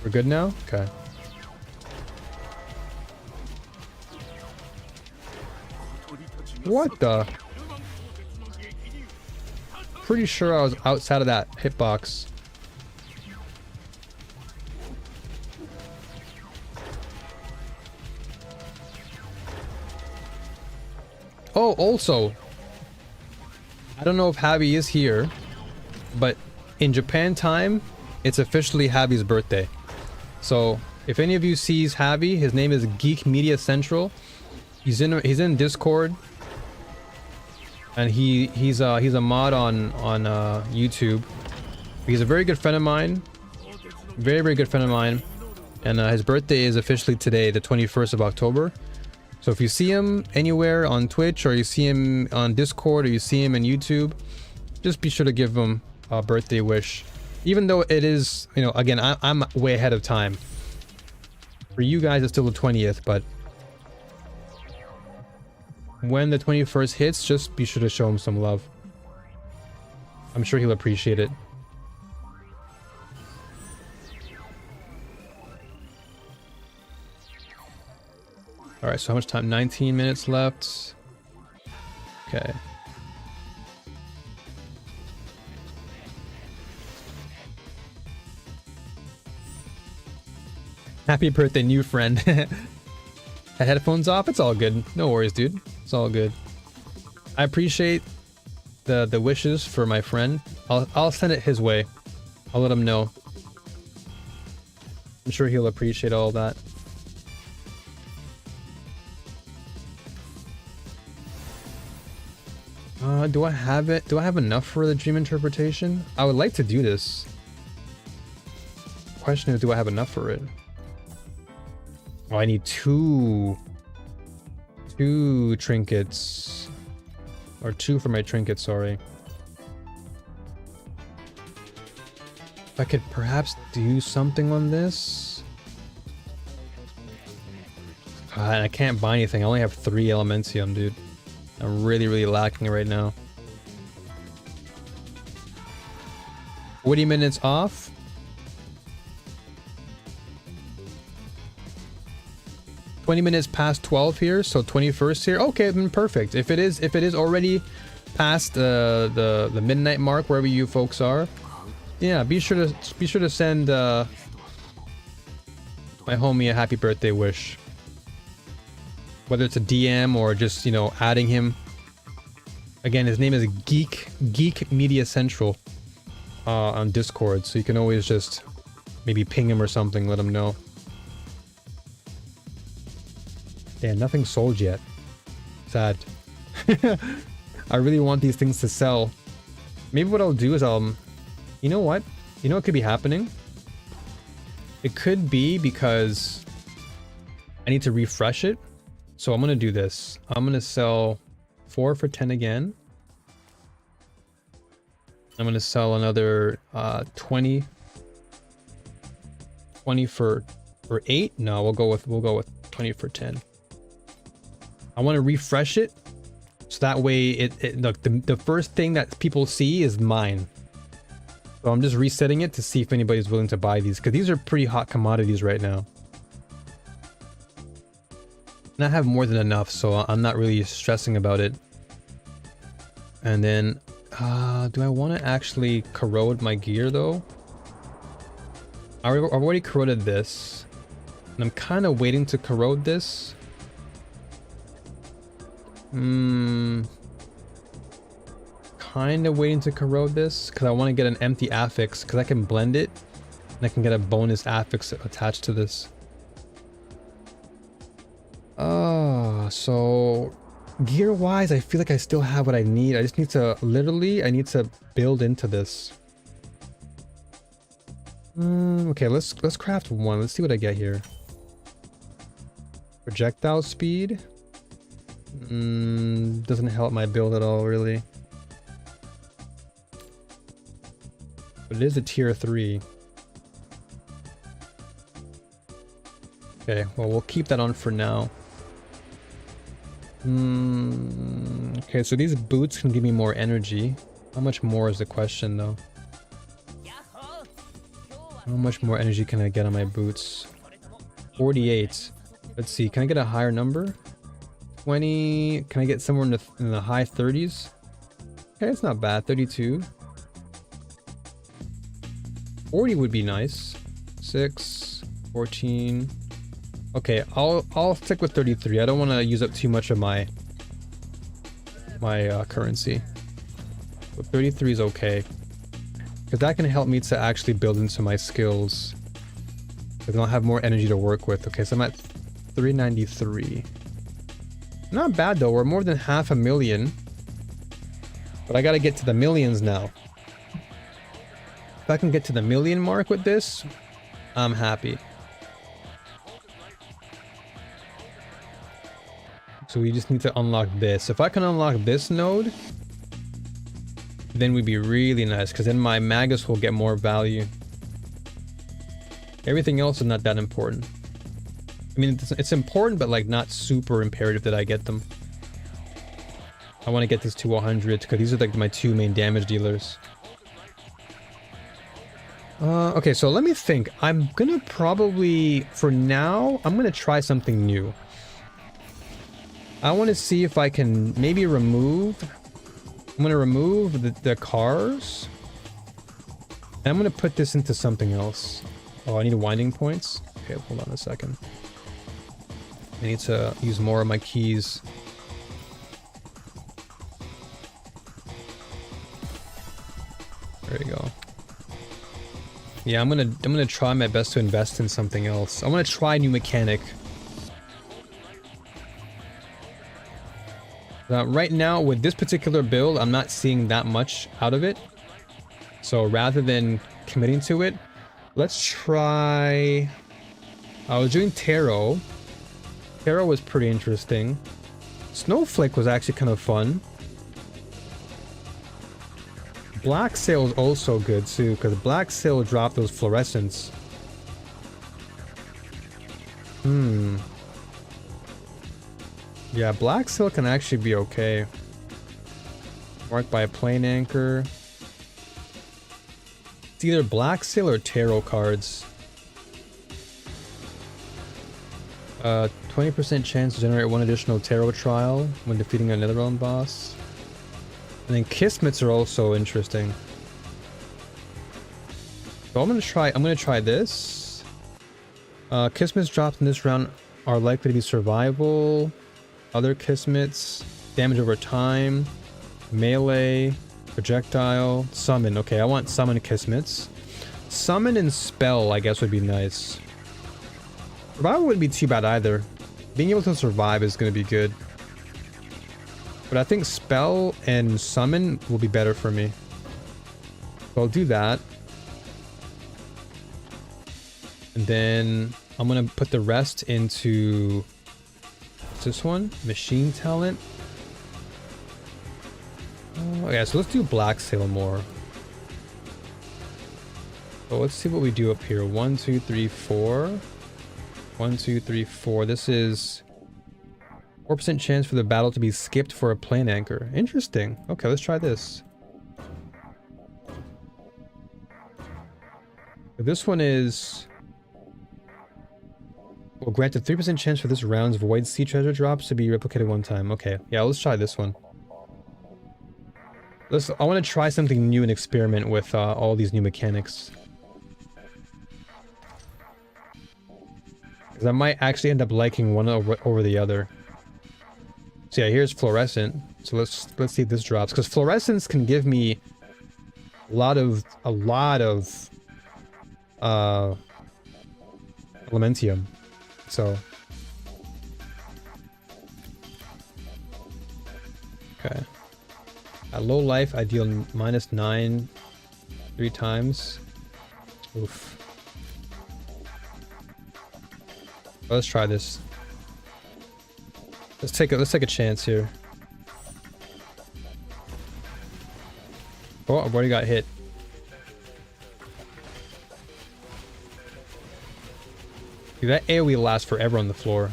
We're good now? Okay. What the? Pretty sure I was outside of that hitbox. Oh, also, I don't know if Javi is here, but in Japan time, it's officially Javi's birthday. So if any of you sees Javi, his name is Geek Media Central. He's in Discord, and he's a mod on YouTube. He's a very good friend of mine, very good friend of mine, and his birthday is officially today, the 21st of October. So if you see him anywhere on Twitch, or you see him on Discord, or you see him on YouTube, just be sure to give him a birthday wish. Even though it is, you know, again, I'm way ahead of time. For you guys, it's still the 20th, but when the 21st hits, just be sure to show him some love. I'm sure he'll appreciate it. All right, so how much time? 19 minutes left. Okay. Happy birthday, new friend. Had headphones off? It's all good. No worries, dude. It's all good. I appreciate the wishes for my friend. I'll send it his way. I'll let him know. I'm sure he'll appreciate all that. Do I have it? Do I have enough for the dream interpretation? I would like to do this. Question is, do I have enough for it? Oh, I need two trinkets. Or two for my trinkets, sorry. If I could perhaps do something on this. And I can't buy anything. I only have 3 Elementium, dude. I'm really lacking right now. 40 minutes off. 20 minutes past 12 here, so 21st here. Okay, then perfect. If it is already past the midnight mark wherever you folks are, yeah, be sure to send my homie a happy birthday wish. Whether it's a DM or just, you know, adding him. Again, his name is Geek Media Central on Discord, so you can always just maybe ping him or something, let him know. Damn, nothing sold yet. Sad. I really want these things to sell. Maybe what I'll do is you know what? You know what could be happening? It could be because I need to refresh it. So I'm gonna do this. I'm gonna sell 4 for 10 again. I'm gonna sell another 20 for 8. No, we'll go with 20 for 10. I want to refresh it so that way look, the first thing that people see is mine. So I'm just resetting it to see if anybody's willing to buy these, because these are pretty hot commodities right now. And I have more than enough, so I'm not really stressing about it. And then do I want to actually corrode my gear though? I've already corroded this, and I'm kind of waiting to corrode this. Kind of waiting to corrode this because I want to get an empty affix because I can blend it and I can get a bonus affix attached to this. So gear wise, I feel like I still have what I need. I just need to I need to build into this. Okay, let's craft one. Let's see what I get here. Projectile speed. Doesn't help my build at all, really. But it is a tier 3. Okay, well, we'll keep that on for now. Okay, so these boots can give me more energy. How much more is the question, though? How much more energy can I get on my boots? 48. Let's see, can I get a higher number? 20. Can I get somewhere in the high 30s? Okay, it's not bad. 32. 40 would be nice. 6, 14. Okay, I'll stick with 33. I don't want to use up too much of my currency. But 33 is okay, because that can help me to actually build into my skills. Because I'll have more energy to work with. Okay, so I'm at 393. Not bad though. We're more than 500,000. But I gotta get to the millions now. If I can get to the million mark with this, I'm happy. So we just need to unlock this. If I can unlock this node, then we'd be really nice, because then my magus will get more value. Everything else is not that important. I mean, it's important, but like not super imperative that I get them. I want to get this to 100 because these are like my 2 main damage dealers. Okay, so let me think. I'm gonna probably, for now, I'm gonna try something new. I want to see if I can maybe remove. I'm gonna remove the cars. And I'm gonna put this into something else. Oh, I need winding points. Okay, hold on a second. I need to use more of my keys. There you go. Yeah, I'm gonna try my best to invest in something else. I want to try a new mechanic. Right now, with this particular build, I'm not seeing that much out of it. So rather than committing to it, let's try... I was doing Tarot. Tarot was pretty interesting. Snowflake was actually kind of fun. Black Sail is also good too, because Black Sail dropped those fluorescents. Yeah, Black Sail can actually be okay. Marked by a plane anchor. It's either Black Sail or Tarot cards. 20% chance to generate one additional tarot trial when defeating a Netherrealm boss. And then Kismets are also interesting. So I'm gonna try this. Kismets dropped in this round are likely to be survival, other Kismets, damage over time, melee, projectile, summon. Okay, I want summon Kismets. Summon and spell, I guess, would be nice. Survival wouldn't be too bad either. Being able to survive is going to be good. But I think spell and summon will be better for me. So I'll do that. And then I'm going to put the rest into this one, machine talent. Oh yeah, so let's do Black Sail more. So let's see what we do up here. 1, 2, 3, 4. 1, 2, 3, 4. This is 4% chance for the battle to be skipped for a plane anchor. Interesting. Okay, let's try this. This one is... well, granted 3% chance for this round's Void Sea treasure drops to be replicated one time. Okay, yeah, let's try this one. I want to try something new and experiment with all these new mechanics. Because I might actually end up liking one over the other. So yeah, here's Fluorescent. So let's see if this drops. Because Fluorescence can give me a lot of Elementium. So okay. At low life, I deal -9 3 times. Oof. Let's try this. Let's take a chance here. Oh, I've already got hit. Dude, that AoE lasts forever on the floor.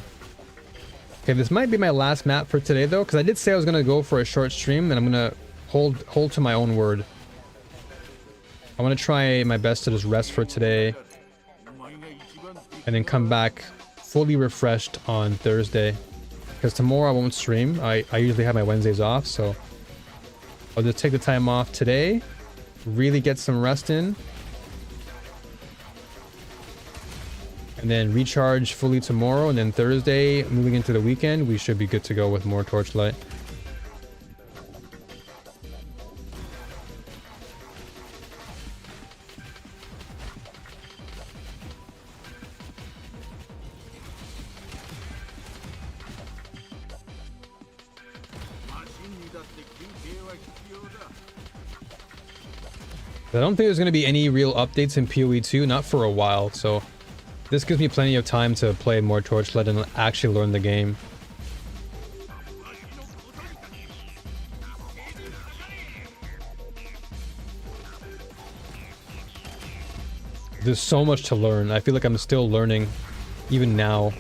Okay, this might be my last map for today though, because I did say I was gonna go for a short stream, and I'm gonna hold to my own word. I want to try my best to just rest for today, and then come back fully refreshed on Thursday. Because tomorrow I won't stream. I usually have my Wednesdays off, so I'll just take the time off today, really get some rest in, and then recharge fully tomorrow, and then Thursday, moving into the weekend, we should be good to go with more Torchlight. I don't think there's going to be any real updates in PoE 2, not for a while, so this gives me plenty of time to play more Torchlight and actually learn the game. There's so much to learn. I feel like I'm still learning, even now.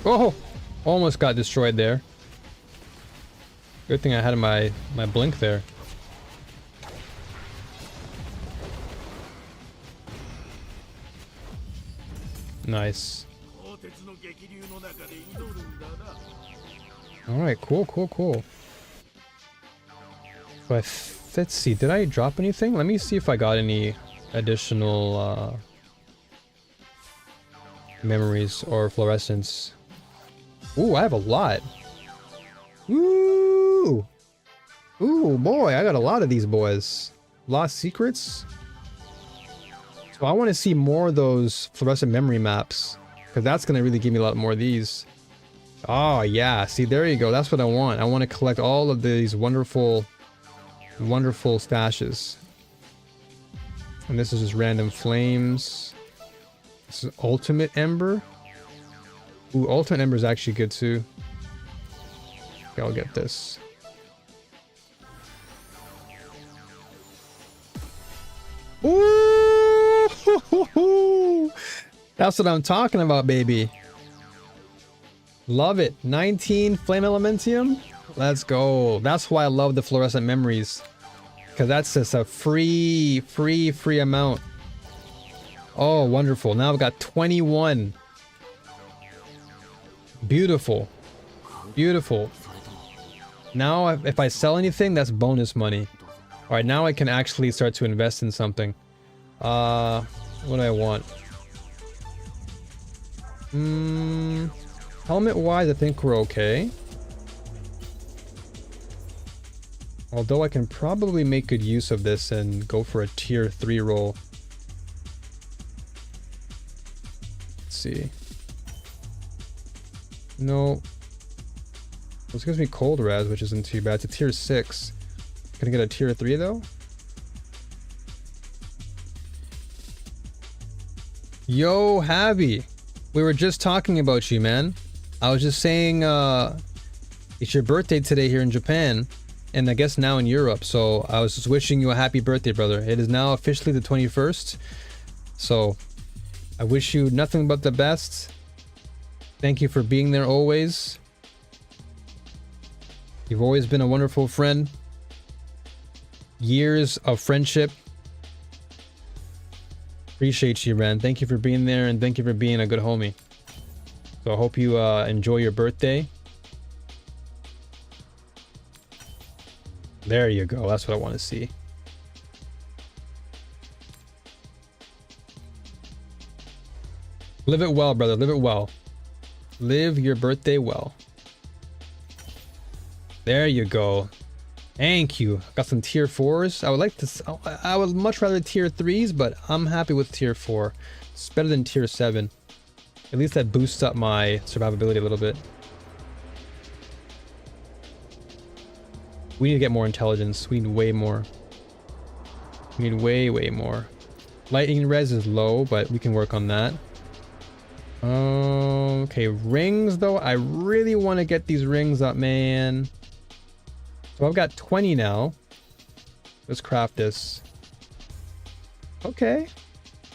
Oh, almost got destroyed there. Good thing I had my blink there. Nice. Alright, cool. But let's see, did I drop anything? Let me see if I got any additional memories or fluorescence. Ooh, I have a lot. Ooh! Ooh, boy, I got a lot of these boys. Lost secrets? So I want to see more of those fluorescent memory maps, because that's going to really give me a lot more of these. Oh, yeah. See, there you go. That's what I want. I want to collect all of these wonderful stashes. And this is just random flames. This is Ultimate Ember. Ooh, Ultimate Ember is actually good too. Okay, I'll get this. Ooh! That's what I'm talking about, baby. Love it. 19 flame elementium. Let's go. That's why I love the fluorescent memories. Because that's just a free amount. Oh, wonderful. Now I've got 21. Beautiful. Beautiful. Now, if I sell anything, that's bonus money. Alright, now I can actually start to invest in something. What do I want? Helmet-wise, I think we're okay. Although I can probably make good use of this and go for a tier 3 roll. Let's see. No. This gives me cold res, which isn't too bad. It's a tier 6. Can I get a tier 3 though? Yo, Javi. We were just talking about you, man. I was just saying, it's your birthday today here in Japan. And I guess now in Europe, so I was just wishing you a happy birthday, brother. It is now officially the 21st, so I wish you nothing but the best. Thank you for being there always. You've always been a wonderful friend. Years of friendship. Appreciate you, man. Thank you for being there, and thank you for being a good homie. So I hope you enjoy your birthday. There you go. That's what I want to see. Live it well, brother. Live it well. Live your birthday well. There you go. Thank you. Got some tier 4s. I would much rather tier 3s, but I'm happy with tier 4. It's better than tier 7. At least that boosts up my survivability a little bit. We need to get more intelligence. We need way more. We need way more. Lightning res is low, but we can work on that. Okay, rings though. I really want to get these rings up, man. So I've got 20 now. Let's craft this. Okay.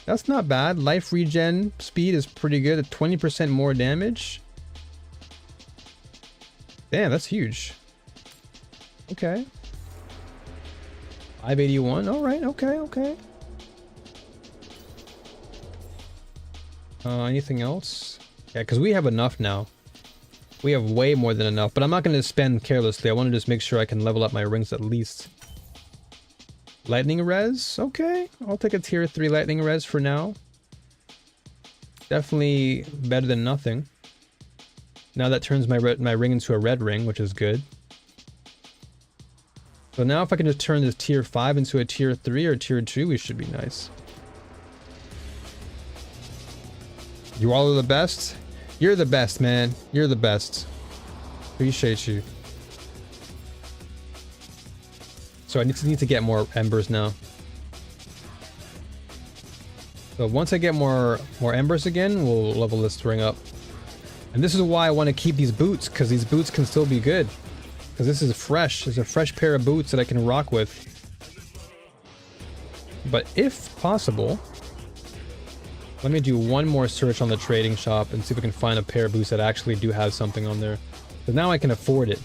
That's not bad. Life regen speed is pretty good at 20% more damage. Damn, that's huge. Okay. 581. All right. Okay. Anything else? Yeah, because we have enough now. We have way more than enough, but I'm not going to spend carelessly. I want to just make sure I can level up my rings at least. Lightning res. Okay. I'll take a tier 3 lightning res for now. Definitely better than nothing. Now that turns my ring into a red ring, which is good. So now if I can just turn this tier 5 into a tier 3 or tier 2, we should be nice. You all are the best? You're the best, man. You're the best. Appreciate you. So I need to get more embers now. So once I get more embers again, we'll level this ring up. And this is why I want to keep these boots, because these boots can still be good. Because this is fresh. There's a fresh pair of boots that I can rock with. But if possible, let me do one more search on the trading shop and see if we can find a pair of boots that actually do have something on there. So now I can afford it.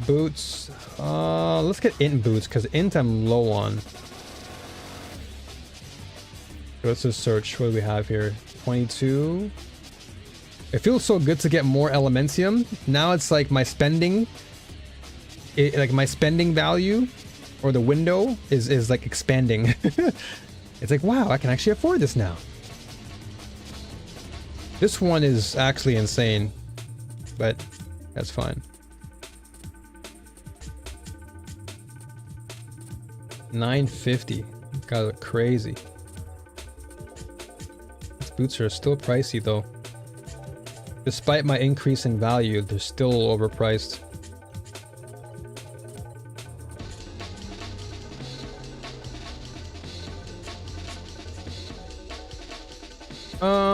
Boots. Let's get int boots, because int I'm low on. So let's just search. What do we have here? 22. It feels so good to get more elementium. Now it's like my spending, like my spending value or the window is like expanding. It's like, wow, I can actually afford this now. This one is actually insane, but that's fine. 950. Got crazy. These boots are still pricey though. Despite my increase in value, they're still overpriced.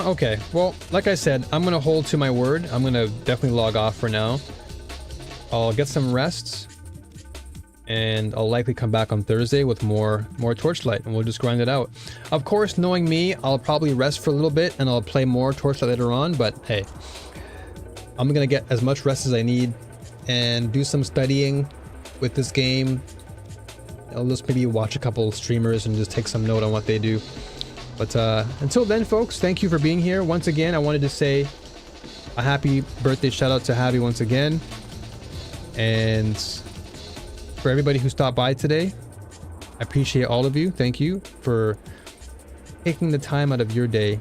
Okay. Well, like I said, I'm gonna hold to my word. I'm gonna definitely log off for now. I'll get some rests. and I'll likely come back on Thursday with more Torchlight, and we'll just grind it out. Of course, knowing me, I'll probably rest for a little bit and I'll play more Torchlight later on, but hey, I'm gonna get as much rest as I need and do some studying with this game. I'll just maybe watch a couple streamers and just take some note on what they do. But until then, folks, thank you for being here. Once again, I wanted to say a happy birthday shout out to Javi once again. And for everybody who stopped by today, I appreciate all of you. Thank you for taking the time out of your day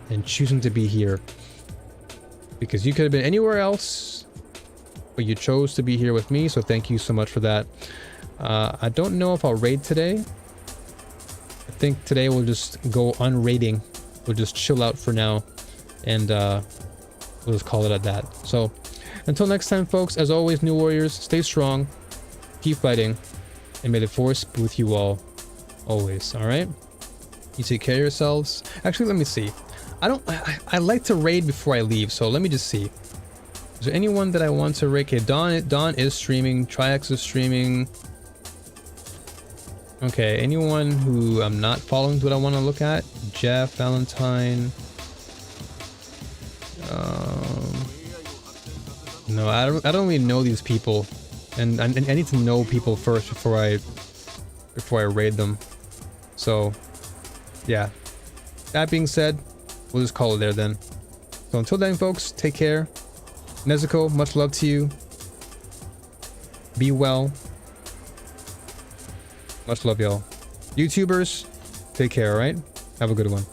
and choosing to be here. Because you could have been anywhere else, but you chose to be here with me. So thank you so much for that. I don't know if I'll raid today. I think today we'll just go unraiding. We'll just chill out for now. And we'll just call it at that. So until next time, folks, as always, New Warriors, stay strong, keep fighting, and may the force be with you all, always. All right? You take care of yourselves. Actually, let me see. I like to raid before I leave, so let me just see. Is there anyone that I want to raid? Okay, Dawn is streaming. Triax is streaming. Okay, anyone who I'm not following is what I want to look at. Jeff, Valentine. No, I don't really know these people, and I need to know people first before I raid them. So, yeah. That being said, we'll just call it there then. So until then, folks, take care. Nezuko, much love to you. Be well. Much love, y'all. YouTubers, take care, alright? Have a good one.